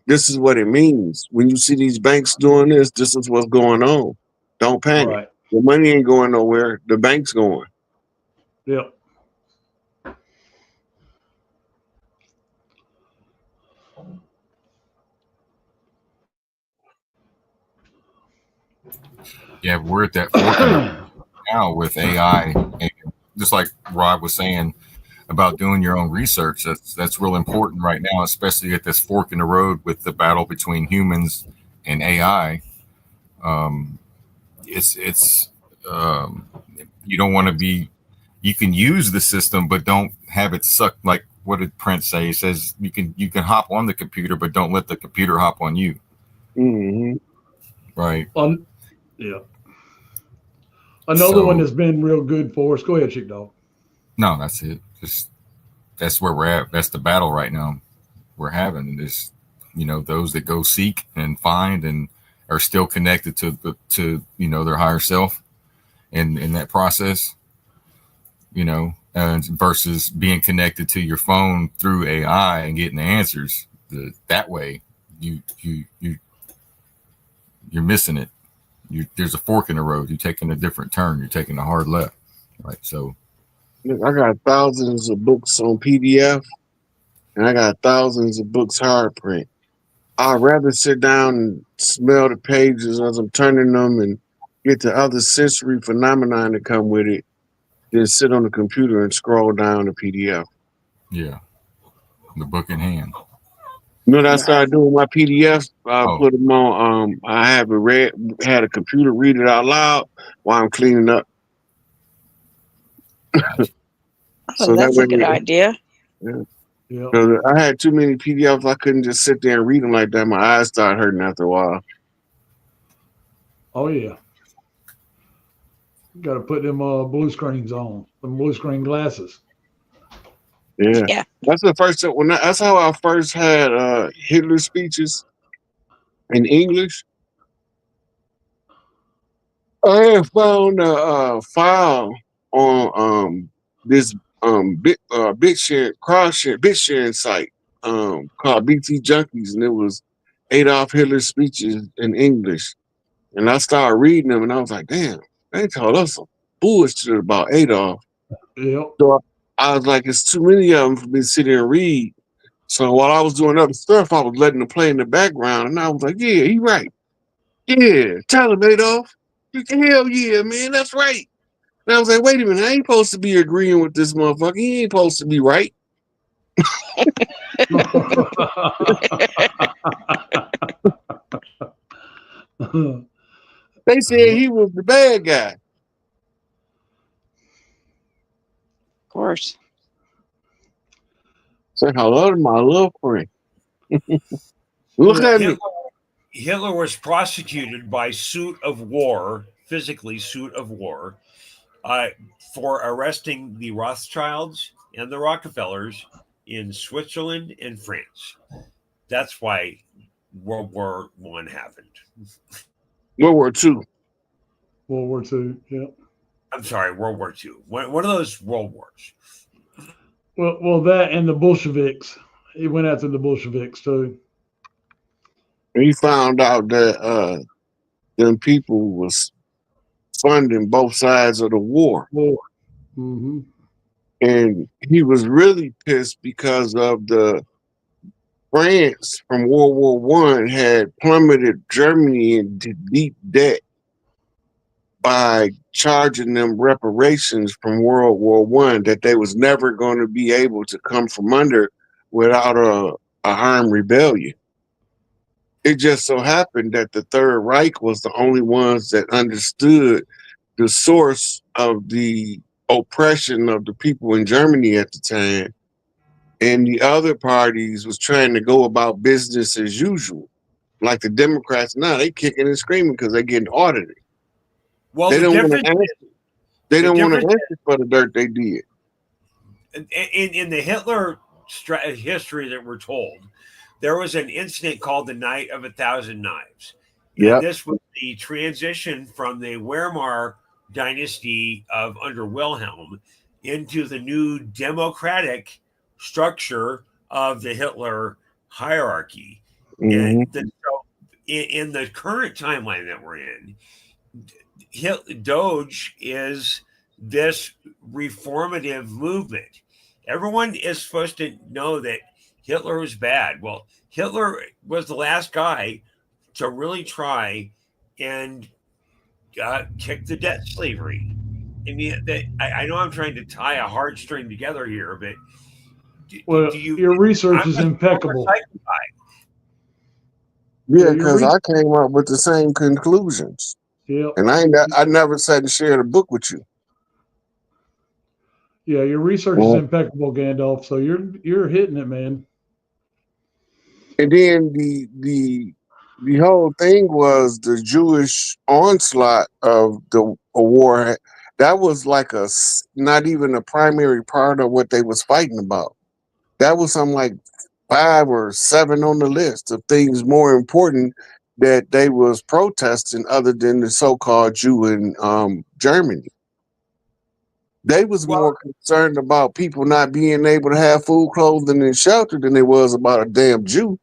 this is what it means. When you see these banks doing this is what's going on. Don't panic. Right. The money ain't going nowhere. The bank's going. Yep. Yeah, we're at that fork now with AI, and just like Rob was saying about doing your own research. That's real important right now, especially at this fork in the road with the battle between humans and AI. It's you don't want to be. You can use the system, but don't have it suck. Like what did Prince say? He says you can hop on the computer, but don't let the computer hop on you. Right. Yeah. Another one that's been real good for us. Go ahead, Sheepdog. No, that's it. That's where we're at. That's the battle right now we're having. Is, you know, those that go seek and find and are still connected to you know, their higher self in that process, you know, and versus being connected to your phone through AI and getting the answers that way. You're missing it. there's a fork in the road. You're taking a different turn. You're taking a hard left, right? So, look, I got thousands of books on PDF, and I got thousands of books hard print. I'd rather sit down and smell the pages as I'm turning them and get the other sensory phenomenon that come with it than sit on the computer and scroll down the PDF. yeah, the book in hand. You know what I started doing my PDFs? I put them on. I have had a computer read it out loud while I'm cleaning up. Oh, that's a good idea. Yeah. So I had too many PDFs. I couldn't just sit there and read them like that. My eyes started hurting after a while. Oh yeah. Got to put them blue screens on, them blue screen glasses. Yeah. That's the first time. That's how I first had Hitler speeches in English. I had found a file on this bit sharing site called BT Junkies, and it was Adolf Hitler's speeches in English. And I started reading them, and I was like, damn, they told us some bullshit about Adolf. Yep. So I was like, it's too many of them for me to sit here and read. So while I was doing other stuff, I was letting them play in the background, and I was like, yeah, he right. Yeah, tell him, Adolf. Hell yeah, man, that's right. And I was like, wait a minute, I ain't supposed to be agreeing with this motherfucker. He ain't supposed to be right. They said he was the bad guy. Of course. Say hello to my little friend. Look at me. Hitler was prosecuted by suit of war, physically suit of war, for arresting the Rothschilds and the Rockefellers in Switzerland and France. That's why World War I happened. World War II. World War II, yeah. I'm sorry, World War II. One of those world wars. Well, that and the Bolsheviks. He went after the Bolsheviks too. He found out that them people was funding both sides of the war. Mm-hmm. And he was really pissed because of the France from World War I had plummeted Germany into deep debt by charging them reparations from World War I that they was never going to be able to come from under without a armed rebellion. It just so happened that the Third Reich was the only ones that understood the source of the oppression of the people in Germany at the time. And the other parties was trying to go about business as usual. Like the Democrats now, they kicking and screaming because they're getting audited. Well, they don't want to answer. They don't want to answer for the dirt they did. In the Hitler history that we're told, there was an incident called the Night of 1,000 Knives. Yeah, this was the transition from the Weimar dynasty of under Wilhelm into the new democratic structure of the Hitler hierarchy. Mm-hmm. And in the current timeline that we're in, Doge is this reformative movement. Everyone is supposed to know that Hitler was bad. Well, Hitler was the last guy to really try and kick the debt slavery. I mean, I know I'm trying to tie a hard string together here, but your research is impeccable. Yeah, because I came up with the same conclusions. Yeah, and I never sat and shared a book with you. Yeah, your research is impeccable, Gandalf. So you're hitting it, man. And then the whole thing was the Jewish onslaught of the war. That was like not even a primary part of what they was fighting about. That was something like 5 or 7 on the list of things more important that they was protesting other than the so-called Jew in Germany. They was more concerned about people not being able to have food, clothing, and shelter than they was about a damn Jew.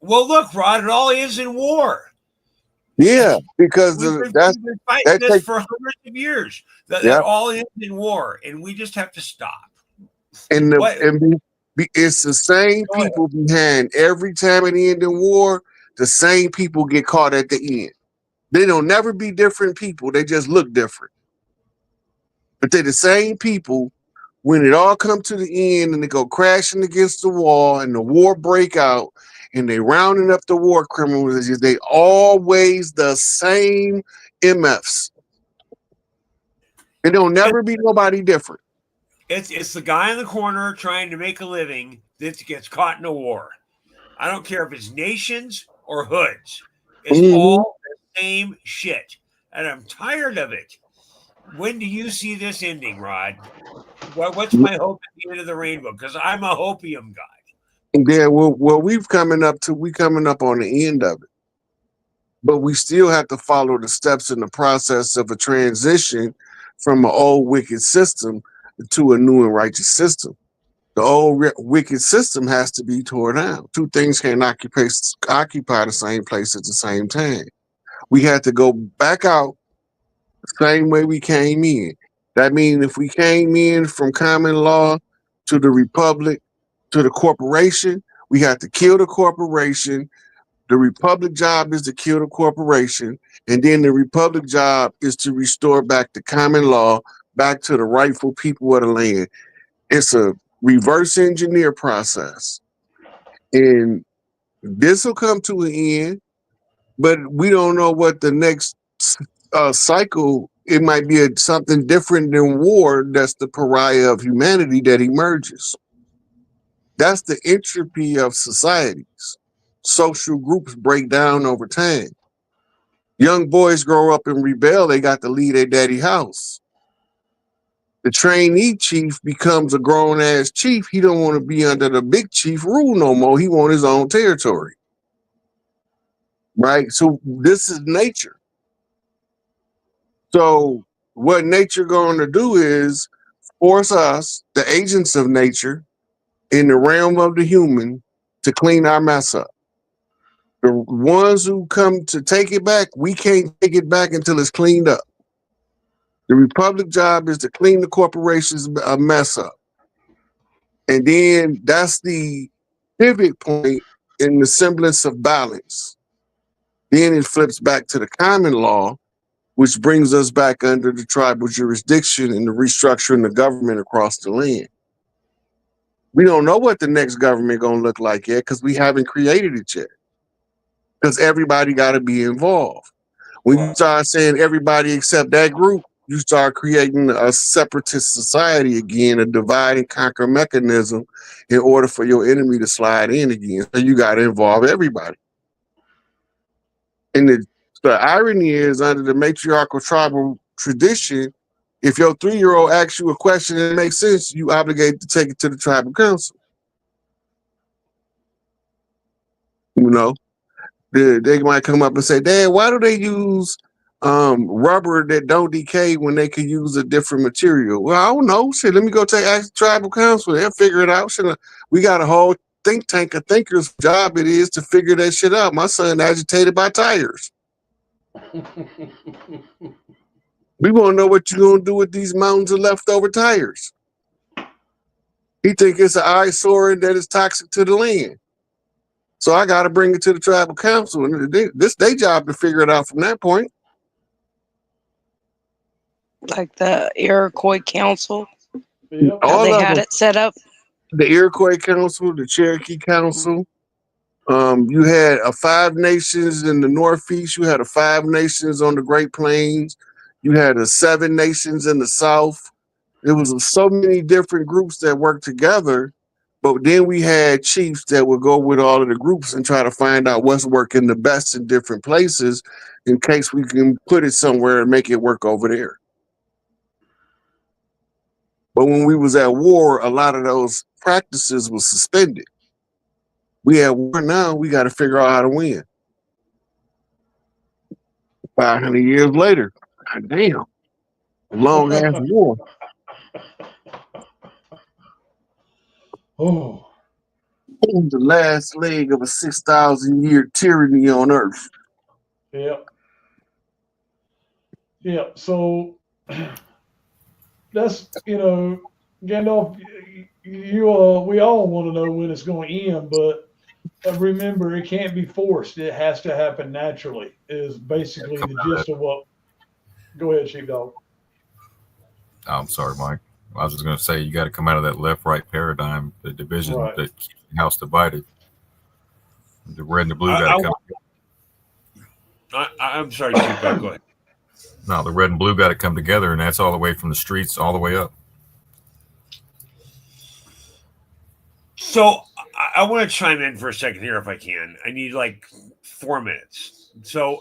Well, look, Rod, it all is in war. Yeah, because We've been that's fighting that this takes. for hundreds of years. That Yep. all ends in war, and we just have to stop. And What? it's the same Go ahead. people behind every time it end in war. The same people get caught at the end. They don't never be different people. They just look different. But they're the same people when it all comes to the end and they go crashing against the wall and the war break out and they rounding up the war criminals. They always the same MFs. It don't never be nobody different. It's the guy in the corner trying to make a living that gets caught in a war. I don't care if it's nations or hoods. It's all the same shit. And I'm tired of it. When do you see this ending, Rod? What's my hope at the end of the rainbow? Because I'm a hopium guy. Yeah, well, we coming up on the end of it. But we still have to follow the steps in the process of a transition from an old wicked system to a new and righteous system. The old wicked system has to be torn down. Two things can't occupy the same place at the same time. We had to go back out the same way we came in. That means if we came in from common law to the republic to the corporation, we had to kill the corporation. The republic job is to kill the corporation, and then the republic job is to restore back the common law back to the rightful people of the land. It's a reverse engineer process. And this will come to an end, but we don't know what the next cycle, it might be something different than war. That's the pariah of humanity that emerges. That's the entropy of societies. Social groups break down over time. Young boys grow up and rebel, they got to leave their daddy house. The trainee chief becomes a grown-ass chief. He don't want to be under the big chief rule no more. He want his own territory. Right? So this is nature. So what nature going to do is force us, the agents of nature, in the realm of the human, to clean our mess up. The ones who come to take it back, we can't take it back until it's cleaned up. The republic job is to clean the corporation's mess up. And then that's the pivot point in the semblance of balance. Then it flips back to the common law, which brings us back under the tribal jurisdiction and the restructuring the government across the land. We don't know what the next government gonna look like yet because we haven't created it yet. Because everybody got to be involved. When you start saying everybody except that group, you start creating a separatist society again, a divide and conquer mechanism in order for your enemy to slide in again. So you got to involve everybody. And the irony is, under the matriarchal tribal tradition, if your 3-year-old asks you a question and it makes sense, you obligated to take it to the tribal council. You know? They might come up and say, Dad, why do they use rubber that don't decay when they could use a different material? Well, I don't know. Shit, let me go ask the tribal council. They'll figure it out. Shit, we got a whole think tank of thinkers' job it is to figure that shit out. My son agitated by tires. We want to know what you're going to do with these mountains of leftover tires. He think it's an eyesore and that it's toxic to the land. So I got to bring it to the tribal council, and this their job to figure it out from that point. Like the Iroquois Council, Yep. how they had it set up. The Iroquois Council, the Cherokee Council. You had 5 nations in the Northeast. You had 5 nations on the Great Plains. You had 7 nations in the South. There was so many different groups that worked together. But then we had chiefs that would go with all of the groups and try to find out what's working the best in different places in case we can put it somewhere and make it work over there. But when we was at war, a lot of those practices was suspended. We at war now, we got to figure out how to win. 500 years later, God damn, a long ass war. Oh, The last leg of a 6,000-year tyranny on Earth. yep. Yeah. So that's, Gandalf, we all want to know when it's going to end, but remember, it can't be forced. It has to happen naturally, is basically the gist of what. Go ahead, Sheepdog. Oh, I'm sorry, Mike. I was just going to say, you got to come out of that left-right paradigm, the division Right. that keeps the house divided. The red and the blue got to come. I'm sorry, Sheepdog. Go ahead. No, the red and blue got to come together, and that's all the way from the streets all the way up. So I want to chime in for a second here if I can. I need like 4 minutes. So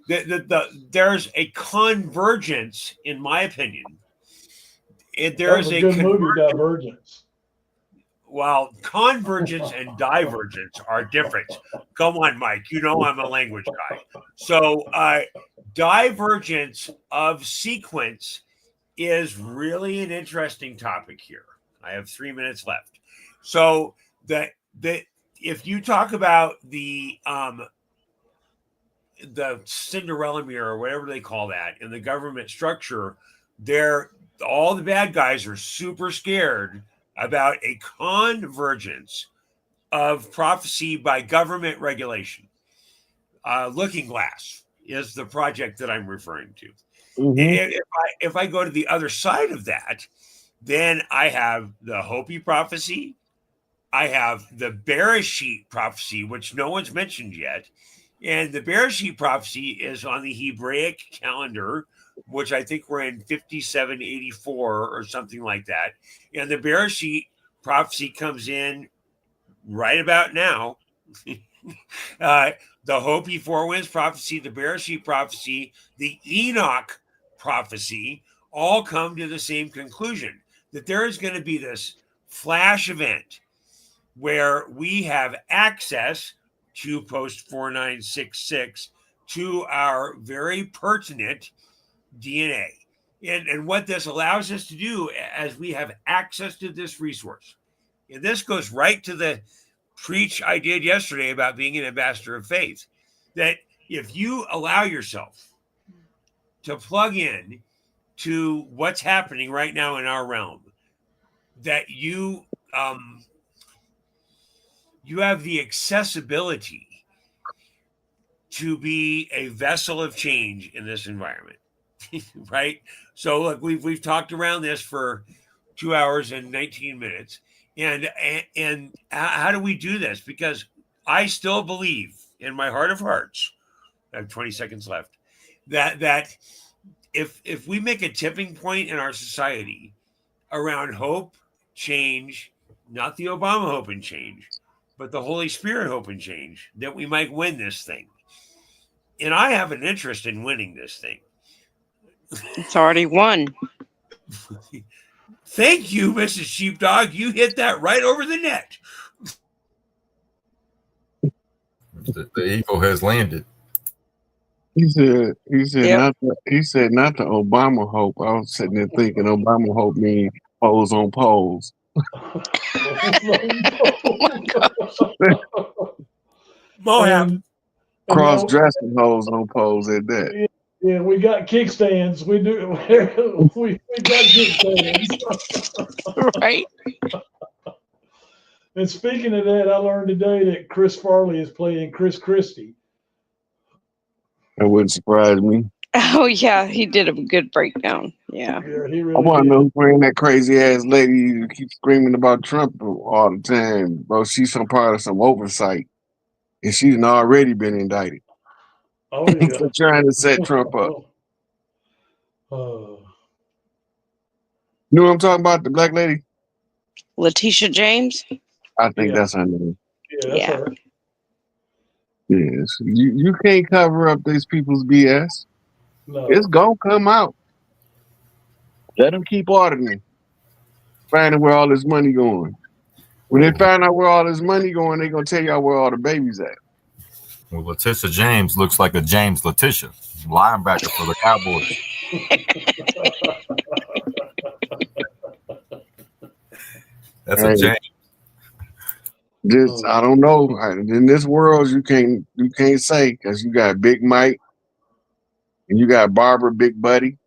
there's a convergence, in my opinion. There's a good movie, Divergence. Well, convergence and divergence are different. Come on, Mike. You know I'm a language guy. So divergence of sequence is really an interesting topic here. I have 3 minutes left. So that if you talk about the Cinderella mirror or whatever they call that in the government structure, all the bad guys are super scared about a convergence of prophecy by government regulation. Looking Glass is the project that I'm referring to. Mm-hmm. If I go to the other side of that, then I have the Hopi prophecy. I have the Bereshit prophecy, which no one's mentioned yet. And the Bereshit prophecy is on the Hebraic calendar, which I think we're in 5784 or something like that. And the Bereshit prophecy comes in right about now. The Hopi Four Winds prophecy, the Bereshit prophecy, the Enoch prophecy all come to the same conclusion, that there is going to be this flash event where we have access to post 4966 to our very pertinent DNA. And what this allows us to do as we have access to this resource. And this goes right to the preach I did yesterday about being an ambassador of faith, that if you allow yourself to plug in to what's happening right now in our realm, that you have the accessibility to be a vessel of change in this environment. Right? So look, we've talked around this for 2 hours and 19 minutes. And how do we do this? Because I still believe in my heart of hearts, I have 20 seconds left, that if we make a tipping point in our society around hope, change, not the Obama hope and change, but the Holy Spirit hope and change, that we might win this thing. And I have an interest in winning this thing. It's already won. Thank you, Mrs. Sheepdog. You hit that right over the net. The eagle has landed. He said Yep. not the Obama hope. I was sitting there thinking Obama hope means pose on poles. Oh my God. Moab. Cross-dressing hoes on poles at that. Yeah, we got kickstands. We do. We got kickstands. Right. And speaking of that, I learned today that Chris Farley is playing Chris Christie. That wouldn't surprise me. Oh yeah, he did a good breakdown. Yeah. Yeah, he really I want to did. know who's playing that crazy ass lady who keeps screaming about Trump all the time. Bro, she's some part of some oversight. And she's already been indicted. Oh yeah. For trying to set Trump up. You know what I'm talking about? The black lady? Letitia James. I think that's her name. Yeah, that's Yeah. her. Yes. You can't cover up these people's BS. No. It's gonna come out. Let them keep auditing. Finding where all this money going. When they find out where all this money going, they're gonna tell y'all where all the babies at. Well, Letitia James looks like a James Letitia, linebacker for the Cowboys. That's a James. Just I don't know. In this world, you can't say because you got Big Mike, And you got Barbara Big Buddy.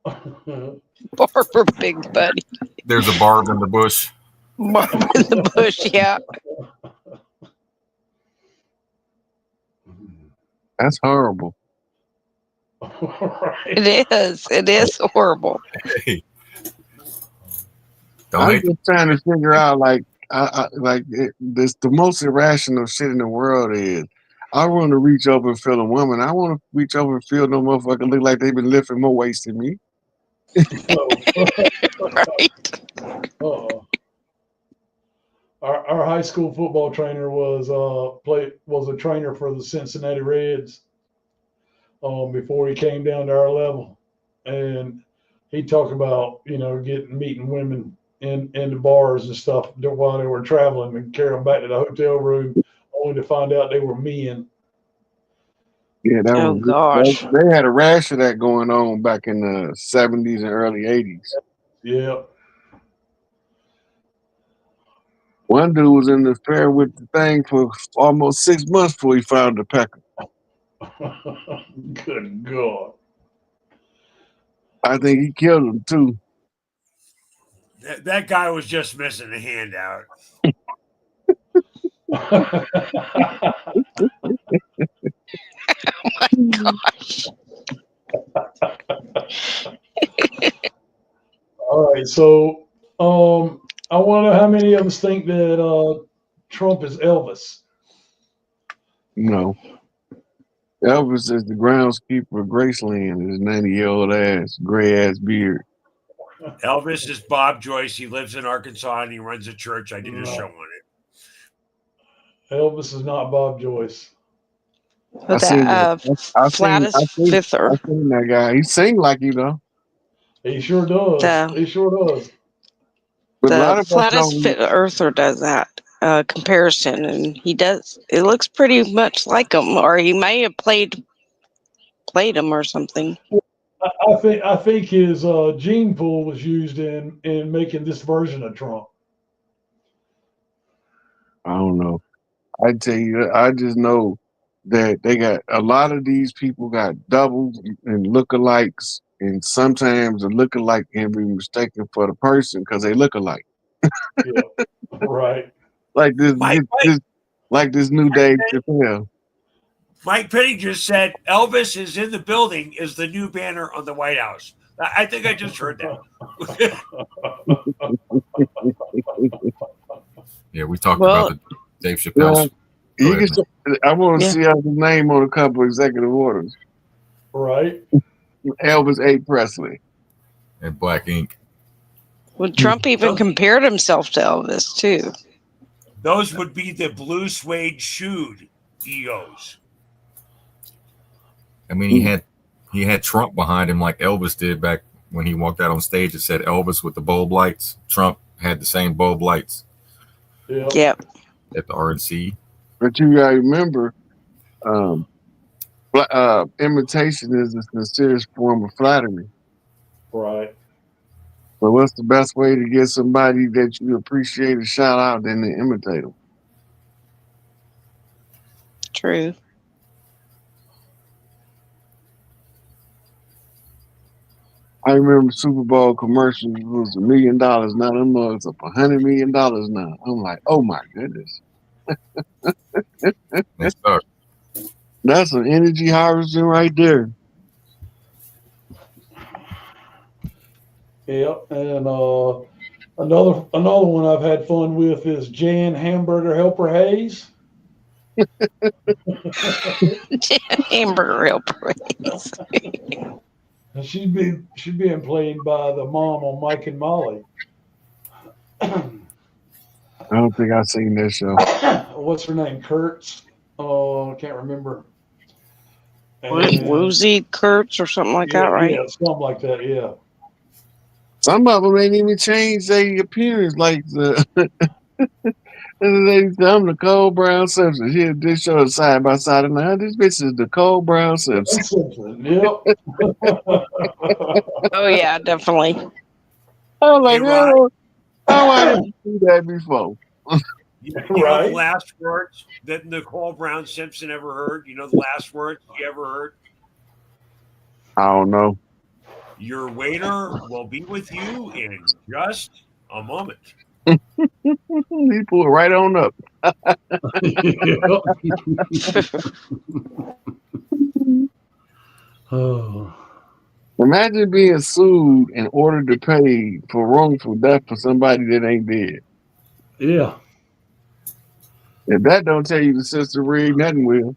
Barbara Big Buddy. There's a barb in the bush. Barb in the bush, yeah. That's horrible. It is. It is horrible. Hey. I'm just trying to figure out, like, this the most irrational shit in the world is. I want to reach over and feel a woman. I want to reach over and feel no motherfucker look like they've been lifting more weights than me. Right. Our high school football trainer was a trainer for the Cincinnati Reds before he came down to our level, and he talked about meeting women in the bars and stuff while they were traveling and carry them back to the hotel room only to find out they were men. Yeah, gosh. They had a rash of that going on back in the 70s and early 80s. Yeah. One dude was in the fair with the thing for almost 6 months before he found the pecker. Good God. I think he killed him too. That guy was just missing a handout. Oh my gosh. All right, so I want to know how many of us think that Trump is Elvis. No. Elvis is the groundskeeper of Graceland. His 90-year-old ass, gray ass beard. Elvis is Bob Joyce. He lives in Arkansas and he runs a church. I did a show on it. Elvis is not Bob Joyce. Flattest Fifth Earth. I seen that guy. He sing like you know. He sure does. He sure does. But a lot The of us Flattest don't- Fifth Earther does that comparison, and he does. It looks pretty much like him, or he may have played him or something. I think his gene pool was used in making this version of Trump. I don't know. I tell you, I just know that they got a lot of these people got doubles and lookalikes, and sometimes a lookalike can be mistaken for the person because they look alike. Yeah, right. Like this new Dave Chappelle. Mike Penny just said Elvis is in the building is the new banner on the White House. I think I just heard that. Yeah, we talked about the Dave Chappelle. I want to see his name on a couple executive orders. Right. Elvis A. Presley. And Black Ink. Well, Trump even compared himself to Elvis too. Those would be the blue suede shoed EOs. I mean, he had Trump behind him like Elvis did back when he walked out on stage. It said Elvis with the bulb lights. Trump had the same bulb lights. Yep. At the RNC. But you gotta remember, imitation is a sincere form of flattery. Right. So what's the best way to get somebody that you appreciate a shout out than to imitate them? True. I remember Super Bowl commercials was $1 million. Now them mugs up $100 million now. I'm like, oh my goodness. That's an energy harvesting right there. Yep. And another one I've had fun with is Jan Hamburger Helper Hayes. Hamburger Helper Hayes. And she's being played by the mom on Mike and Molly. I don't think I've seen that show. What's her name? Kurtz? Oh, I can't remember. Woozy Kurtz or something like that, right? Yeah, something like that. Yeah. Some of them ain't even changed their appearance. Like I'm Nicole Brown Simpson. Here, this show is side by side, and now this bitch is Nicole Brown Simpson. Yep. Oh yeah, definitely. I was like, how I didn't see that before. You know the last words that Nicole Brown Simpson ever heard? You know the last words she ever heard? I don't know. Your waiter will be with you in just a moment. He pulled right on up. Oh. Imagine being sued and ordered to pay for wrongful death for somebody that ain't dead. Yeah. If that don't tell you the system rigged, nothing will.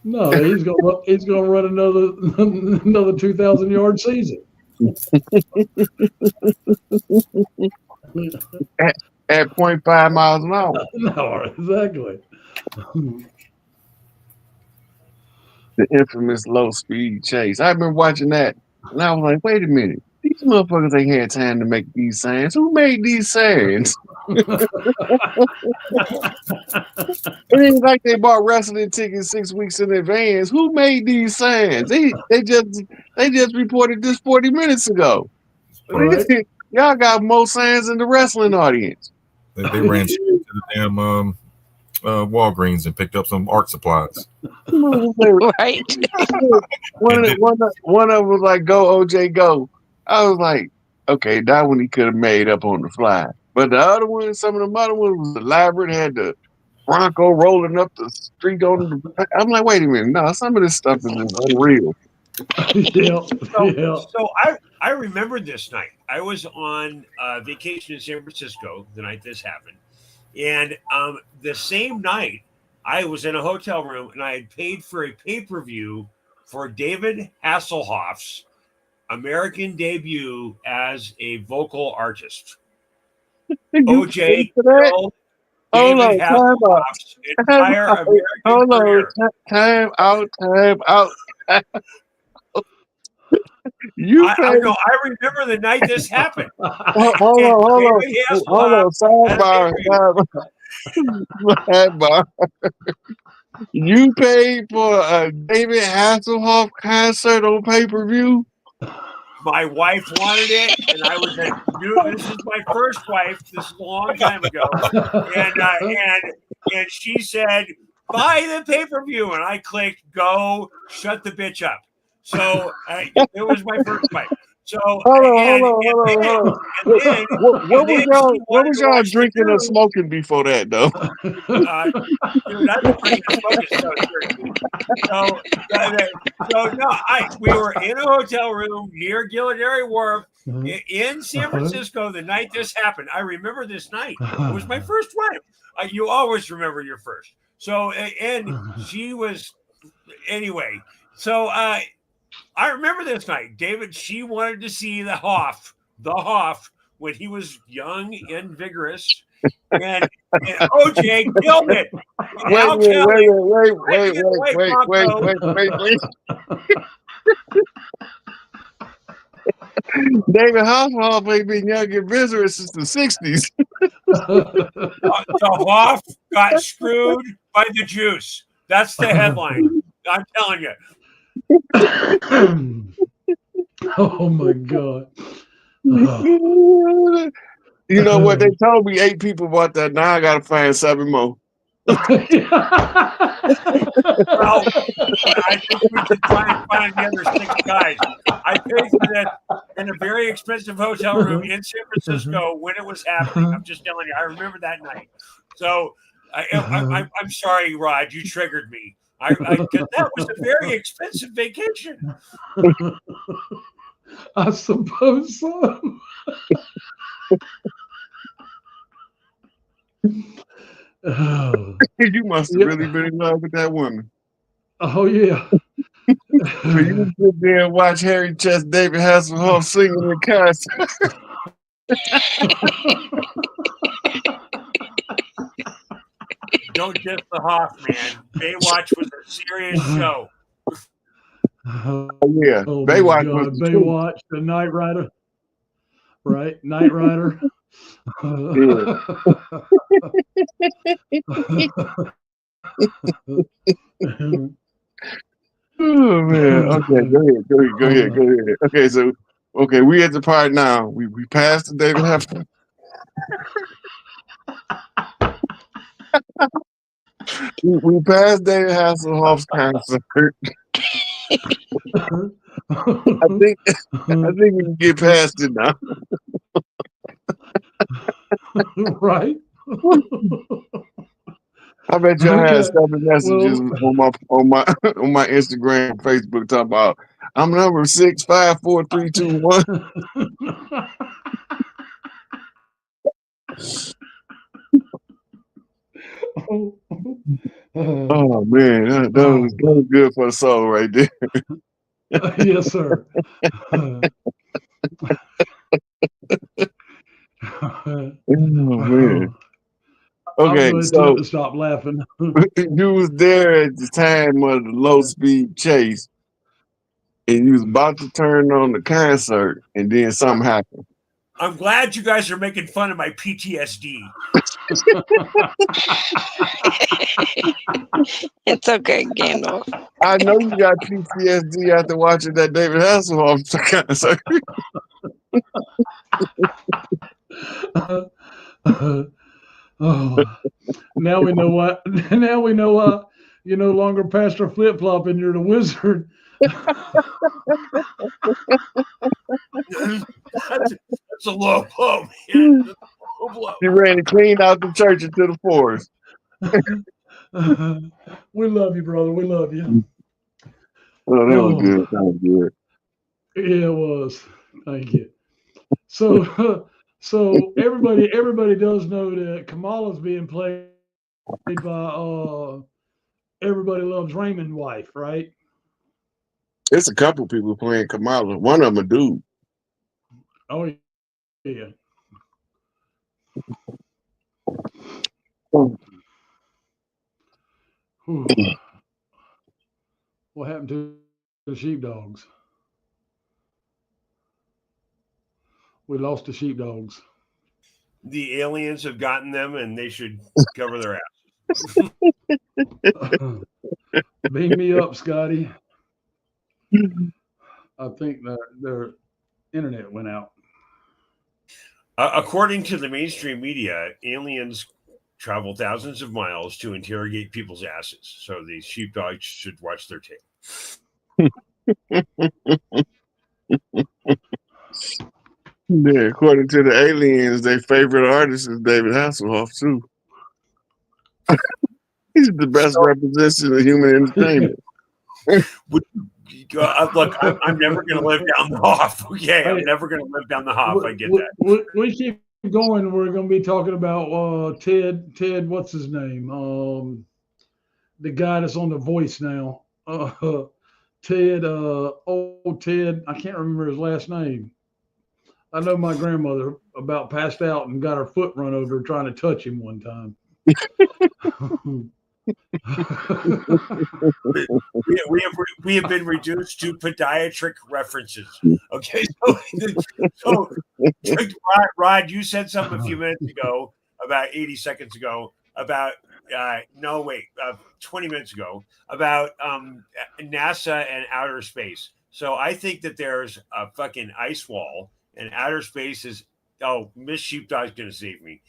No, he's gonna run another 2,000-yard season. At 0.5 miles an hour. No, exactly. The infamous low speed chase. I've been watching that, and I was like, wait a minute. These motherfuckers ain't had time to make these signs. Who made these signs? It ain't like they bought wrestling tickets 6 weeks in advance. Who made these signs? They just reported this 40 minutes ago. Right. Y'all got more signs than the wrestling audience. They ran straight to the damn Walgreens and picked up some art supplies. Right. One of them was like, "Go OJ, go." I was like, "Okay, that one he could have made up on the fly." But the other one, some of the other ones was elaborate. Had the Bronco rolling up the street on the. I'm like, wait a minute, no, some of this stuff is just unreal. So I remember this night. I was on vacation in San Francisco the night this happened. And the same night, I was in a hotel room and I had paid for a pay-per-view for David Hasselhoff's American debut as a vocal artist. OJ killed David Hasselhoff's entire American career. Time out. I remember the night this happened. Hold on. Sidebar. You paid for a David Hasselhoff concert on pay-per-view? My wife wanted it, and I was like, this is my first wife. This is a long time ago. And she said, buy the pay-per-view. And I clicked, go, shut the bitch up. So it was my first wife. So hold on. What was y'all drinking or smoking before that, though? Dude, I've been drinking we were in a hotel room near Gilladary Wharf in San Francisco the night this happened. I remember this night. It was my first wife. You always remember your first. So, and she was, anyway. So, I remember this night, David. She wanted to see the Hoff when he was young and vigorous, and OJ killed it. Wait. David Hasselhoff ain't been young and vigorous since the 60s. The Hoff got screwed by the juice. That's the headline. I'm telling you. Oh my God. You know what? They told me 8 people bought that. Now I gotta find 7 more. Well, I think we should try and find the other 6 guys. I paid for that in a very expensive hotel room in San Francisco when it was happening. I'm just telling you, I remember that night. So I'm sorry, Rod, you triggered me. Because that was a very expensive vacation. I suppose so. You must have really been in love with that woman. Oh yeah. So you sit there and watch Harry Chess David Hasselhoff singing in concert. Don't diss the Hoff, man. Baywatch was a serious show. Oh yeah, Oh Baywatch my God. Baywatch, the Knight Rider. Right? Knight Rider. Oh man. Okay, go ahead. Okay, so we at the part now. We passed the David Hasselhoff. We passed David Hasselhoff's concert. I think we can get past it now. Right. I bet y'all Okay. had several messages Well, on my on my Instagram, Facebook talking about I'm number 6, 5, 4, 3, 2, 1. Oh man, that was good for the soul right there. Yes, sir. Oh man. Okay, I'm going to so attempt to stop laughing. you was there at the time of the low speed chase, and you was about to turn on the concert, and then something happened. I'm glad you guys are making fun of my PTSD. It's okay, Gandalf. I know you got PTSD after watching that David Hasselhoff concert. Oh, now we know what. Now we know why you're no longer Pastor Flip Flop and you're the wizard. That's a low blow, man. That's a low blow. You ran clean out the church into the forest. We love you, brother. We love you. Oh, that was good. That was good. Yeah, it was. Thank you. So, so everybody does know that Kamala's being played by Everybody Loves Raymond wife, right? It's a couple people playing Kamala. One of them a dude. Oh yeah. What happened to the sheepdogs? We lost the sheepdogs. The aliens have gotten them, and they should cover their ass. Beam me up, Scotty. I think that their internet went out. According to the mainstream media, aliens travel thousands of miles to interrogate people's asses. So the sheepdogs should watch their tail. Yeah, according to the aliens, their favorite artist is David Hasselhoff too. He's the best representation of human entertainment. Look, I'm never going to live down the Hoff. Okay, I'm never going to live down the Hoff. I get that. We keep going. We're going to be talking about Ted. What's his name? The guy that's on The Voice now. Ted. Ted. I can't remember his last name. I know my grandmother about passed out and got her foot run over trying to touch him one time. we have been reduced to podiatric references. Okay, so Rod, you said something a few minutes ago, about 80 seconds ago, about 20 minutes ago, about NASA and outer space. So I think that there's a fucking ice wall, and outer space is. Oh, Miss Sheepdog's gonna save me.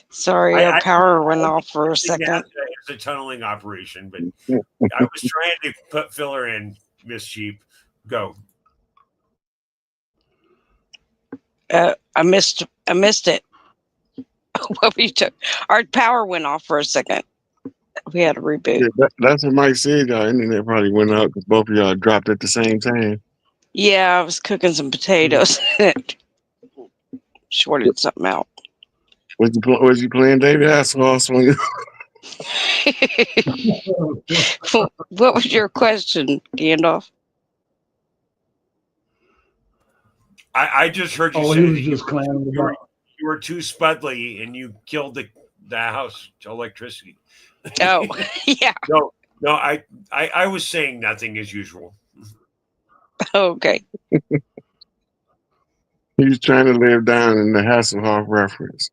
Sorry, our power went off for a second. It's a tunneling operation, but I was trying to put filler in, Miss Sheep. Go. I missed it. What we took? Our power went off for a second. We had to reboot. Yeah, that's what Mike said. Y'all internet probably went out because both of y'all dropped at the same time. Yeah, I was cooking some potatoes. Shorted something out. Was you playing David Hasselhoff when you? What was your question, Gandalf? I just heard you say he was just clowning you were too spudly and you killed the house to electricity. Oh, yeah. No, I was saying nothing as usual. Okay. He's trying to live down in the Hasselhoff reference.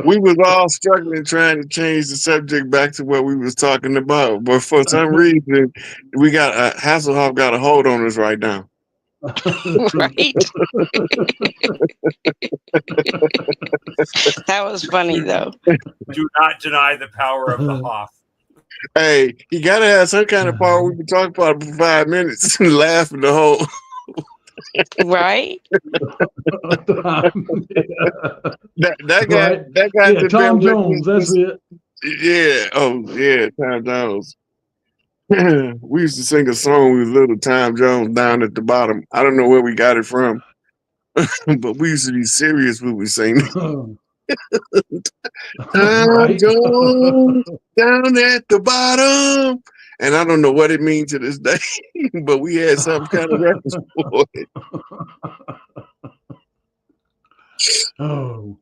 we was all struggling trying to change the subject back to what we was talking about, but for some reason, Hasselhoff got a hold on us right now. Right. That was funny though. Do not deny the power of the Hoff. Hey, you gotta have some kind of power. We've been talking about it for 5 minutes and laughing the whole. Right. That guy, Right. that guy. Yeah, Tom Jones. That's it. Yeah. Oh, yeah. Tom Jones. We used to sing a song when we was little. Tom Jones down at the bottom. I don't know where we got it from, but we used to be serious when we sang. Tom Right. Jones down at the bottom, and I don't know what it means to this day, but we had some kind of reference for it. Oh.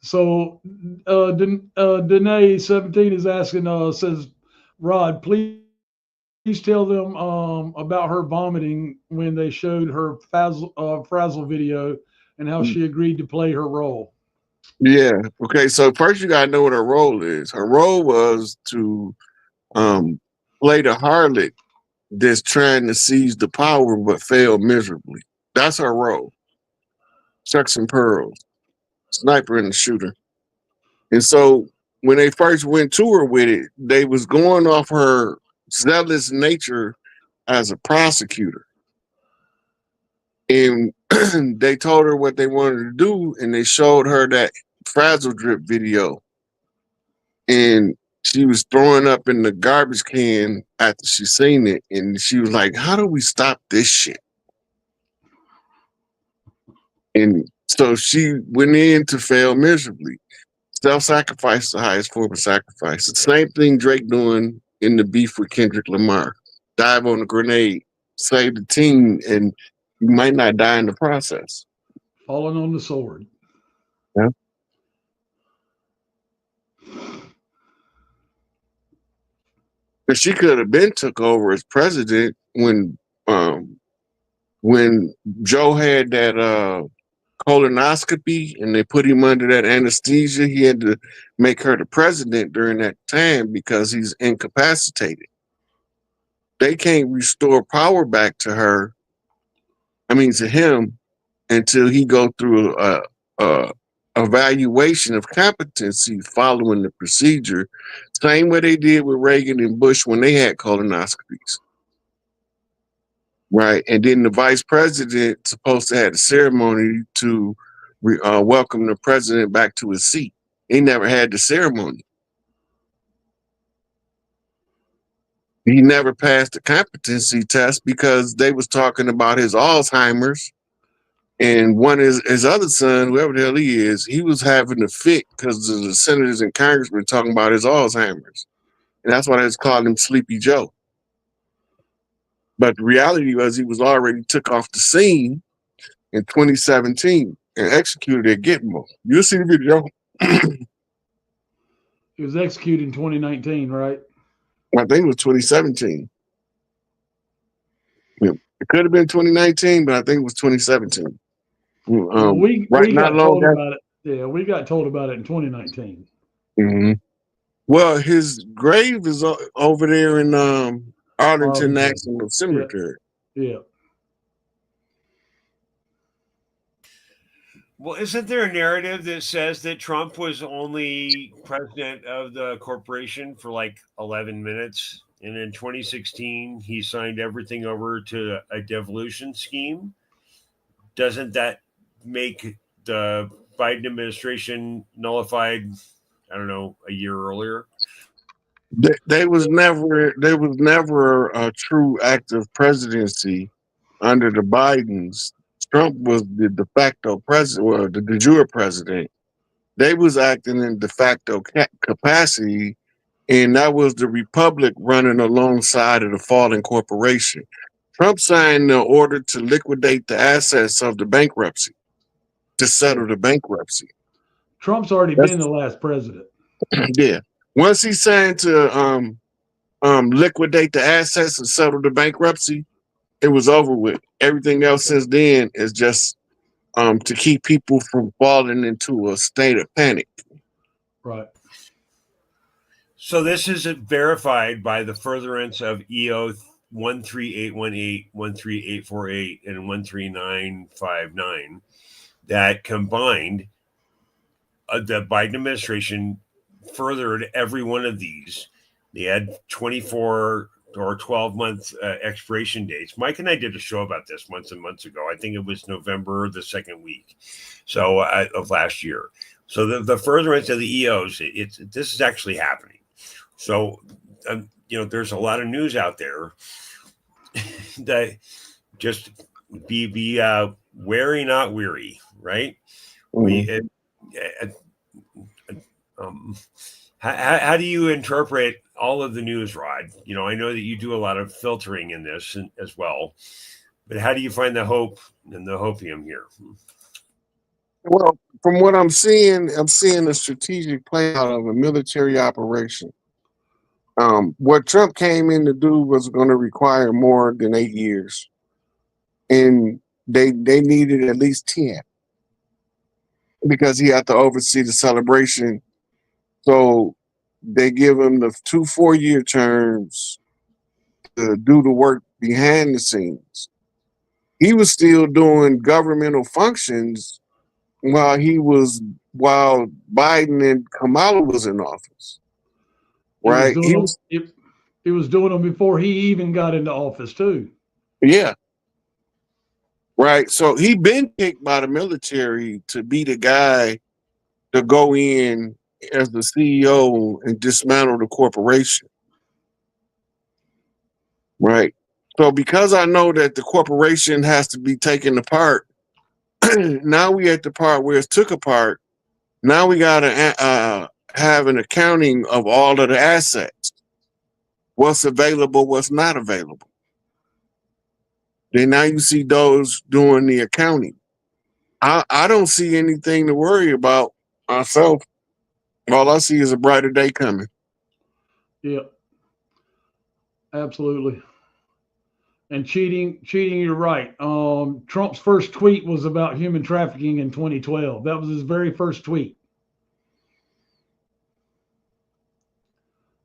So, Danae 17 is asking, says, Rod, please tell them about her vomiting when they showed her Frazzle video and how she agreed to play her role. Yeah. Okay. So first, you gotta know what her role is. Her role was to play the harlot that's trying to seize the power but failed miserably. That's her role. Chucks and pearls, sniper and the shooter. And so when they first went to her with it, they was going off her zealous nature as a prosecutor. And they told her what they wanted to do, and they showed her that Frazzle drip video. And she was throwing up in the garbage can after she seen it. And she was like, how do we stop this shit? And so she went in to fail miserably. Self-sacrifice is the highest form of sacrifice. The same thing Drake doing in the beef with Kendrick Lamar. Dive on a grenade, save the team, and you might not die in the process. Falling on the sword. Yeah. But she could have been took over as president when Joe had that colonoscopy and they put him under that anesthesia. He had to make her the president during that time because he's incapacitated. They can't restore power back to her, to him, until he go through a evaluation of competency following the procedure, same way they did with Reagan and Bush when they had colonoscopies. Right. And then the vice president supposed to have a ceremony to welcome the president back to his seat. He never had the ceremony. He never passed the competency test because they was talking about his Alzheimer's. And one is his other son, whoever the hell he is, he was having a fit because the senators and congressmen talking about his Alzheimer's. And that's why they was calling him Sleepy Joe. But the reality was he was already took off the scene in 2017 and executed at Gitmo. You'll see the video. He was executed in 2019, right? I think it was 2017. Yeah, it could have been 2019, but I think it was 2017. We right, got not told long about it. Yeah, we got told about it in 2019. Mm-hmm. Well, his grave is over there in Arlington National Cemetery. Yeah. Well, isn't there a narrative that says that Trump was only president of the corporation for like 11 minutes? And in 2016, he signed everything over to a devolution scheme. Doesn't that make the Biden administration nullified, I don't know, a year earlier? There was never a true active presidency under the Bidens. Trump was the de facto president, or the de jure president. They was acting in de facto capacity, and that was the republic running alongside of the fallen corporation. Trump signed the order to liquidate the assets of the bankruptcy, to settle the bankruptcy. Trump's already been the last president. Yeah. Once he signed to liquidate the assets and settle the bankruptcy, it was over with. Everything else since then is just to keep people from falling into a state of panic. Right. So this is verified by the furtherance of EO 13818, 13848, and 13959 that combined the Biden administration furthered every one of these. They had 24 or 12-month expiration dates. Mike and I did a show about this months and months ago. I think it was November the second week of last year. So the furtherance of the EOs, this is actually happening. So there's a lot of news out there that just be wary, not weary, right? How do you interpret all of the news, Rod? I know that you do a lot of filtering in this as well, but how do you find the hope and the hopium here? Well, from what I'm seeing a strategic play out of a military operation. What Trump came in to do was going to require more than 8 years, and they needed at least 10 because he had to oversee the celebration. So they give him the 2 4-year terms to do the work behind the scenes. He was still doing governmental functions while Biden and Kamala was in office. Right? He was doing them before he even got into office too. Yeah. Right. So he been picked by the military to be the guy to go in as the CEO and dismantle the corporation. Right. So because I know that the corporation has to be taken apart, now we at the part where it's took apart. Now we got to have an accounting of all of the assets. What's available, what's not available. Then now you see those doing the accounting. I don't see anything to worry about myself. All I see is a brighter day coming. Yeah, absolutely. And cheating, you're right. Trump's first tweet was about human trafficking in 2012. That was his very first tweet.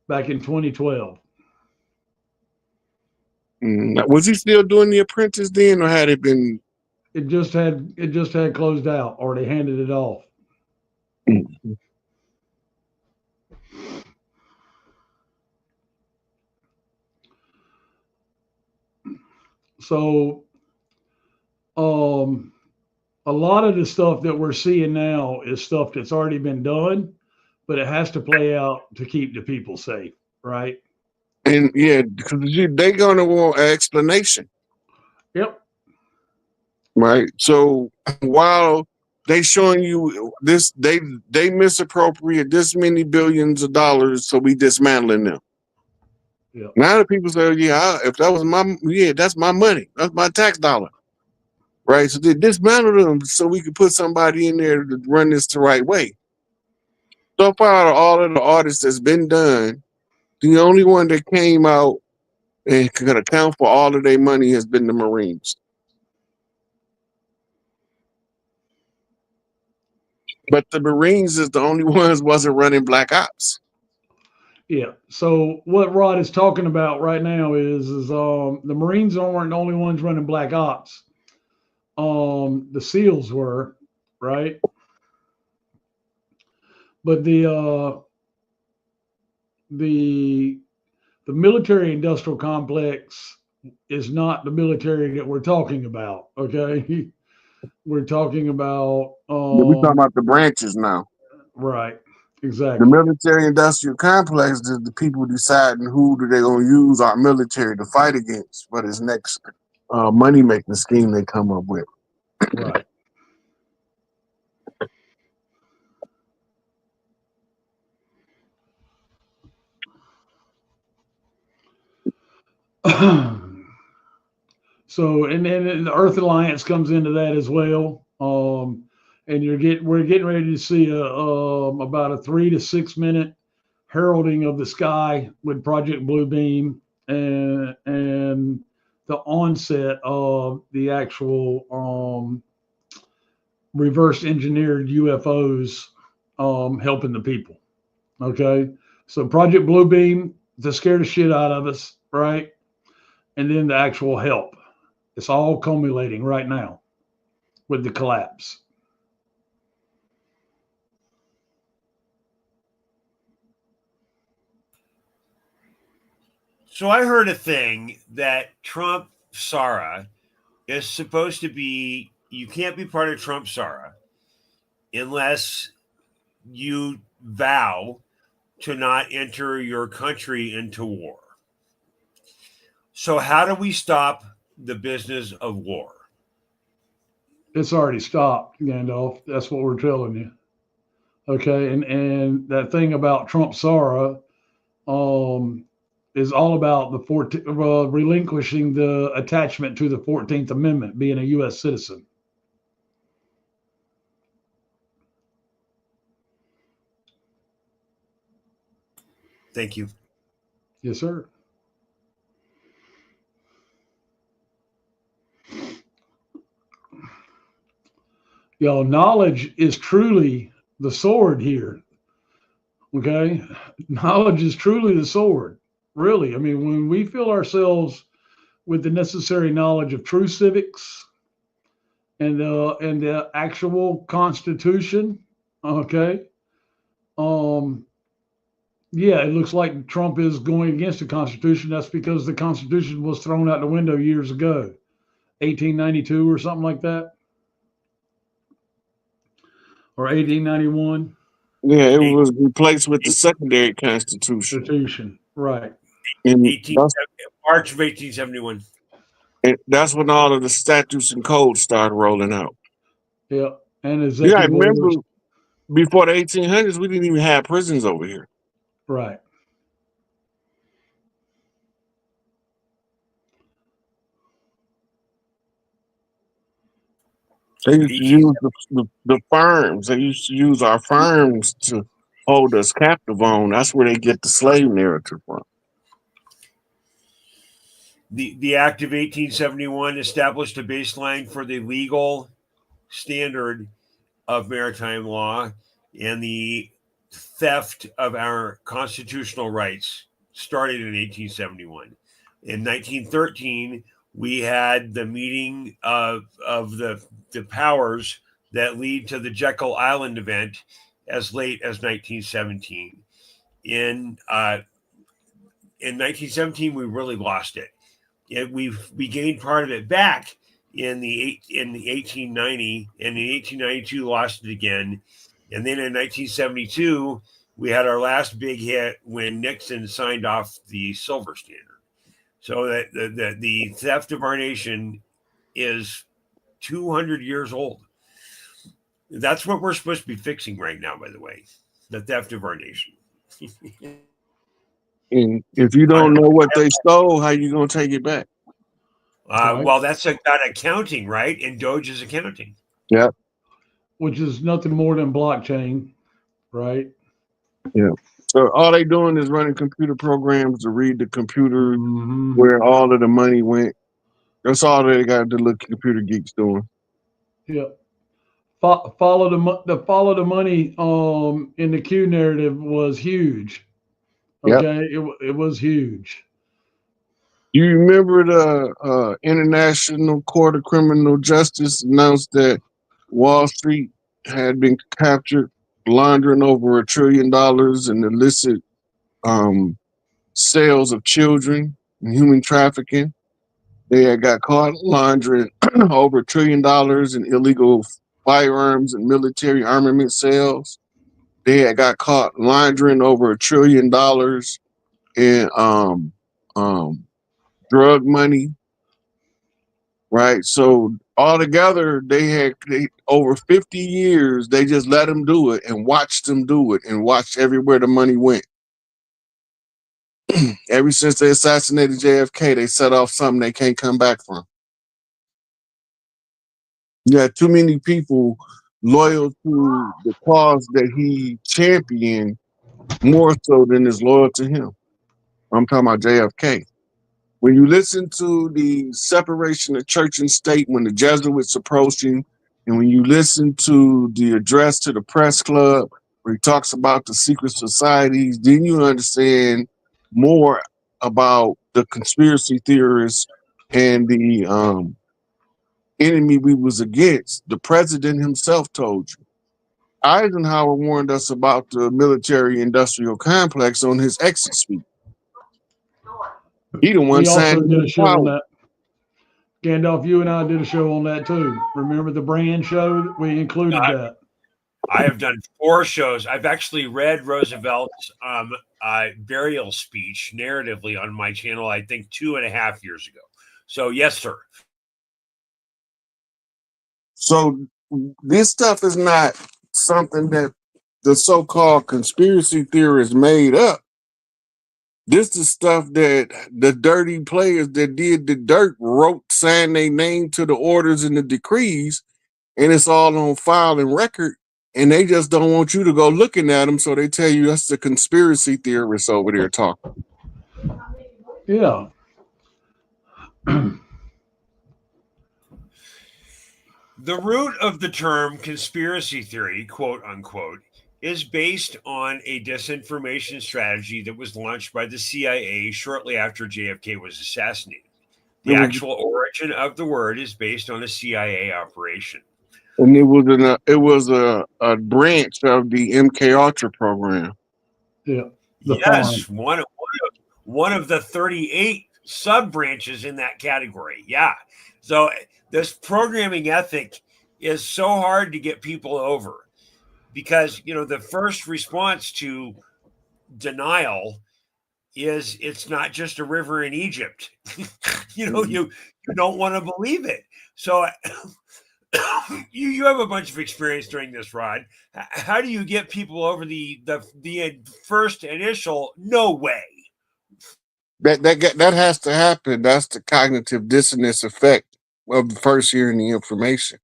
Back in 2012. Was he still doing The Apprentice then, or had it been? It just had closed out, or they handed it off. So, a lot of the stuff that we're seeing now is stuff that's already been done, but it has to play out to keep the people safe, right? And yeah, because they're gonna want an explanation. Yep. Right. So while they showing you this, they misappropriate this many billions of dollars, so we dismantling them. Yeah. Now the people say, if that was that's my money, that's my tax dollar. Right. So they dismantle them so we could put somebody in there to run this the right way. So far, out of all of the audits that's been done, the only one that came out and can account for all of their money has been the Marines. But the Marines is the only ones wasn't running Black Ops. Yeah. So what Rod is talking about right now is the Marines weren't the only ones running Black Ops. The SEALs were, right? But the military industrial complex is not the military that we're talking about. Okay. We're talking about we're talking about the branches now. Right. Exactly. The military industrial complex is the people deciding who they're going to use our military to fight against for this next money making scheme they come up with. Right. So, and then the Earth Alliance comes into that as well. And we're getting ready to see about a 3 to 6 minute heralding of the sky with Project Bluebeam and the onset of the actual reverse engineered UFOs helping the people. Okay, so Project Bluebeam to scare the shit out of us, right? and then the actual help. It's all culminating right now with the collapse. So I heard a thing that Trump SARA is supposed to be, you can't be part of Trump SARA unless you vow to not enter your country into war. So how do we stop the business of war? It's already stopped, Gandalf. That's what we're telling you. Okay, and that thing about Trump SARA is all about the relinquishing the attachment to the 14th Amendment, being a U.S. citizen. Thank you. Yes, sir. Y'all, knowledge is truly the sword here. Okay? Knowledge is truly the sword. Really. I mean, when we fill ourselves with the necessary knowledge of true civics and the actual Constitution, okay? Yeah, it looks like Trump is going against the Constitution. That's because the Constitution was thrown out the window years ago, 1892 or something like that, or 1891. Yeah, it was replaced with the secondary constitution. Right. And March of 1871. and that's when all of the statutes and codes started rolling out. Yeah, and Yeah, I executive remember orders. before the 1800s, we didn't even have prisons over here. Right. They used to use the firms. They used to use our firms to hold us captive on. That's where they get the slave narrative from. The Act of 1871 established a baseline for the legal standard of maritime law, and the theft of our constitutional rights started in 1871. In 1913, we had the meeting of the powers that lead to the Jekyll Island event as late as 1917. In 1917, we really lost it. We gained part of it back in the 1890, and in 1892 lost it again, and then in 1972 we had our last big hit when Nixon signed off the Silver Standard. So that the theft of our nation is 200 years old. That's what we're supposed to be fixing right now, by the way, the theft of our nation. And if you don't know what they stole, how you gonna take it back? Well, that's about accounting, right? And Doge is accounting. Yeah. Which is nothing more than blockchain, right? Yeah. So all they doing is running computer programs to read the computer where all of the money went. That's all they got the little computer geeks doing. Yeah. Follow the money in the Q narrative was huge. Okay, it was huge. You remember the International Court of Criminal Justice announced that Wall Street had been captured laundering over $1 trillion in illicit sales of children and human trafficking. They had got caught laundering over $1 trillion in illegal firearms and military armament sales. They had got caught laundering over $1 trillion in drug money. Right. So altogether, they over 50 years, they just let them do it and watched them do it and watched everywhere the money went. Ever since they assassinated JFK, they set off something they can't come back from. You had too many people loyal to the cause that he championed more so than is loyal to him. I'm talking about JFK. When you listen to the separation of church and state, when the Jesuits approached him, and when you listen to the address to the press club, where he talks about the secret societies, then you understand more about the conspiracy theorists and the enemy we was against, the president himself told you. Eisenhower warned us about the military-industrial complex on his exit speech. He the one We also signed did a the show on power. that. Gandalf, you and I did a show on that too. Remember the brand show? We included that. I have done 4 shows. I've actually read Roosevelt's burial speech narratively on my channel, I think 2.5 years ago. So, yes, sir. So this stuff is not something that the so-called conspiracy theorists made up. This is stuff that the dirty players that did the dirt wrote, signed their name to the orders and the decrees, and it's all on file and record. And they just don't want you to go looking at them, so they tell you that's the conspiracy theorists over there talking. Yeah. The root of the term conspiracy theory, quote unquote, is based on a disinformation strategy that was launched by the CIA shortly after JFK was assassinated. The actual origin of the word is based on a CIA operation. And it was a branch of the MK Ultra program. Yeah. Yes, one of the 38 sub branches in that category. Yeah. So this programming ethic is so hard to get people over because, you know, the first response to denial is it's not just a river in Egypt. You don't want to believe it. So you have a bunch of experience doing this, Rod. How do you get people over the first initial no way? That has to happen. That's the cognitive dissonance effect of first hearing the information.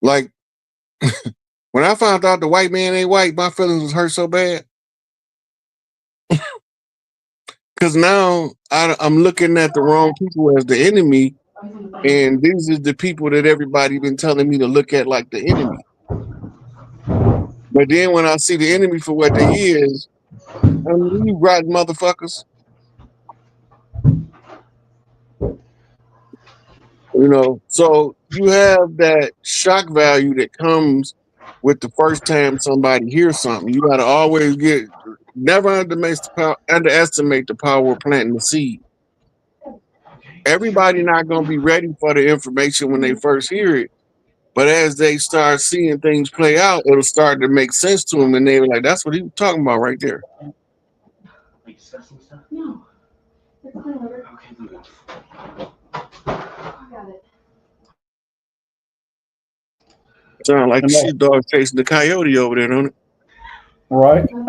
Like when I found out the white man ain't white, my feelings was hurt so bad. Because now I'm looking at the wrong people as the enemy, and these are the people that everybody been telling me to look at like the enemy. But then when I see the enemy for what they is, I mean, you rotten motherfuckers. You know, so you have that shock value that comes with the first time somebody hears something. You got to always never underestimate the power of planting the seed. Everybody not going to be ready for the information when they first hear it. But as they start seeing things play out, it'll start to make sense to them. And they were like, that's what he was talking about right there. No. It's clean over. I got it. Sound like the sheepdog chasing the coyote over there, don't it? Right. No.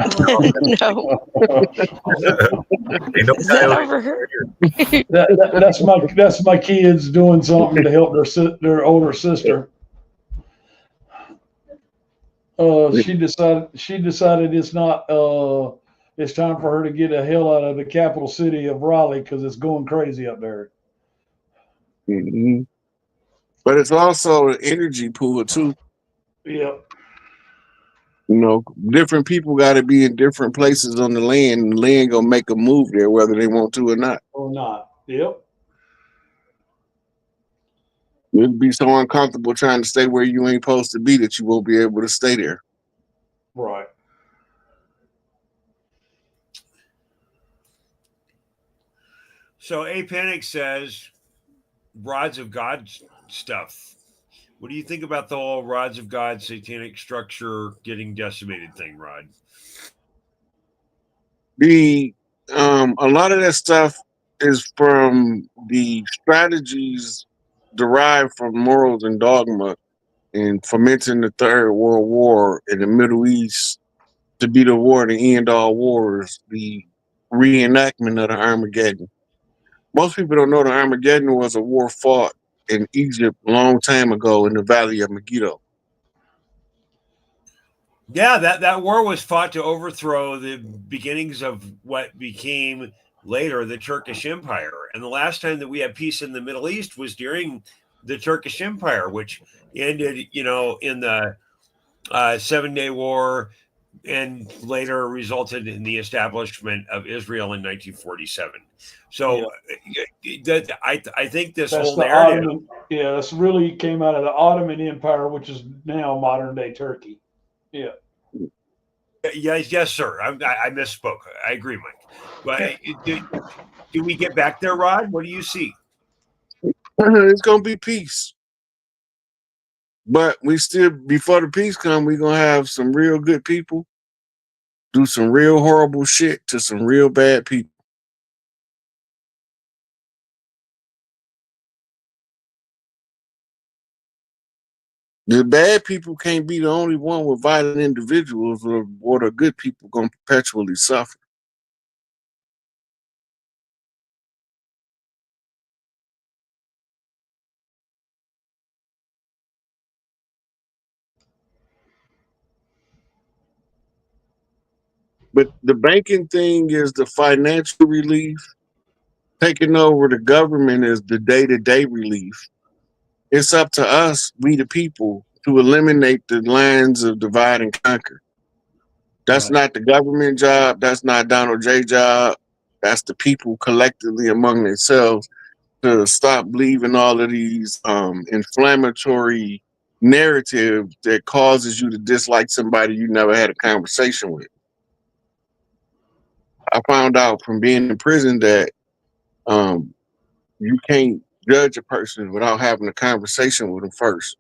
Is that over here? That's my kids doing something to help their older sister. She decided it's not it's time for her to get the hell out of the capital city of Raleigh because it's going crazy up there. Mm-hmm. But it's also an energy pool too. Yep. You know, different people got to be in different places on the land, and the land gonna make a move there, whether they want to or not. Or not. Yep. It'd be so uncomfortable trying to stay where you ain't supposed to be that you won't be able to stay there. Right. So A Panic says Rods of God stuff. What do you think about the whole Rods of God satanic structure getting decimated thing, Rod? A lot of that stuff is from the strategies derived from morals and dogma and fomenting the Third World War in the Middle East to be the war to end all wars, the reenactment of the Armageddon. Most people don't know the Armageddon was a war fought in Egypt a long time ago in the Valley of Megiddo. Yeah, that war was fought to overthrow the beginnings of what became later the Turkish Empire. And the last time that we had peace in the Middle East was during the Turkish Empire, which ended, in the 7-Day War, and later resulted in the establishment of Israel in 1947. So I think this That's whole the narrative. Ottoman. Yeah, that's really came out of the Ottoman Empire, which is now modern day Turkey. Yeah. Yes, sir. I misspoke. I agree, Mike. But do we get back there, Rod? What do you see? It's gonna be peace. But we still, before the peace come, we're gonna have some real good people do some real horrible shit to some real bad people. The bad people can't be the only one with violent individuals, or the good people gonna perpetually suffer. But the banking thing is the financial relief. Taking over the government is the day-to-day relief. It's up to us, we the people, to eliminate the lines of divide and conquer. That's not the government job. That's not Donald J. job. That's the people collectively among themselves to stop believing all of these inflammatory narratives that causes you to dislike somebody you never had a conversation with. I found out from being in prison that you can't judge a person without having a conversation with them first.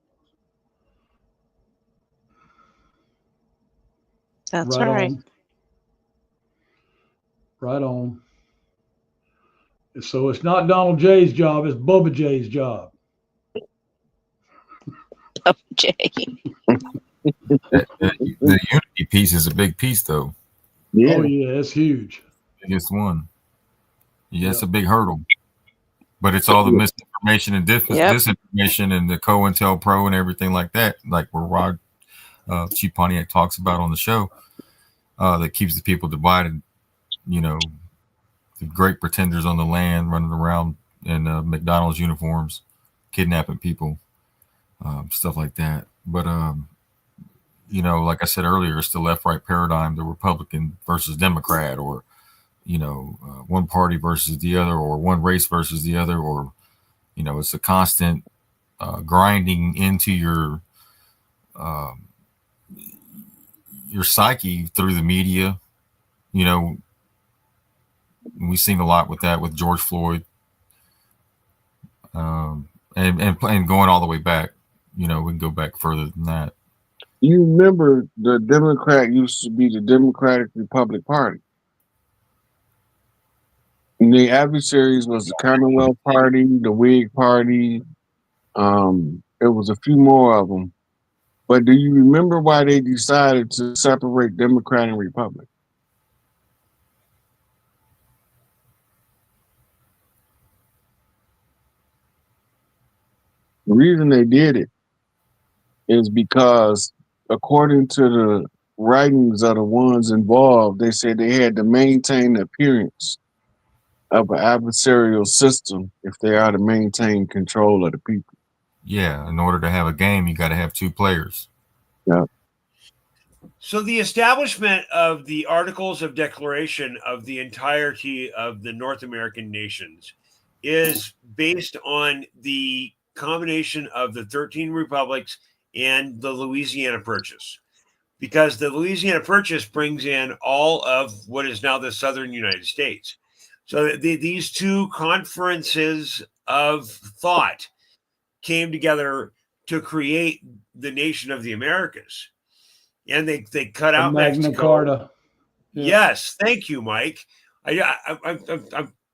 That's Right right. on. Right on. So it's not Donald J's job, it's Bubba J's job. Bubba J. The unity piece is a big piece, though. Yeah. Oh, yeah, it's huge. Biggest one. Yeah, it's a big hurdle. But it's all the misinformation and disinformation and the COINTELPRO and everything like that, like where Rod Chief Pontiac talks about on the show, that keeps the people divided. You know, the great pretenders on the land running around in McDonald's uniforms, kidnapping people, stuff like that. But, you know, like I said earlier, it's the left-right paradigm, the Republican versus Democrat, or, you know, one party versus the other, or one race versus the other, or, you know, it's a constant grinding into your psyche through the media. You know, we've seen a lot with that with George Floyd, and going all the way back. You know, we can go back further than that. You remember the Democrat used to be the Democratic Republic Party. And the adversaries was the Commonwealth Party, the Whig Party. There was a few more of them. But do you remember why they decided to separate Democrat and Republic? The reason they did it is because, according to the writings of the ones involved, they said they had to maintain the appearance of an adversarial system if they are to maintain control of the people. Yeah, in order to have a game, you got to have two players. Yeah. So the establishment of the Articles of Declaration of the entirety of the North American nations is based on the combination of the 13 republics and the Louisiana Purchase, because the Louisiana Purchase brings in all of what is now the southern United States. So these two conferences of thought came together to create the nation of the Americas. And they cut out Magna Mexico. Carta. Yeah. Yes, thank you, Mike. I've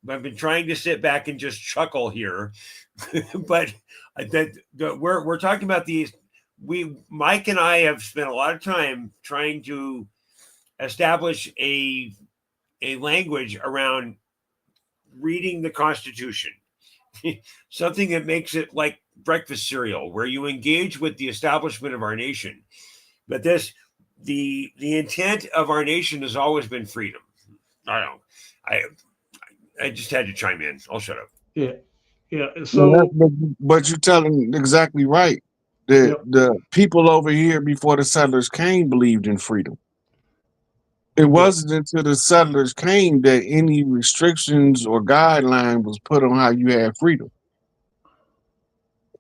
been trying to sit back and just chuckle here, but we're talking about these. Mike and I have spent a lot of time trying to establish a language around reading the Constitution, something that makes it like breakfast cereal, where you engage with the establishment of our nation. But the intent of our nation has always been freedom. I just had to chime in. I'll shut up. Yeah. So, but you're telling exactly right. The people over here before the settlers came believed in freedom. It wasn't until the settlers came that any restrictions or guideline was put on how you had freedom.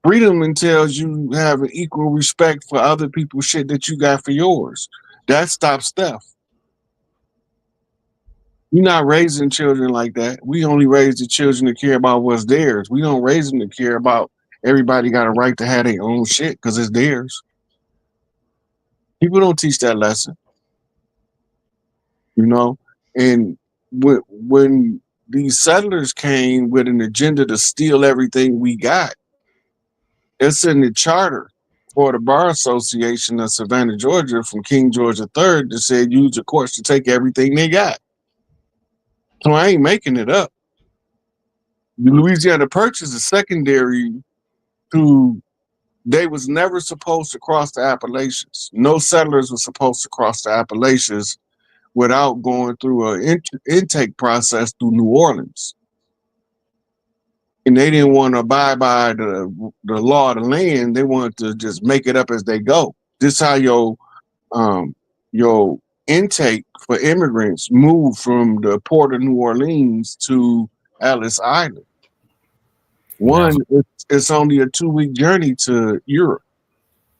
Freedom entails you have an equal respect for other people's shit that you got for yours. That stops theft. You're not raising children like that. We only raise the children to care about what's theirs. We don't raise them to care about everybody got a right to have their own shit because it's theirs. People don't teach that lesson. You know, and when these settlers came with an agenda to steal everything we got, it's in the charter for the Bar Association of Savannah, Georgia, from King George III, that said use the courts to take everything they got. So I ain't making it up. The Louisiana Purchase is secondary to, they was never supposed to cross the Appalachians. No settlers were supposed to cross the Appalachians without going through an intake process through New Orleans. And they didn't want to abide by the law of the land. They wanted to just make it up as they go. This is how your intake for immigrants moved from the port of New Orleans to Ellis Island. One, it's only a 2-week journey to Europe.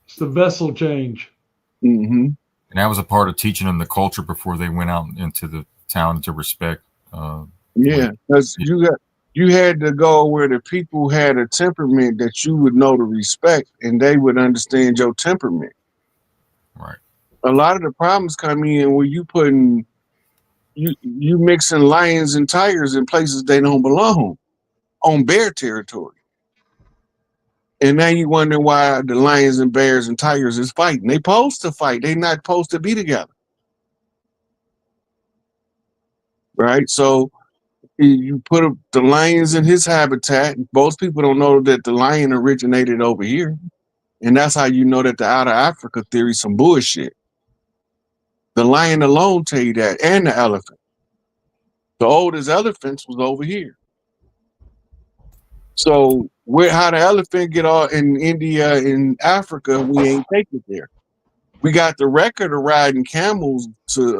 It's the vessel change. Mm-hmm. And that was a part of teaching them the culture before they went out into the town to respect. Yeah, because you had to go where the people had a temperament that you would know to respect, and they would understand your temperament. Right. A lot of the problems come in when you mixing lions and tigers in places they don't belong, on bear territory. And now you wonder why the lions and bears and tigers is fighting. They supposed to fight. They not supposed to be together. Right? So you put the lions in his habitat. Most people don't know that the lion originated over here. And that's how you know that the Outer Africa theory is some bullshit. The lion alone tell you that, and the elephant. The oldest elephants was over here. So how the elephant get all in India and Africa, we ain't take it there. We got the record of riding camels to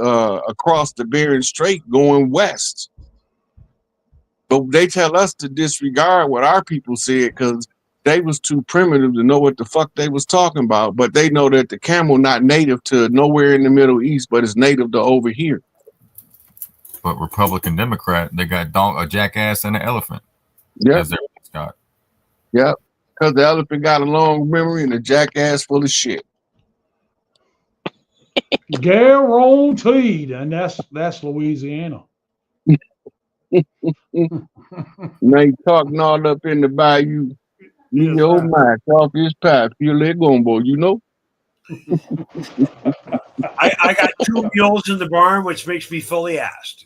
across the Bering Strait going west. But they tell us to disregard what our people said because they was too primitive to know what the fuck they was talking about. But they know that the camel not native to nowhere in the Middle East, but it's native to over here. But Republican Democrat, they got a jackass and an elephant. Yeah. Scott. Yep. Because the elephant got a long memory and the jackass full of shit. Guaranteed. And that's Louisiana. Now you talking all up in the bayou. You know my off his pipe. Feel that gumbo, you know? I got 2 mules in the barn, which makes me fully asked.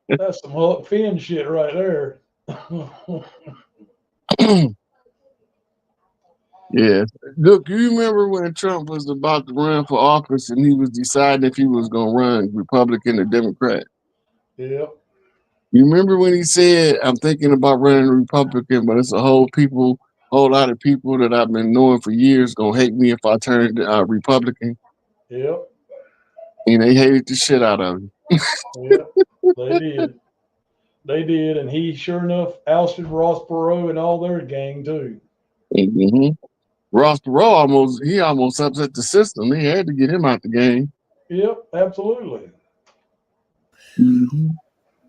That's some Huck Finn shit right there. Yeah. Look, you remember when Trump was about to run for office and he was deciding if he was going to run Republican or Democrat? Yep. You remember when he said, I'm thinking about running Republican, but it's a whole lot of people that I've been knowing for years going to hate me if I turn Republican? Yep. And they hated the shit out of him. Yep, they did. They did, and he sure enough ousted Ross Perot and all their gang too. Mm-hmm. Ross Perot almost upset the system. They had to get him out the game. Yep, absolutely. Mm-hmm.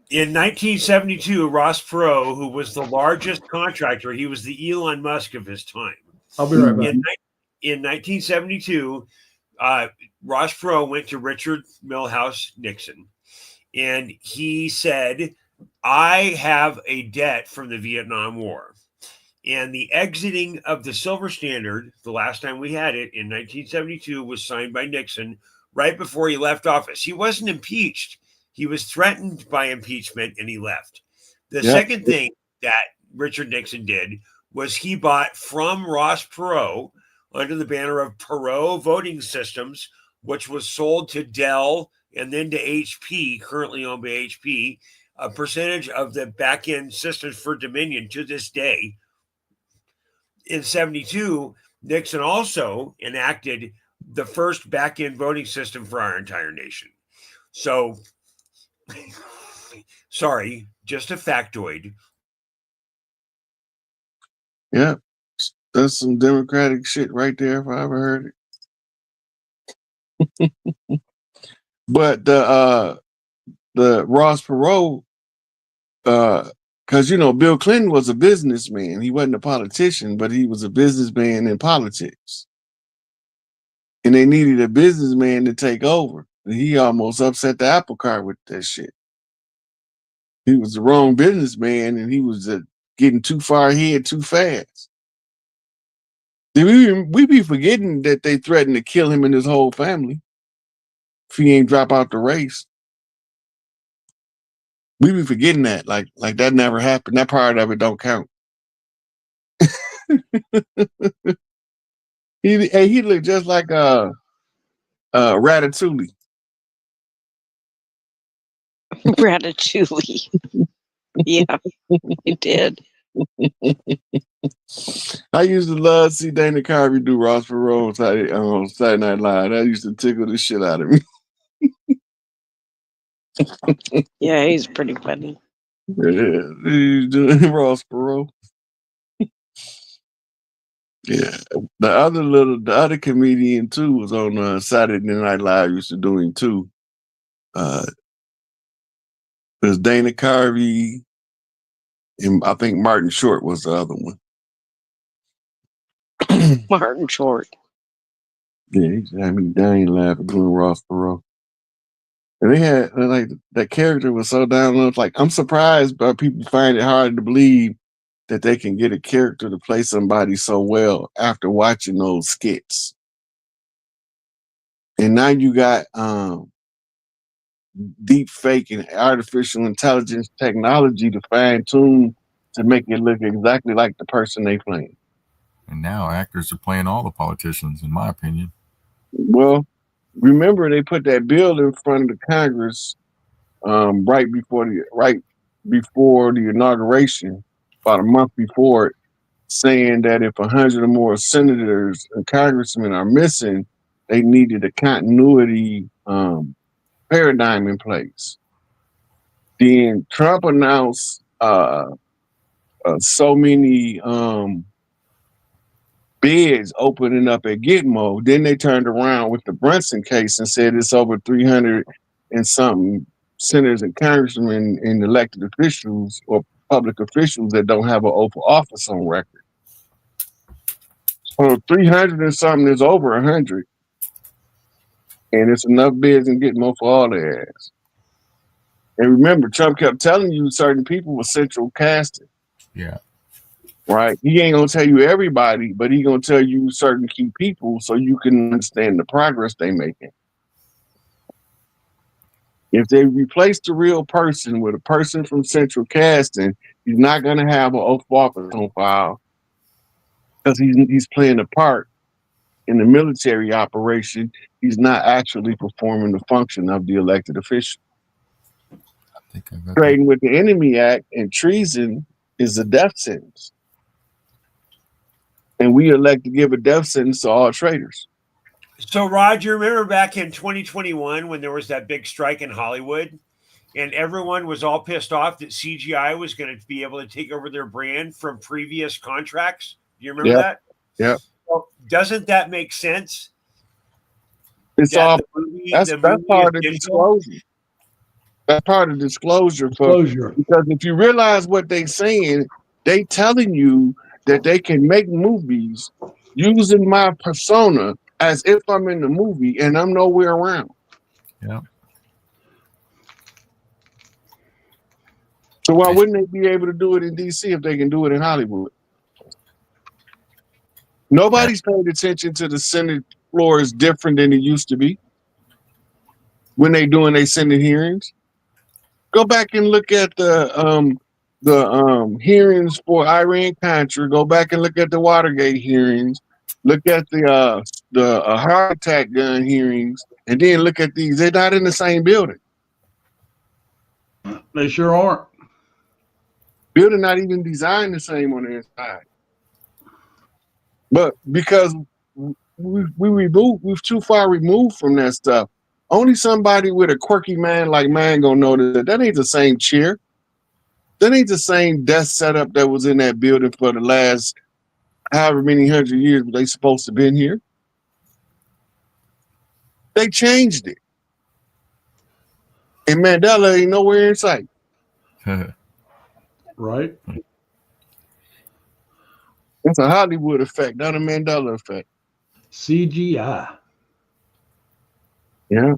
In 1972, Ross Perot, who was the largest contractor, he was the Elon Musk of his time. I'll be right back. In 1972, Ross Perot went to Richard Milhous Nixon, and he said, I have a debt from the Vietnam War. And the exiting of the Silver Standard, the last time we had it in 1972, was signed by Nixon right before he left office. He wasn't impeached. He was threatened by impeachment, and he left. The second thing that Richard Nixon did was he bought from Ross Perot, under the banner of Perot Voting Systems, which was sold to Dell and then to HP, currently owned by HP, a percentage of the back-end systems for Dominion to this day. In 72, Nixon also enacted the first back-end voting system for our entire nation. So, sorry, just a factoid. Yeah, that's some Democratic shit right there if I ever heard it. But the Ross Perot, because Bill Clinton was a businessman. He wasn't a politician, but he was a businessman in politics. And they needed a businessman to take over. And he almost upset the apple cart with that shit. He was the wrong businessman, and he was getting too far ahead too fast. We be forgetting that they threatened to kill him and his whole family if he ain't drop out the race. We be forgetting that, like that never happened. That part of it don't count. He looked just like Ratatouille. Ratatouille. Yeah, it did. I used to love to see Dana Carvey do Ross Perot on Saturday Night Live. That used to tickle the shit out of me. Yeah, he's pretty funny. Yeah, he's doing Ross Perot. Yeah, the other comedian too was on Saturday Night Live. Used to do him too. There's Dana Carvey, and I think Martin Short was the other one. Martin Short. Yeah, he had me dying laughing doing Ross Perot. And they had like that character was so down. Like I'm surprised, but people find it hard to believe that they can get a character to play somebody so well after watching those skits. And now you got deep fake and artificial intelligence technology to fine tune to make it look exactly like the person they playing. And now actors are playing all the politicians, in my opinion. Well, remember they put that bill in front of the Congress right before the inauguration, about a month before it, saying that if 100 or more senators and congressmen are missing, they needed a continuity paradigm in place. Then Trump announced so many beds opening up at Gitmo. Then they turned around with the Brunson case and said it's over 300 and something senators and congressmen and elected officials or public officials that don't have an oath of office on record. So 300 and something is over 100. And it's enough bids in Gitmo for all their ass. And remember, Trump kept telling you certain people were central casting. Yeah. Right? He ain't gonna tell you everybody, but he gonna tell you certain key people so you can understand the progress they making. If they replace the real person with a person from central casting, he's not gonna have an oath of office on file because he's playing a part in the military operation. He's not actually performing the function of the elected official. Trading with the Enemy Act and treason is a death sentence. And we elect to give a death sentence to all traitors. So, Roger, remember back in 2021 when there was that big strike in Hollywood and everyone was all pissed off that CGI was going to be able to take over their brand from previous contracts? Do you remember that? Yeah. Well, doesn't that make sense? It's all that's part of disclosure. That's part of disclosure. Because if you realize what they're saying, they telling you that they can make movies using my persona as if I'm in the movie and I'm nowhere around. Yeah. So why wouldn't they be able to do it in DC if they can do it in Hollywood? Nobody's paid attention to the Senate floor is different than it used to be when they doing their Senate hearings. Go back and look at the hearings for Iran-Contra. Go back and look at the Watergate hearings. Look at the heart attack gun hearings, and then look at these. They're not in the same building. They sure aren't. Building not even designed the same on the inside. But because we're too far removed from that stuff. Only somebody with a quirky mind like mine gonna know that ain't the same chair. That ain't the same desk setup that was in that building for the last however many hundred years they supposed to been here. They changed it. And Mandela ain't nowhere in sight. Right. It's a Hollywood effect, not a Mandela effect. CGI. Yeah.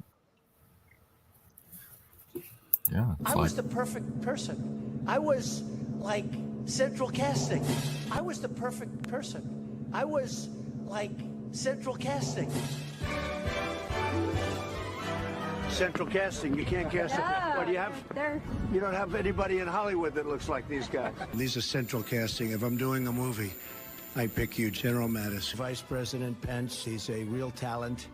Yeah. I was the perfect person. I was like central casting. I was the perfect person. I was like central casting. Central casting. You can't cast it. What do you have? You don't have anybody in Hollywood that looks like these guys. These are central casting. If I'm doing a movie, I pick you, General Mattis. Vice President Pence, he's a real talent,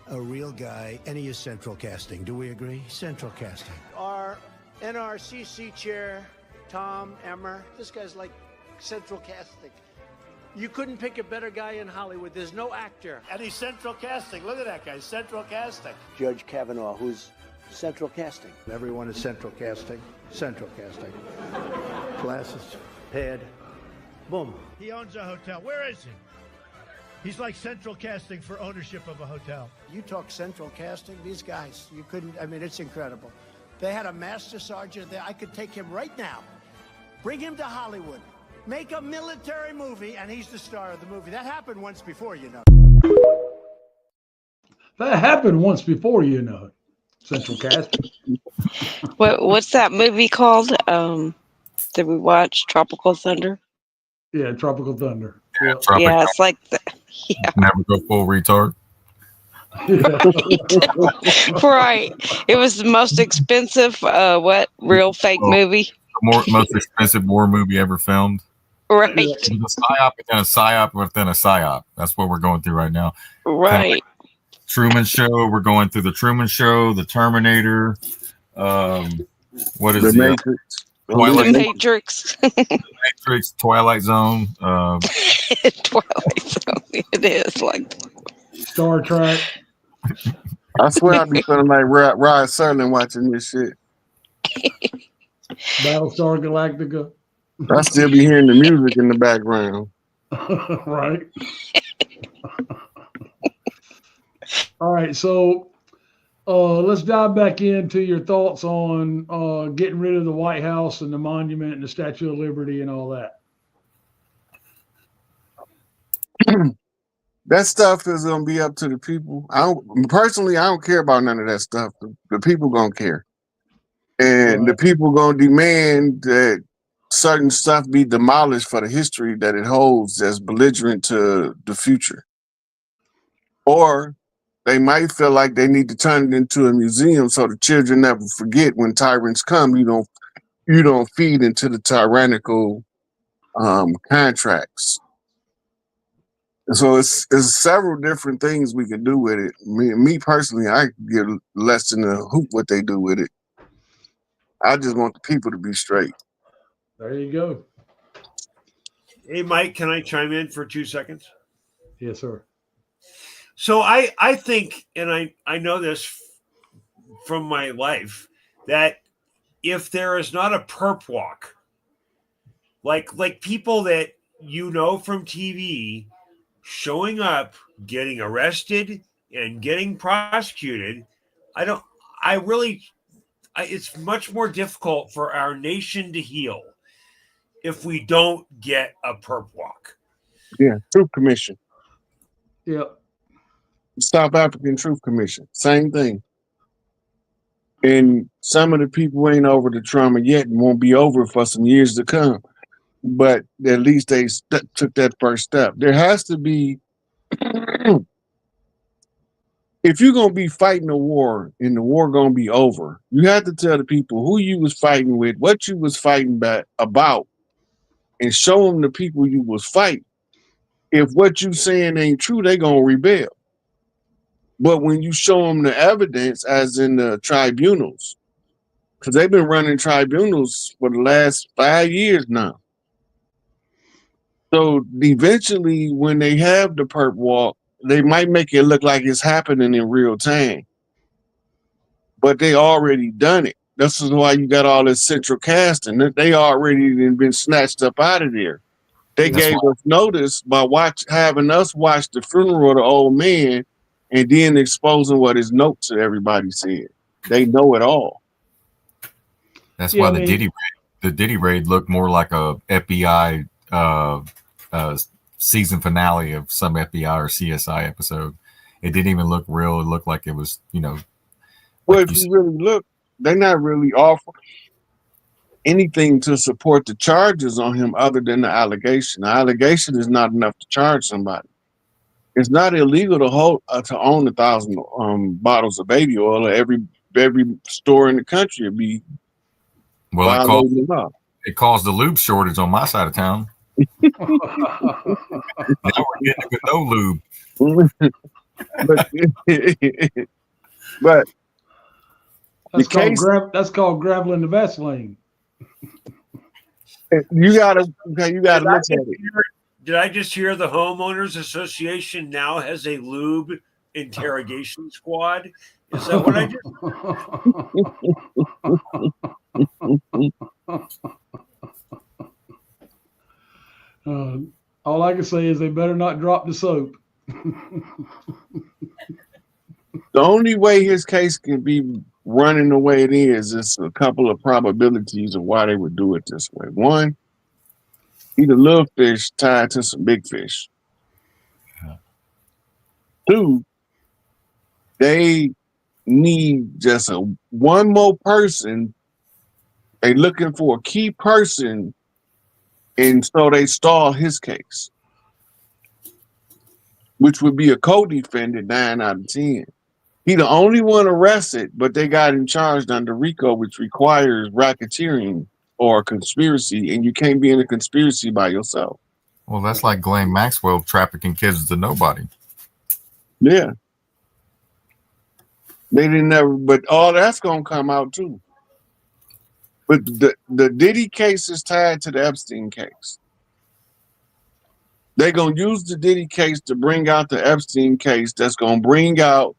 a real guy, and he is central casting. Do we agree? Central casting. Our NRCC chair, Tom Emmer, this guy's like central casting. You couldn't pick a better guy in Hollywood. There's no actor. And he's central casting. Look at that guy, central casting. Judge Kavanaugh, who's central casting. Everyone is central casting. Central casting. Glasses, pad, boom. He owns a hotel. Where is he? He's like central casting for ownership of a hotel. You talk central casting, these guys, you couldn't, I mean, it's incredible. They had a master sergeant there. I could take him right now, bring him to Hollywood, make a military movie, and he's the star of the movie. That happened once before, you know. That happened once before, you know. Central casting. What's that movie called? Did we watch Tropical Thunder? Yeah, Tropical Thunder. Yeah, Yeah, it's like yeah. Never go full retard. Right. It was the most expensive real fake movie. Most expensive war movie ever filmed. Right. It was a psyop within a psyop within a psyop. That's what we're going through right now. Right. Kind of like Truman Show. We're going through the Truman Show, the Terminator. What is The the Matrix. Matrix. Matrix, Twilight Zone. Twilight Zone. It is like Star Trek. I swear I be feeling like Rod Serling watching this shit. Battlestar Galactica. I still be hearing the music in the background. Right. All right, so let's dive back into your thoughts on getting rid of the White House and the monument and the Statue of Liberty and all that. That stuff is gonna be up to the people. I don't care about none of that stuff. The people gonna care, and the people gonna demand that certain stuff be demolished for the history that it holds that's belligerent to the future. Or they might feel like they need to turn it into a museum so the children never forget when tyrants come. You don't feed into the tyrannical contracts. So it's several different things we can do with it. Me personally, I give less than a hoot what they do with it. I just want the people to be straight. There you go. Hey, Mike, can I chime in for 2 seconds? Yes, sir. So I think, and I know this from my life, that if there is not a perp walk, like people that you know from TV showing up, getting arrested and getting prosecuted, it's much more difficult for our nation to heal if we don't get a perp walk. Yeah, Truth Commission. Yep. South African Truth Commission, same thing. And some of the people ain't over the trauma yet and won't be over for some years to come. But at least they took that first step. There has to be, if you're going to be fighting a war and the war going to be over, you have to tell the people who you was fighting with, what you was fighting about, and show them the people you was fighting. If what you saying ain't true, they going to rebel. But when you show them the evidence, as in the tribunals, because they've been running tribunals for the last 5 years now. So eventually, when they have the perp walk, they might make it look like it's happening in real time, but they already done it. This is why you got all this central casting. They already been snatched up out of there. They gave us notice by having us watch the funeral of the old man, and then exposing what his notes to everybody said. They know it all. That's why the Diddy raid looked more like a FBI season finale of some FBI or CSI episode. It didn't even look real. It looked like it was, Well, if you really look, they're not really offering anything to support the charges on him other than the allegation. The allegation is not enough to charge somebody. It's not illegal to own 1,000 bottles of baby oil. Every store in the country would be violating the law. It caused the lube shortage on my side of town. Now we're getting with no lube. but that's called graveling the Vaseline. You gotta look at it. Did I just hear the homeowners association now has a lube interrogation squad? Is that what I just? All I can say is they better not drop the soap. The only way his case can be running the way it is a couple of probabilities of why they would do it this way. One, he's a little fish tied to some big fish. Yeah. Two, they need just one more person. They looking for a key person, and so they stall his case, which would be a co-defendant 9 out of 10. He the only one arrested, but they got him charged under RICO, which requires racketeering or conspiracy, and you can't be in a conspiracy by yourself. Well, that's like Ghislaine Maxwell trafficking kids to nobody. Yeah. They didn't never, but all that's gonna come out too. But the Diddy case is tied to the Epstein case. They're gonna use the Diddy case to bring out the Epstein case. That's gonna bring out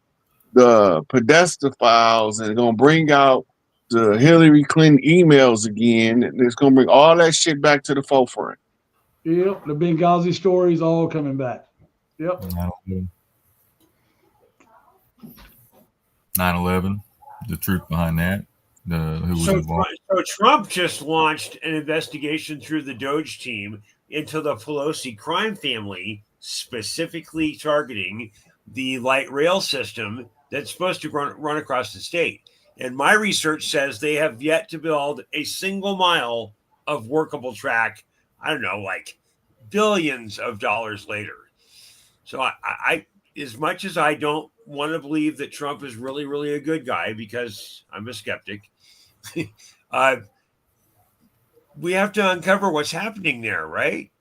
the Podesta files, and gonna bring out the Hillary Clinton emails again. And it's gonna bring all that shit back to the forefront. Yep, the Benghazi story is all coming back. Yep. 9/11, the truth behind that. Who was involved. So Trump just launched an investigation through the Doge team into the Pelosi crime family, specifically targeting the light rail system that's supposed to run across the state. And my research says they have yet to build a single mile of workable track. I don't know, like billions of dollars later. So I as much as I don't want to believe that Trump is really, really a good guy, because I'm a skeptic, we have to uncover what's happening there, right?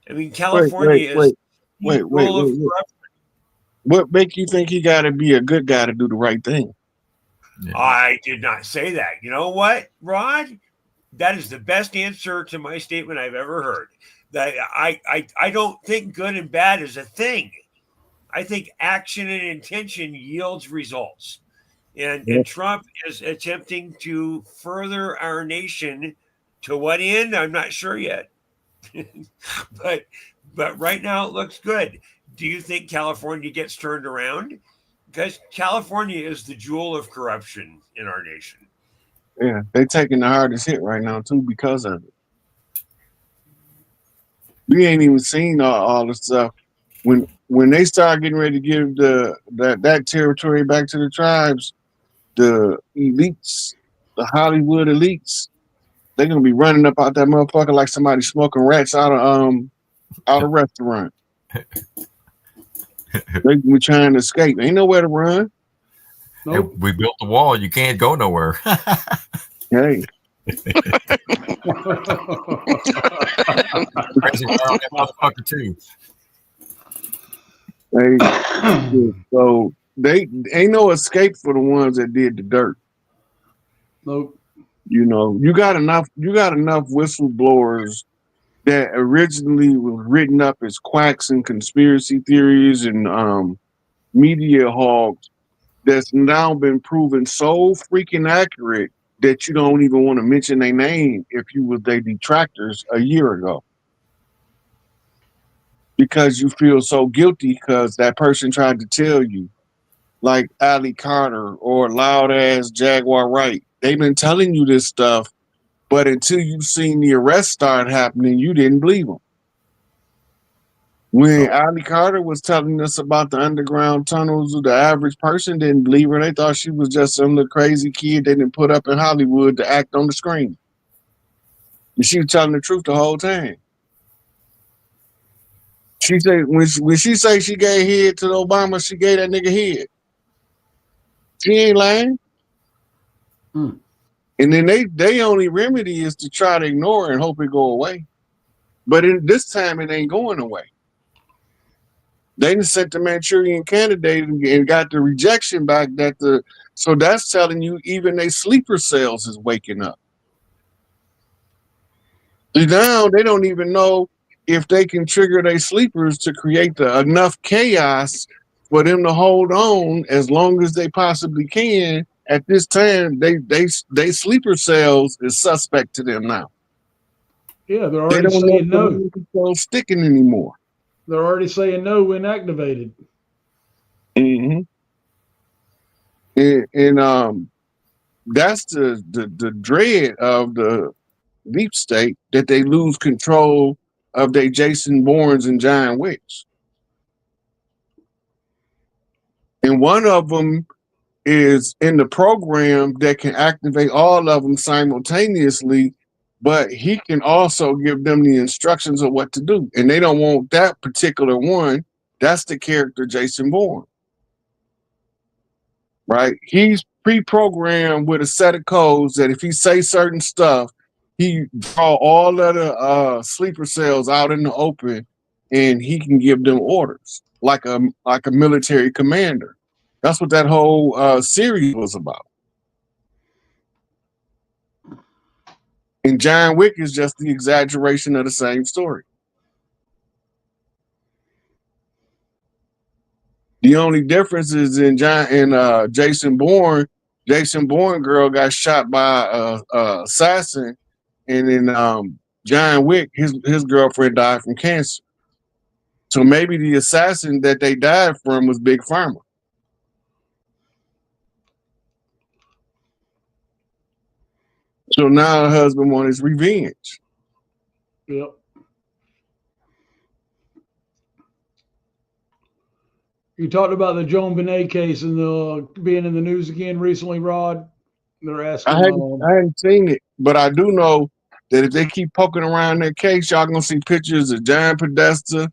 I mean, California is full of corruption. What make you think he got to be a good guy to do the right thing? Yeah. I did not say that. You know what, Rod? That is the best answer to my statement I've ever heard. That I don't think good and bad is a thing. I think action and intention yields results. And Trump is attempting to further our nation to what end? I'm not sure yet. but right now it looks good. Do you think California gets turned around? Because California is the jewel of corruption in our nation. Yeah, they're taking the hardest hit right now too because of it. We ain't even seen all the stuff. When they start getting ready to give that territory back to the tribes, the elites, the Hollywood elites, they're gonna be running up out that motherfucker like somebody smoking rats out of a restaurant. They be trying to escape. Ain't nowhere to run. Nope. Hey, we built the wall. You can't go nowhere. Hey. Crazy around that motherfucker too. So they ain't no escape for the ones that did the dirt. Nope. You know, you got enough whistleblowers that originally was written up as quacks and conspiracy theories and media hogs that's now been proven so freaking accurate that you don't even want to mention their name if you were their detractors a year ago. Because you feel so guilty because that person tried to tell you, like Ali Carter or loud ass Jaguar Wright. They've been telling you this stuff, but until you've seen the arrest start happening, you didn't believe them. When Ali Carter was telling us about the underground tunnels, the average person didn't believe her. They thought she was just some little crazy kid they didn't put up in Hollywood to act on the screen. And she was telling the truth the whole time. She said when she say she gave head to Obama, she gave that nigga head. She ain't lying. And then they only remedy is to try to ignore it and hope it go away. But in this time it ain't going away. They done sent the Manchurian Candidate and got the rejection back so that's telling you even their sleeper cells is waking up. Now they don't even know if they can trigger their sleepers to create enough chaos for them to hold on as long as they possibly can. At this time, they sleeper cells is suspect to them now. Yeah, they're already saying no. Sticking anymore. They're already saying no when activated. Mm-hmm. And that's the dread of the deep state, that they lose control of their Jason Bournes and John Wicks. And one of them is in the program that can activate all of them simultaneously, but he can also give them the instructions of what to do. And they don't want that particular one. That's the character Jason Bourne. Right? He's pre-programmed with a set of codes that if he say certain stuff, he draw all of the sleeper cells out in the open and he can give them orders like a military commander. That's what that whole series was about. And John Wick is just the exaggeration of the same story. The only difference is in Jason Bourne. Jason Bourne girl got shot by a assassin, and then John Wick, his girlfriend died from cancer. So maybe the assassin that they died from was Big Pharma. So now her husband wants his revenge. Yep. You talked about the Joan Benet case and being in the news again recently, Rod. They're asking. I hadn't seen it, but I do know that if they keep poking around that case, y'all gonna see pictures of John Podesta,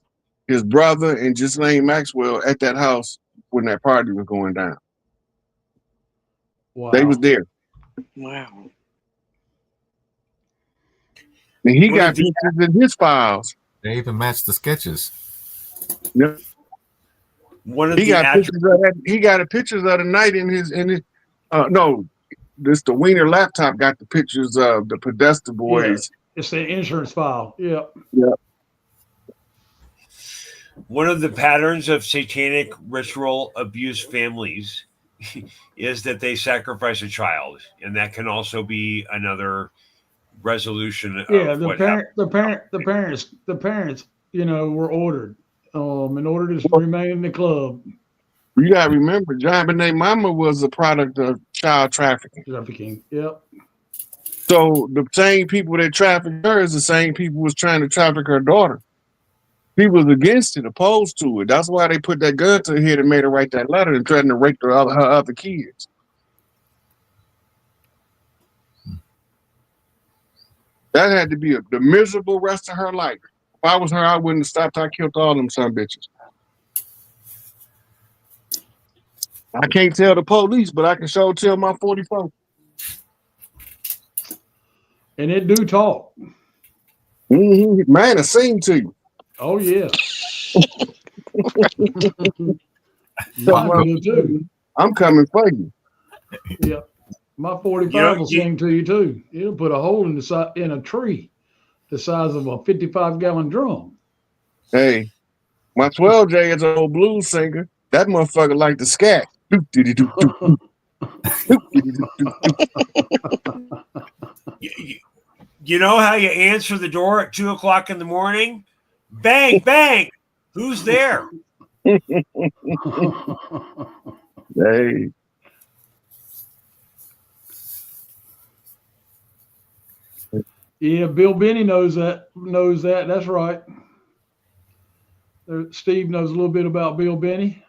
his brother, and Ghislaine Maxwell at that house when that party was going down. Wow. They was there. Wow. And he got pictures in his files. They even matched the sketches. Yep. He got pictures of the night in his the Wiener laptop got the pictures of the Podesta boys. Yeah, it's the insurance file. Yep. Yep. One of the patterns of satanic ritual abuse families is that they sacrifice a child, and that can also be another resolution. Yeah, the parents, were ordered in order to remain in the club. You gotta remember, John Benet mama was a product of child trafficking. Yep. So the same people that trafficked her is the same people was trying to traffic her daughter. He was against it, opposed to it. That's why they put that gun to her head and made her write that letter and threatened to rape her other kids. That had to be the miserable rest of her life. If I was her, I wouldn't have stopped. I killed all them son bitches. I can't tell the police, but I can sure tell my 44. And it do talk. Mm-hmm. Man, it seemed to you. Oh, yeah. I'm coming for you. Yeah. My 45 will sing to you, too. It'll put a hole in a tree. the size of a 55-gallon drum. Hey, my 12J is an old blues singer. That motherfucker like to scat. You know how you answer the door at 2 o'clock in the morning? Bang, bang. Who's there? Hey. Yeah, Bill Benny knows that. That's right. Steve knows a little bit about Bill Benny.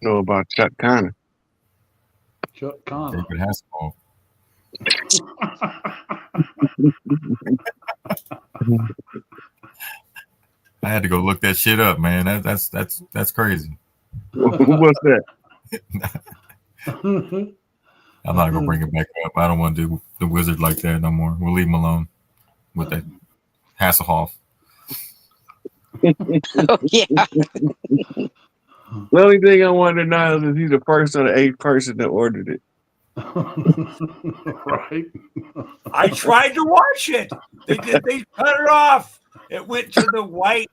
Know about Chuck Connor. Chuck Connor. David Hasselhoff. I had to go look that shit up, man. That's crazy. What's that? I'm not gonna bring it back up. I don't want to do the wizard like that no more. We'll leave him alone with that Hasselhoff. Oh, yeah. The only thing I want to know is he the first or the 8th person that ordered it. Right. I tried to watch it. They cut it off. It went to the white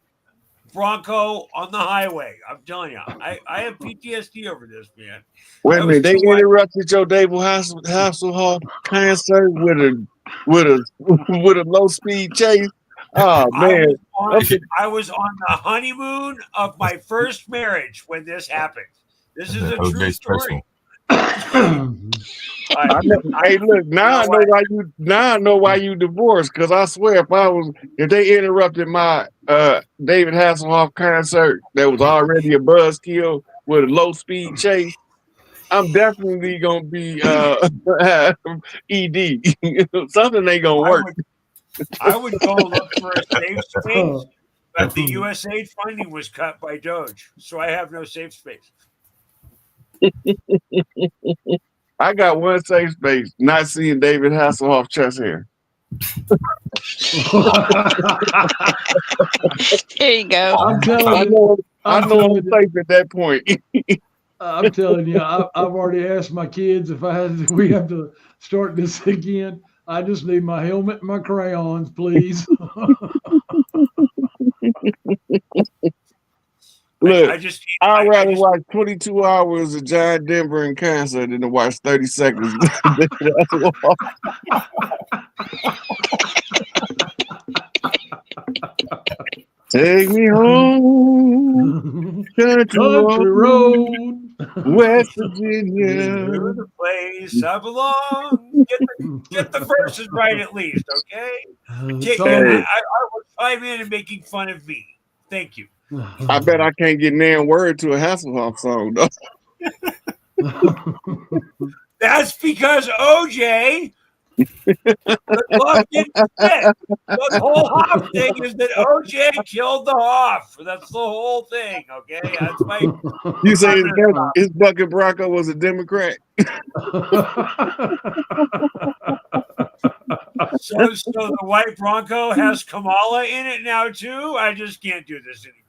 Bronco on the highway. I'm telling you, I have PTSD over this, man. Wait a minute, they interrupted your David Hasselhoff concert with a low speed chase. Oh man, I was on the honeymoon of my first marriage when this happened. This is a true story. Hey, look, now I know why you divorced. Because I swear, if they interrupted my David Hasselhoff concert that was already a buzzkill with a low speed chase, I'm definitely gonna be ED. Something ain't gonna work. I would go look for a safe space, but the USAID funding was cut by Doge, so I have no safe space. I got one safe space, not seeing David Hasselhoff chest hair. There you go. I'm telling you. I know I'm safe at that point. I'm telling you, I've already asked my kids if we have to start this again. I just need my helmet and my crayons, please. Look, I'd rather watch 22 hours of John Denver in concert than to watch 30 seconds. Take me home, country road, West Virginia. The place I belong. Get the verses right at least, okay? I was chiming in making fun of me. Thank you. I bet I can't get nan word to a Hasselhoff song, though. That's because OJ. The whole Hoff thing is that OJ killed the Hoff. That's the whole thing, okay? That's my. You say his bucket Bronco was a Democrat? So the white Bronco has Kamala in it now too. I just can't do this anymore.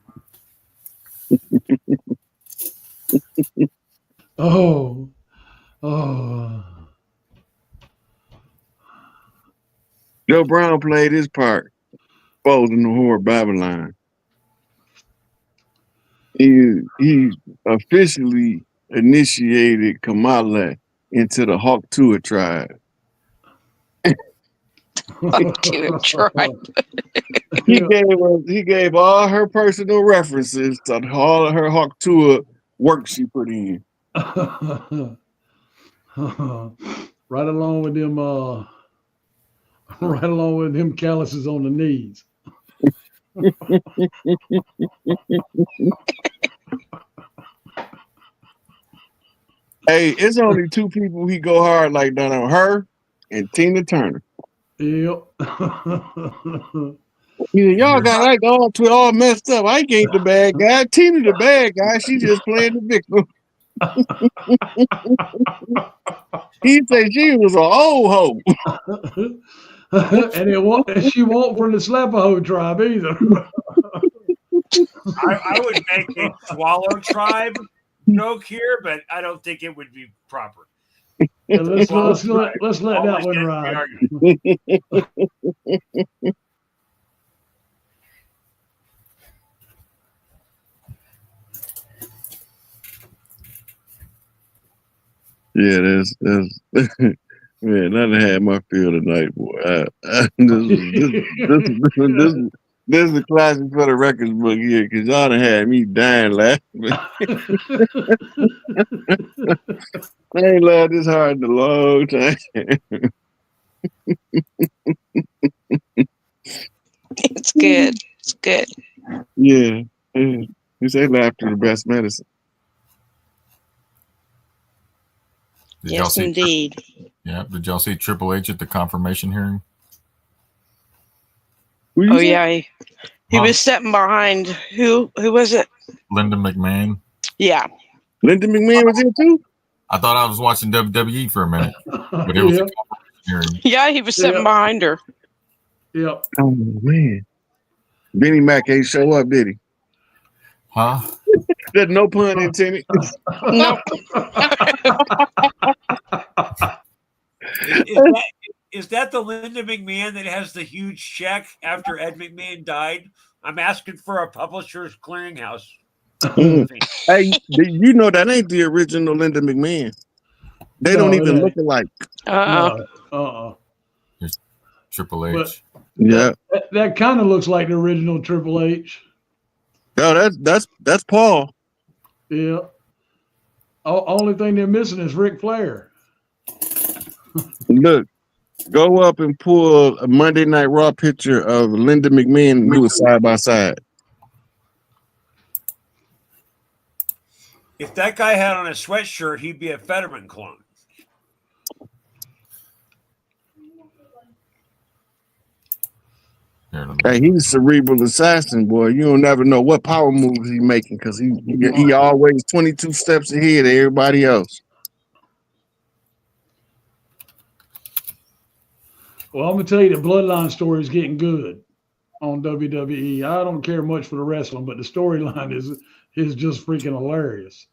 Oh. Joe Brown played his part, exposing the whore Babylon. He officially initiated Kamala into the Hawk Tuah tribe. He gave all her personal references to all of her Hawk Tuah work she put in. Right along with them calluses on the knees. Hey, it's only two people he go hard like that on, her and Tina Turner. Yep. Y'all got like all messed up. I ain't the bad guy. Tina the bad guy. She just playing the victim. He said she was an old hoe. And she won't from the Slapaho tribe either. I would make a Swallow tribe joke here, but I don't think it would be proper. Yeah, let's Well, let that always one gets ride. Yeah, that's man. I done had my fill tonight, boy. This is the classic for the records book here, because y'all done had me dying laughing. I ain't laughed this hard in a long time. It's good. It's good. Yeah, yeah. You say laughter is the best medicine. Did y'all Yes, see? indeed. Yeah. Did y'all see Triple H at the confirmation hearing? Oh yeah, he was stepping behind. Who was it? Linda McMahon. Yeah. Linda McMahon was here too. I thought I was watching WWE for a minute, but it was a confirmation hearing. Yeah, he was sitting behind her. Yep. Oh man, Benny Mac ain't show up, did he? Huh? There's no pun intended. Nope. Is that the Linda McMahon that has the huge check after Ed McMahon died? I'm asking for a publisher's clearinghouse. Hey, you know that ain't the original Linda McMahon. They don't even look alike. Here's Triple H. Yeah. That kind of looks like the original Triple H. Oh, that's Paul. Yeah. Only thing they're missing is Ric Flair. Look, go up and pull a Monday Night Raw picture of Linda McMahon and do it side by side. If that guy had on a sweatshirt, he'd be a Fetterman clone. Hey, he's a cerebral assassin, boy. You don't never know what power moves he's making because he always 22 steps ahead of everybody else. Well, I'm gonna tell you the Bloodline story is getting good on WWE. I don't care much for the wrestling, but the storyline is just freaking hilarious.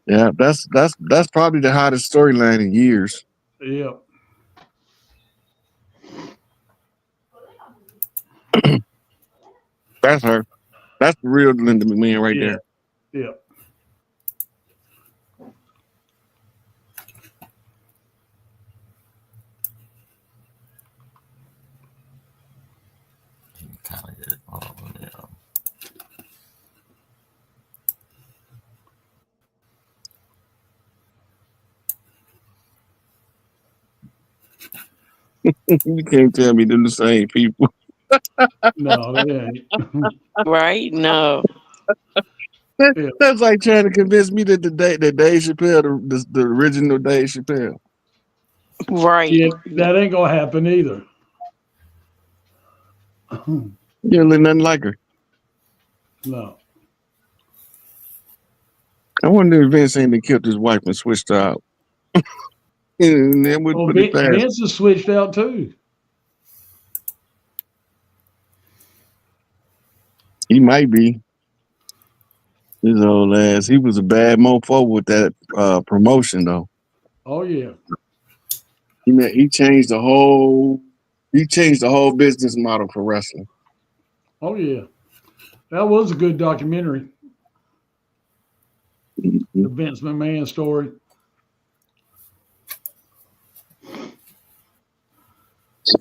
Yeah, that's probably the hottest storyline in years. Yeah. That's her. That's the real Linda McMahon right there. Yeah. Kind of get it. Hold on, let me, You can't tell me they're the same people. No, they ain't. Right? No. That's like trying to convince me that that Dave Chappelle, the original Dave Chappelle. Right. Yeah, that ain't gonna happen either. You don't look nothing like her. No. I wonder if Vince ain't killed his wife and switched her out. And then would Well, put it past. Vince has switched out too. He might be. His old ass. He was a bad mofo with that promotion though. Oh yeah. He changed the whole business model for wrestling. Oh yeah. That was a good documentary. The Vince McMahon story.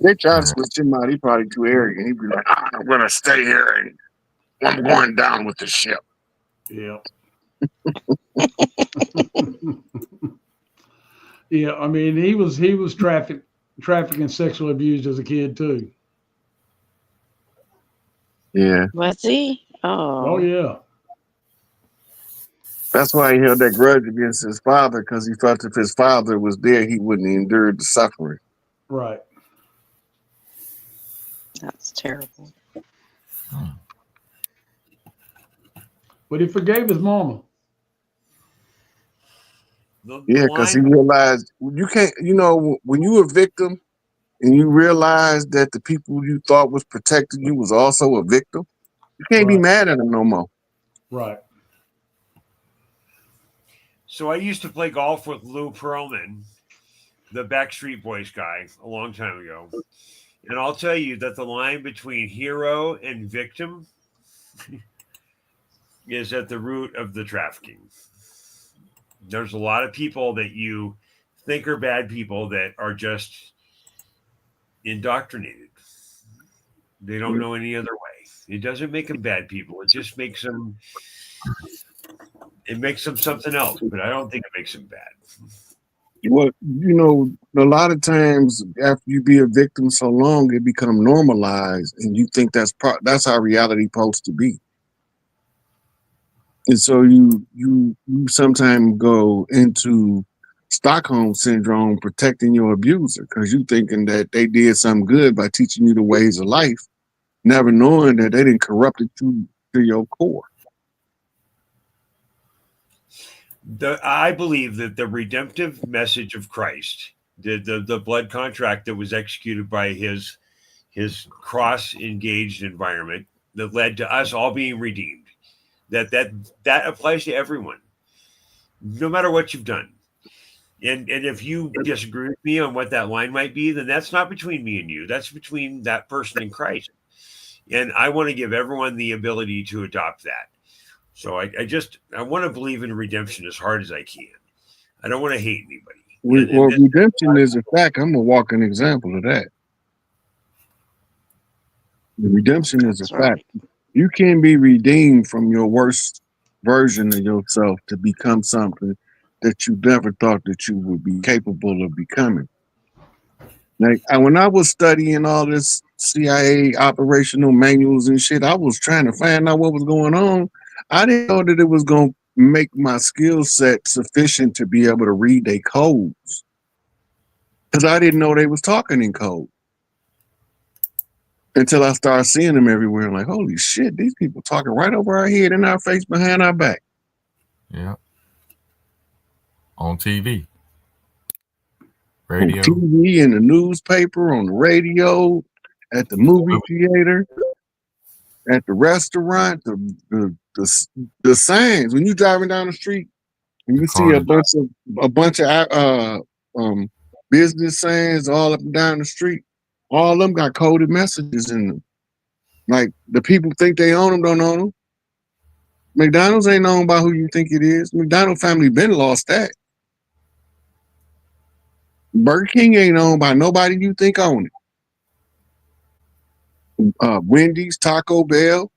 They try to switch him out. He probably too arrogant. He'd be like, I'm gonna stay here and I'm going down with the ship. Yeah. Yeah, I mean he was trafficked and sexually abused as a kid too. Yeah. Was he? Oh. Oh yeah. That's why he held that grudge against his father, because he felt if his father was there, he wouldn't endure the suffering. Right. That's terrible. But he forgave his mama. Yeah, because he realized you can't, when you a victim and you realize that the people you thought was protecting you was also a victim, you can't be mad at them no more. Right. So I used to play golf with Lou Pearlman, the Backstreet Boys guy, a long time ago. And I'll tell you that the line between hero and victim is at the root of the trafficking. There's a lot of people that you think are bad people that are just indoctrinated. They don't know any other way. It doesn't make them bad people. It just makes them something else, but I don't think it makes them bad. Well, a lot of times after you be a victim so long, it become normalized, and you think that's how reality supposed to be. And so you sometimes go into Stockholm syndrome, protecting your abuser, because you thinking that they did something good by teaching you the ways of life, never knowing that they didn't corrupted you to your core. I believe that the redemptive message of Christ, the blood contract that was executed by his cross-engaged environment that led to us all being redeemed, that applies to everyone, no matter what you've done. And if you disagree with me on what that line might be, then that's not between me and you. That's between that person and Christ. And I want to give everyone the ability to adopt that. So I want to believe in redemption as hard as I can. I don't want to hate anybody. Well, redemption is a fact. I'm a walking example of that. The redemption is a fact. You can be redeemed from your worst version of yourself to become something that you never thought that you would be capable of becoming. Like when I was studying all this CIA operational manuals and shit, I was trying to find out what was going on. I didn't know that it was going to make my skill set sufficient to be able to read their codes, because I didn't know they was talking in code until I started seeing them everywhere. I'm like, holy shit, these people talking right over our head, in our face, behind our back. Yeah. On TV. Radio. On TV, in the newspaper, on the radio, at the movie theater, at the restaurant, the signs. When you're driving down the street and you see a bunch of business signs all up and down the street, all of them got coded messages in them. Like, the people think they own them, don't own them. McDonald's ain't owned by who you think it is. McDonald's family been lost that. Burger King ain't owned by nobody you think own it. Wendy's, Taco Bell,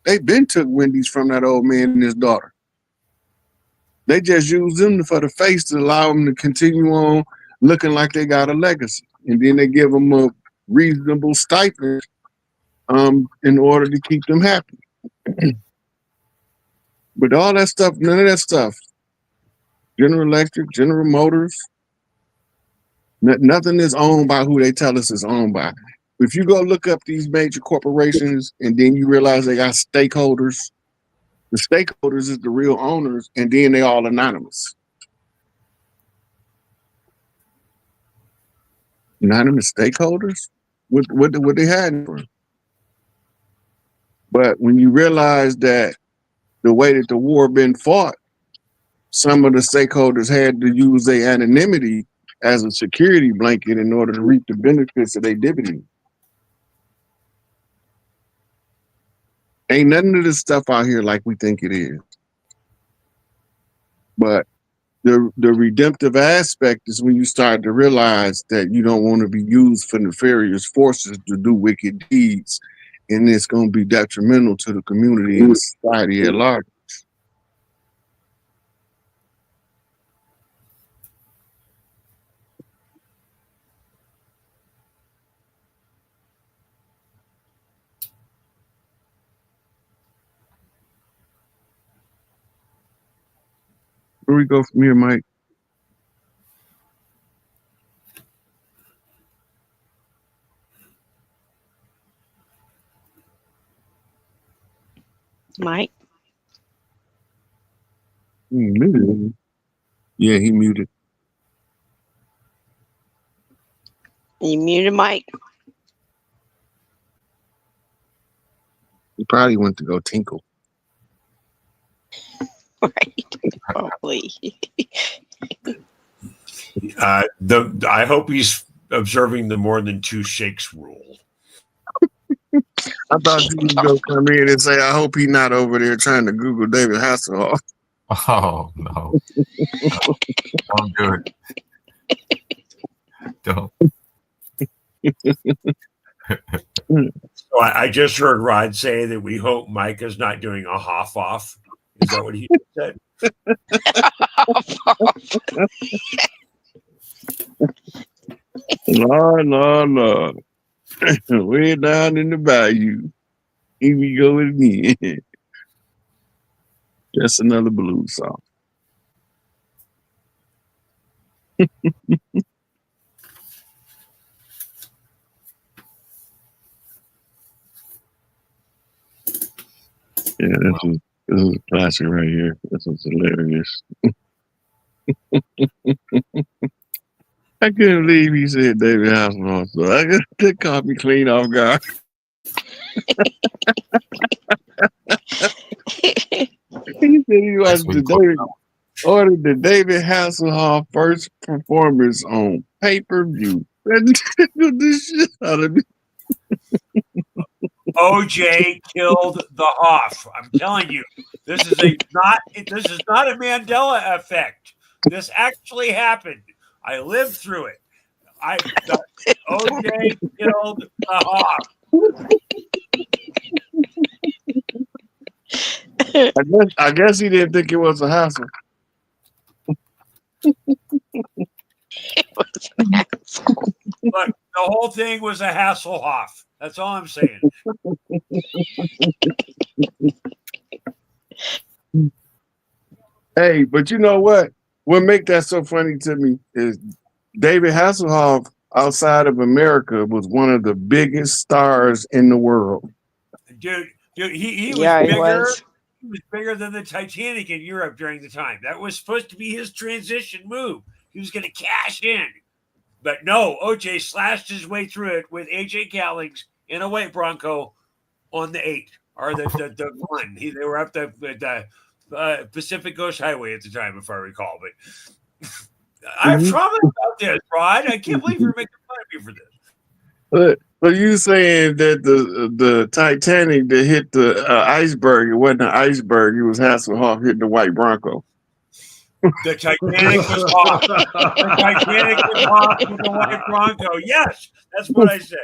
they been took Wendy's from that old man and his daughter. They just use them for the face to allow them to continue on looking like they got a legacy. And then they give them a reasonable stipend in order to keep them happy. But all that stuff, none of that stuff, General Electric, General Motors, nothing is owned by who they tell us is owned by. If you go look up these major corporations and then you realize they got stakeholders, the stakeholders is the real owners, and then they all anonymous. Anonymous stakeholders? What they had for? But when you realize that the way that the war been fought, some of the stakeholders had to use their anonymity as a security blanket in order to reap the benefits of their dividend. Ain't nothing of this stuff out here like we think it is. But the redemptive aspect is when you start to realize that you don't want to be used for nefarious forces to do wicked deeds, and it's going to be detrimental to the community and society at large. Where we go from here, Mike? Mike? He muted. Yeah, he muted. You muted, Mike? He probably went to go tinkle. Right. Probably. I hope he's observing the more than 2 shakes rule. I thought you was gonna come in and say, I hope he's not over there trying to Google David Hasselhoff. Oh no. Don't do it. Don't. So I just heard Rod say that we hope Micah's not doing a Hoff off. Is that what he said? Lord. Way down in the bayou. Here we go again. Just another blues song. Yeah, this is a classic right here. This is hilarious. I couldn't believe he said David Hasselhoff. So that caught me clean off guard. He said he ordered the David Hasselhoff first performance on pay-per-view. The shit out of me. OJ killed the Hoff. I'm telling you, this is not a Mandela effect. This actually happened. I lived through it. OJ killed the Hoff. I guess he didn't think it was a hassle. It was a hassle. Look, the whole thing was a Hasselhoff. That's all I'm saying. Hey, but you know what? What make that so funny to me is David Hasselhoff outside of America was one of the biggest stars in the world. Dude, he was Yeah, he bigger. was. He was bigger than the Titanic in Europe during the time. That was supposed to be his transition move. He was going to cash in. But no, OJ slashed his way through it with AJ Callings in a white Bronco on the 8 or the 1. They were up the Pacific Coast Highway at the time, if I recall. But I'm troubled about this, Rod. I can't believe you're making fun of me for this. But you saying that the Titanic that hit the iceberg, it wasn't an iceberg, it was Hasselhoff hitting the white Bronco. The Titanic was off. The Titanic was off with the white Bronco. Yes, that's what I said.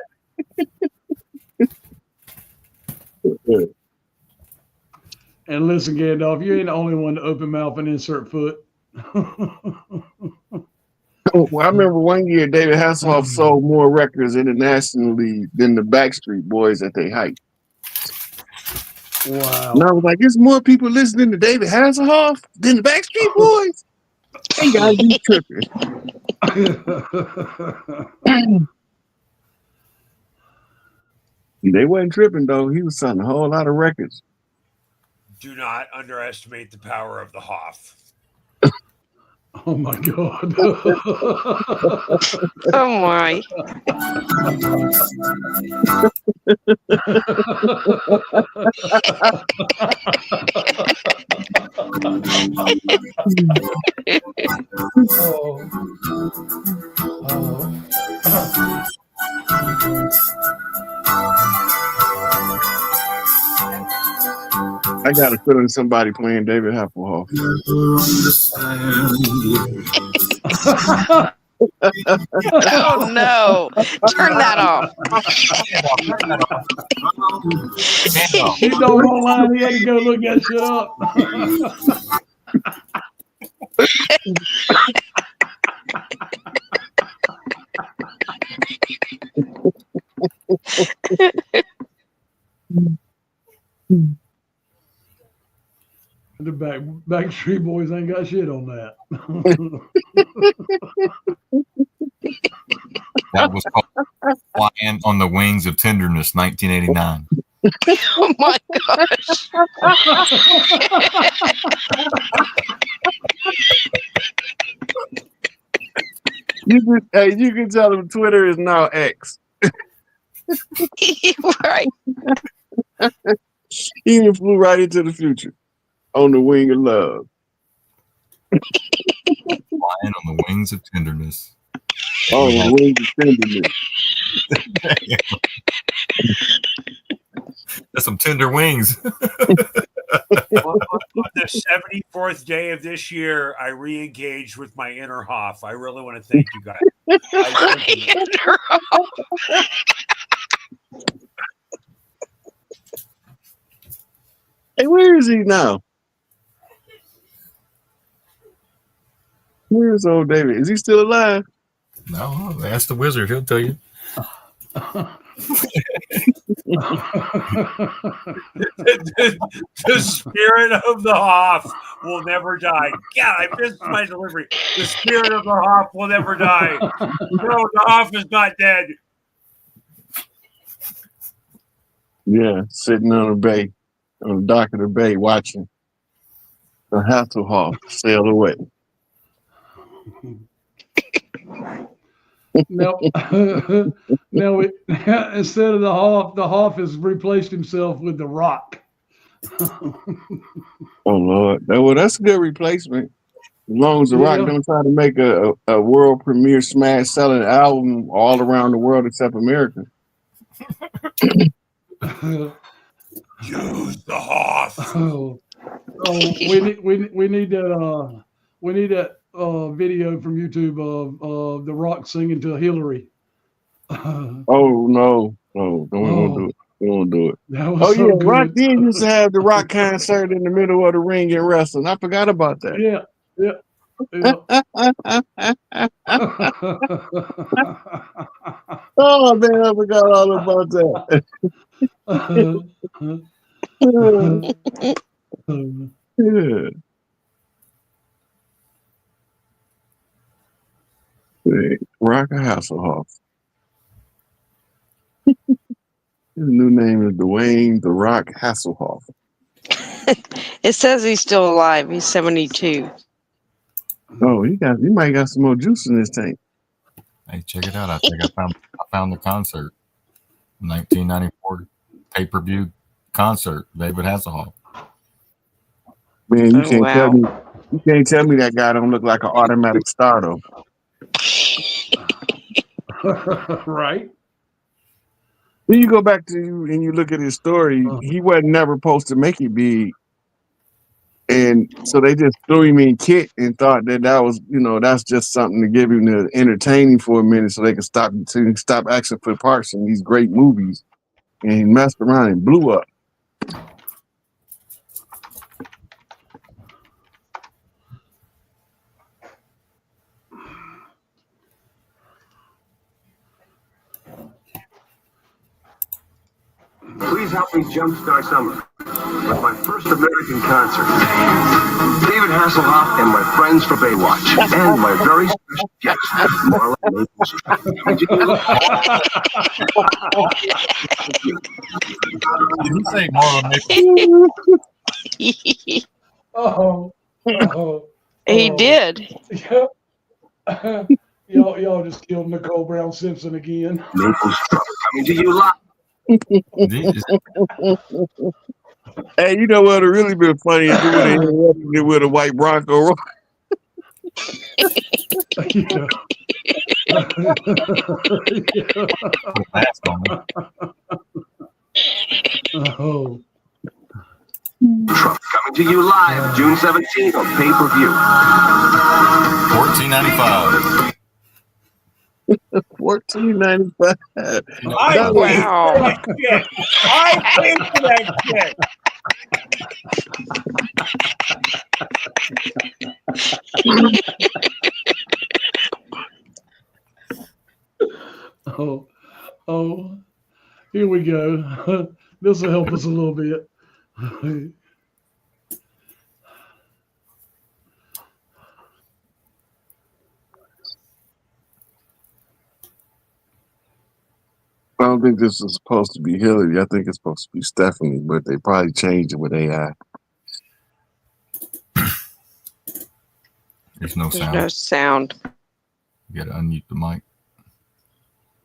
And listen, Gandalf, you ain't the only one to open mouth and insert foot. Well, I remember one year David Hasselhoff sold more records internationally than the Backstreet Boys at their height. Wow. And I was like, there's more people listening to David Hasselhoff than the Backstreet Boys. They gotta be tripping. They wasn't tripping though. He was selling a whole lot of records. Do not underestimate the power of the Hoff. Oh my God. Oh my. I got a feeling somebody playing David Hasselhoff. Oh no. Turn that off. You know online, he had to go look that shit up. The Backstreet Boys ain't got shit on that. That was called Flying on the Wings of Tenderness, 1989. Oh my gosh. You can tell them Twitter is now X. Right. He even flew right into the future. on the wing of love. Flying on the wings of tenderness. On the wings of tenderness. That's some tender wings. On the 74th day of this year, I re-engaged with my inner Hoff. I really want to thank you guys. Hey, where is he now? Where's old David? Is he still alive? No, ask the wizard. He'll tell you. The spirit of the Hoff will never die. God, I missed my delivery. The spirit of the Hoff will never die. No, the Hoff is not dead. Yeah, sitting on the bay, on the dock of the bay, watching the Hasselhoff sail away. No, instead of the Hoff has replaced himself with the Rock. Oh Lord, well, that's a good replacement. As long as the Rock don't try to make a world premiere smash selling album all around the world except America. Use the Hoff. We need that video from YouTube of the Rock singing to Hillary. Oh no, we won't do it. We won't do it. Oh yeah, Rock did used to have the Rock concert in the middle of the ring and wrestling. I forgot about that. Yeah. Oh man, I forgot all about that. Yeah. Rock Hasselhoff. His new name is Dwayne The Rock Hasselhoff. It says he's still alive. He's 72. Oh, he might got some more juice in his tank. Hey, check it out. I think I found the concert. 1994 pay-per-view concert. David Hasselhoff. Man, you can't tell me that guy don't look like an automatic star though. Right. When you go back to and you look at his story, he wasn't never supposed to make it big. And so they just threw him in kit and thought that was, that's just something to give him to entertain him for a minute so they could stop asking for parts in these great movies. And he messed around and blew up. Please help me jumpstart summer with my first American concert. David Hasselhoff and my friends for Baywatch. And my very special guest, Marla Maples. Did you say Marla Maples? He did. Y'all just killed Nicole Brown Simpson again. Maples coming to you live. Hey, you know what would have really been funny is doing with a white Bronco. Oh. Trump coming to you live June 17th on pay-per-view. $14.95. $14.95. Wow. I paid for that shit. Oh, here we go. This will help us a little bit. I don't think this is supposed to be Hillary. I think it's supposed to be Stephanie, but they probably changed it with AI. There's no sound. No sound. You got to unmute the mic.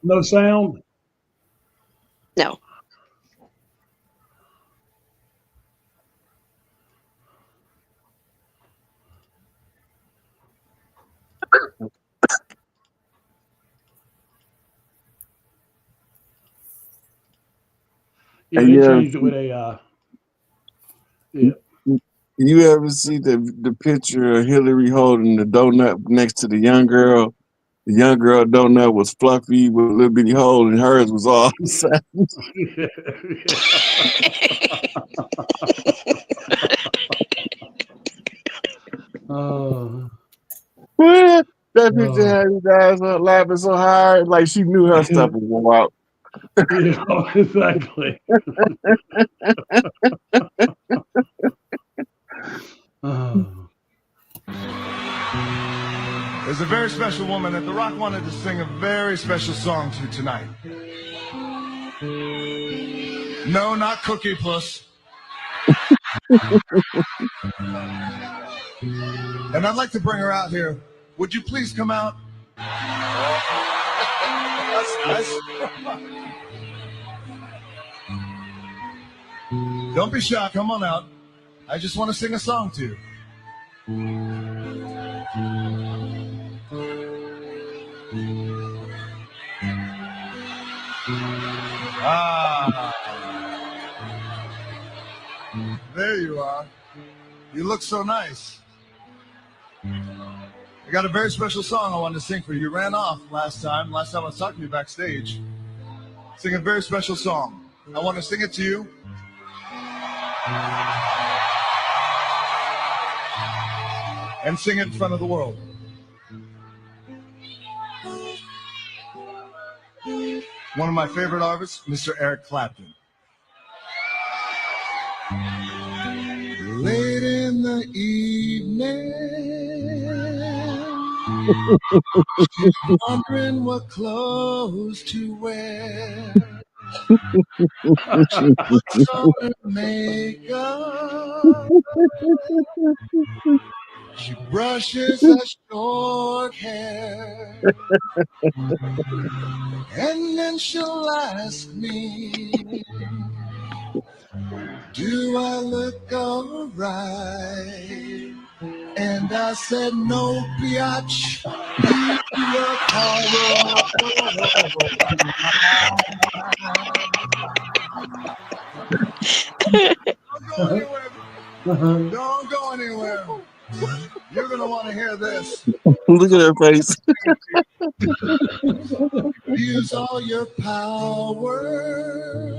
No sound? No. Yeah, they changed it with AI. Yeah. You ever see the picture of Hillary holding the donut next to the young girl? The young girl donut was fluffy with a little bitty hole, and hers was all size. What? That picture had his eyes up, laughing so hard, like she knew her stuff would go out. Yeah, exactly. There's a very special woman that The Rock wanted to sing a very special song to tonight. No, not Cookie Puss. And I'd like to bring her out here. Would you please come out? That's nice. Don't be shy. Come on out. I just want to sing a song to you. Ah. There you are. You look so nice. I got a very special song I wanted to sing for you. You ran off last time I was talking to you backstage. Sing a very special song. I want to sing it to you. And sing it in front of the world. One of my favorite artists, Mr. Eric Clapton. Late in the evening, she's wondering what clothes to wear. She puts on her makeup. She brushes her short hair. And then she'll ask me, do I look alright? And I said, no, biatch. You look horrible. Don't go anywhere. You're going to want to hear this. Look at her face. Use all your power.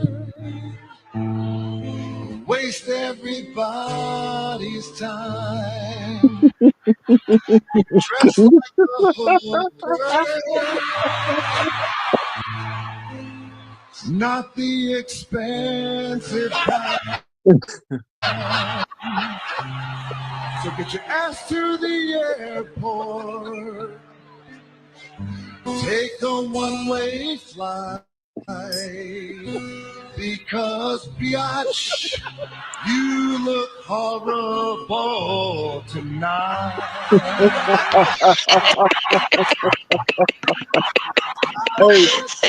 Waste everybody's time. Dress like a hooker. It's not the expensive kind. So get your ass to the airport. Take a one-way flight. Because, biatch, you look horrible tonight.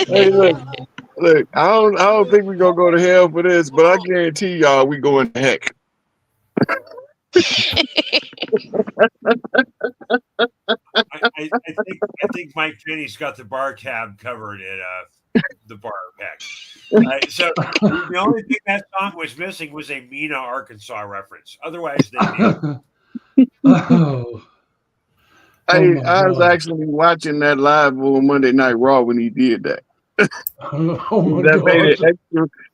Hey, look. I don't think we're gonna go to hell for this, but I guarantee y'all we going to heck. I think Mike Finney's got the bar tab covered at the bar pack. So the only thing that song was missing was a Mena, Arkansas reference. Otherwise, they did. I was actually watching that live on Monday Night Raw when he did that.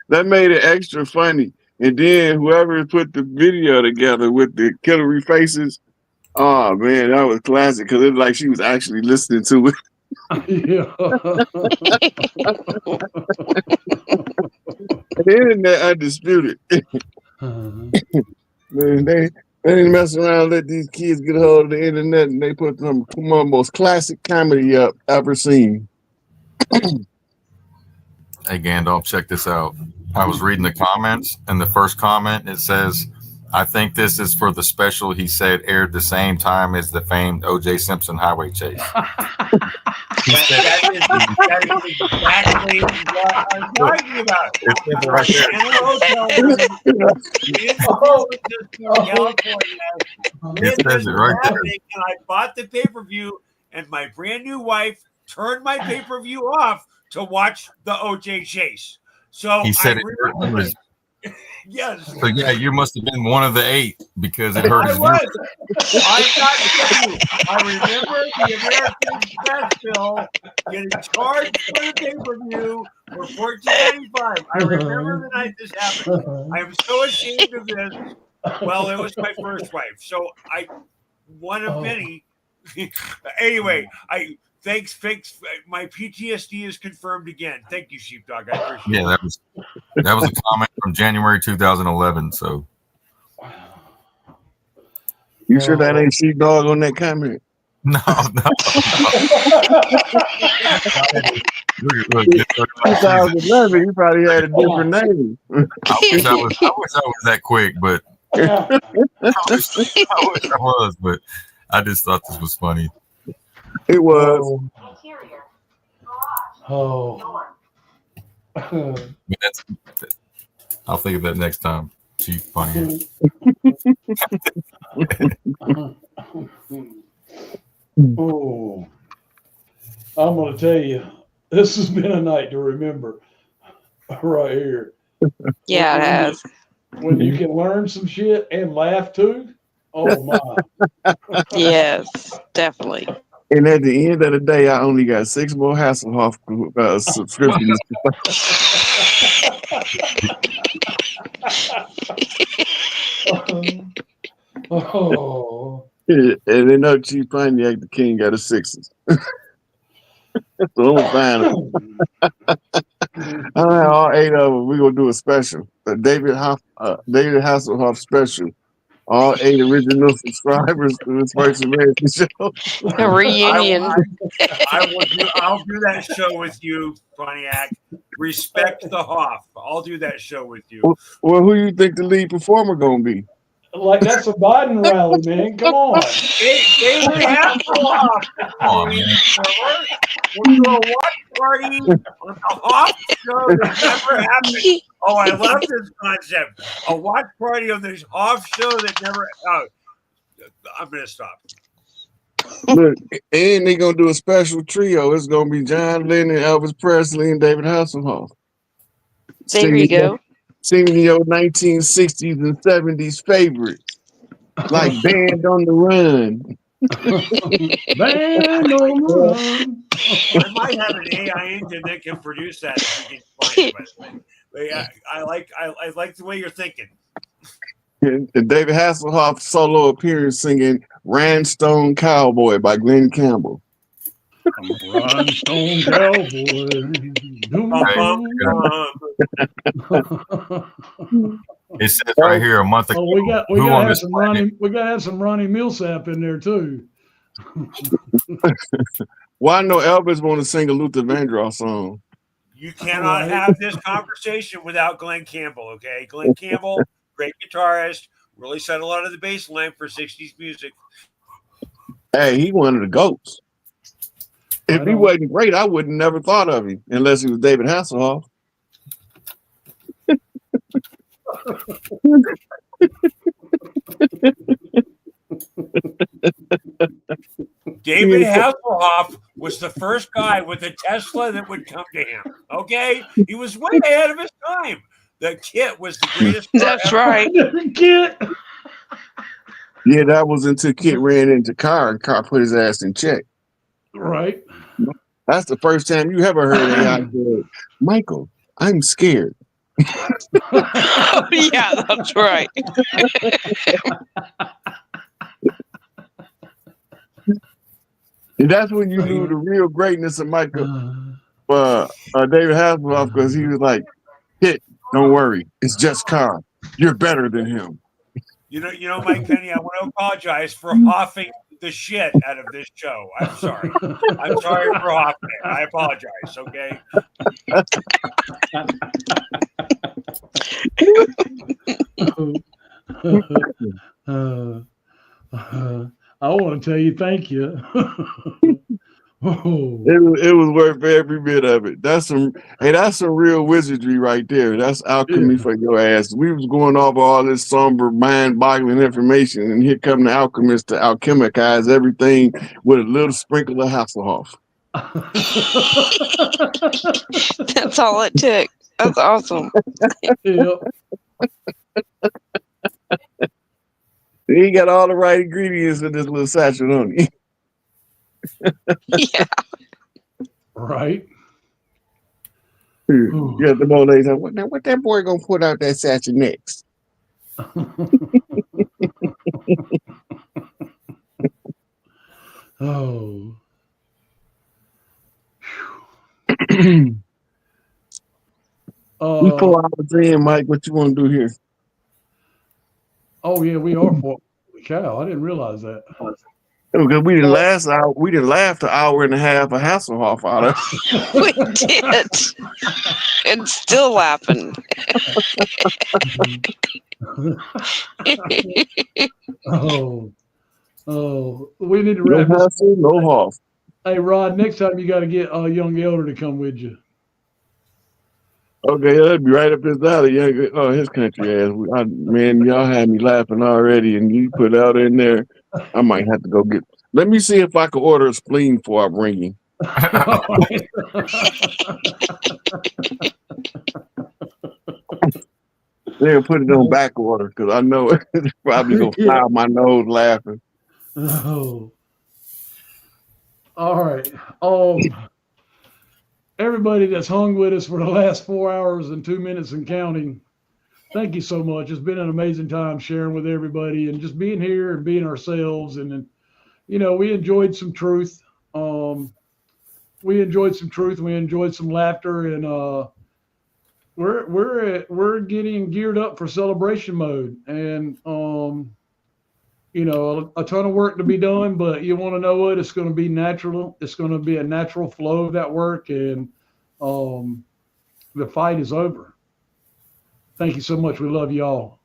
That made it extra funny. And then whoever put the video together with the Hillary faces, oh man, that was classic because it was like she was actually listening to it. The internet undisputed. Man, they didn't mess around and let these kids get a hold of the internet, and they put some of the most classic comedy up ever seen. Hey Gandalf, check this out. I was reading the comments, and the first comment, it says, I think this is for the special he said aired the same time as the famed O.J. Simpson highway chase. That is exactly what I'm talking about. In a hotel room in California. It says it right there. And I bought the pay-per-view, and my brand new wife turned my pay-per-view off to watch the O.J. chase. So He said I it hurt remember his. yes. So yeah, you must have been one of the 8 because it hurt I his. was. I'm not kidding you. I remember the American Express bill getting charged for the pay-per-view for $14.95. I remember the night this happened. I am so ashamed of this. Well, it was my first wife, so one of many. Anyway, thanks. My PTSD is confirmed again. Thank you, Sheepdog. I appreciate it. Yeah, that was a comment from January 2011. So You sure that ain't Sheepdog on that comment? no. 2011, you probably had a different name. I wish I was that quick, but I wish I was, but I just thought this was funny. It was. Oh. But I'll think of that next time. Chief funny. Oh. I'm going to tell you, this has been a night to remember right here. Yeah, it has. When you can learn some shit and laugh too. Oh my. Yes, definitely. And at the end of the day, I only got 6 more Hasselhoff subscriptions. Oh. And they know Chief Pontiac, the king, got a 6s. So I'm fine. All 8 of them, we're gonna do a special. The David Hasselhoff special. All 8 original subscribers to this first American show. A reunion. I'll do that show with you, Pontiac. Respect the Hoff. I'll do that show with you. Well, who you think the lead performer gonna be? Like that's a Biden rally, man. Come on. David Hasselhoff. We'll do a watch party on the Hoff show that never happened. Oh, I love this concept. A watch party on this Hoff show that never. Oh, I'm gonna stop. Look, and they're gonna do a special trio. It's gonna be John Lennon, Elvis Presley, and David Hasselhoff. There you go. Singing your 1960s and 70s favorites, like Band on the Run. Band on the Run. I might have an AI engine that can produce that if we can find it. But I like the way you're thinking. And David Hasselhoff solo appearance singing "Rhinestone Cowboy" by Glenn Campbell. Rhinestone Cowboy. It says right here a month ago. We gotta have some Ronnie Millsap in there too. Well, I know Elvis want to sing a Luther Vandross song. You cannot have this conversation without Glenn Campbell, okay? Glenn Campbell, great guitarist, really set a lot of the bass line for 60s music. Hey, he one of the GOATs. If he wasn't great, I would have never thought of him unless he was David Hasselhoff. David Hasselhoff was the first guy with a Tesla that would come to him. Okay, he was way ahead of his time. The Kit was the greatest. That's right. Kit. Yeah, that was until Kit ran into Carr and Carr put his ass in check. Right. That's the first time you ever heard AI say, "Michael, I'm scared." Yeah, that's right. And that's when you knew the real greatness of Michael, David Hasselhoff, because he was like, "Kit, don't worry, it's just Carr. You're better than him." You know, Mike Penny, I want to apologize for hoffing the shit out of this show. I'm sorry. I'm sorry for hoffing it. I apologize, okay? I want to tell you thank you. It was worth every bit of it. That's some real wizardry right there. That's alchemy for your ass. We was going over all this somber, mind-boggling information, and here come the alchemist to alchemize everything with a little sprinkle of Hasselhoff. That's all it took. That's awesome. Yep. He got all the right ingredients in this little satchel, don't he? Yeah. Right. Yeah, the old lady said, what that boy gonna put out that satchel next? Oh. We 4 hours in, Mike. What you want to do here? Oh yeah, we are for cow. I didn't realize that. Because we didn't last hour. We didn't laugh an hour and a half of Hasselhoff out of. We did. And still laughing. Oh, we need to No wrap this. Hassel, no Hoff. Hey Rod, next time you got to get young Elder to come with you. Okay, that'd be right up his alley. Yeah, oh, his country ass. Man, y'all had me laughing already, and you put out in there. I might have to go get. Let me see if I can order a spleen before I bring you. They'll put it on back order because I know it's probably gonna fly out my nose laughing. Oh. All right. Everybody that's hung with us for the last 4 hours and 2 minutes and counting, thank you so much. It's been an amazing time sharing with everybody and just being here and being ourselves. And you know, we enjoyed some truth. We enjoyed some laughter, and we're getting geared up for celebration mode. And you know, a ton of work to be done, but you want to know what? It's going to be natural. It's going to be a natural flow of that work, and the fight is over. Thank you so much. We love y'all.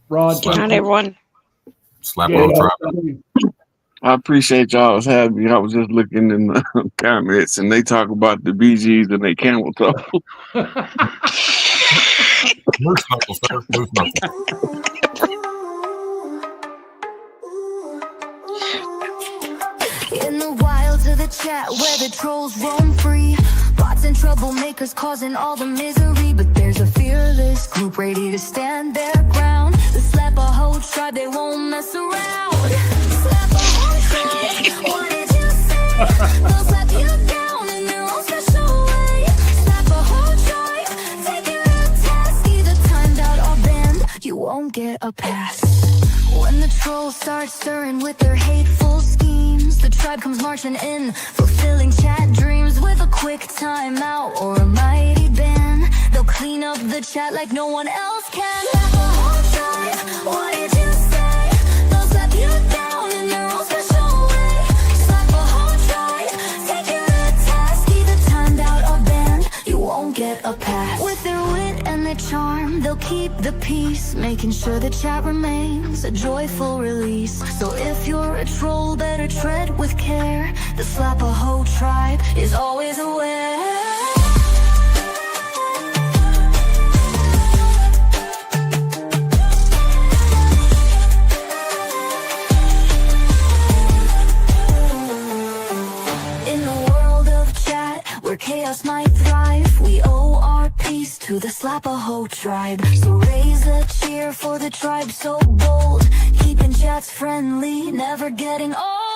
Rod, Good night, everyone. Slap Yeah, on top. I appreciate y'all having me. I was just looking in the comments, and they talk about the BGs and they camel toe. Moose knuckles, sir. Moose knuckles. In the wilds of the chat where the trolls roam free, bots and troublemakers causing all the misery. But there's a fearless group ready to stand their ground. The slap a whole tribe, they won't mess around. Slap a whole tribe, what did you say? They'll slap you down in their own special way. Slap a whole tribe, take it to task. Either timed out or banned, you won't get a pass. When the trolls start stirring with their hateful schemes, the tribe comes marching in, fulfilling chat dreams. With a quick timeout or a mighty ban, they'll clean up the chat like no one else can. Slap a whole tribe, what did you say? They'll slap you down in their own special way. Slap a whole tribe, take you to task. Either timed out or banned, you won't get a pass. With their wit and their charm, they'll keep the peace, making sure the chat remains a joyful release. So if you're a troll, better tread with care. The slap a whole tribe is always aware. In the world of chat, where chaos might thrive, we owe our peace to the Slap-a-Ho tribe. So raise a cheer for the tribe so bold, keeping chats friendly, never getting old.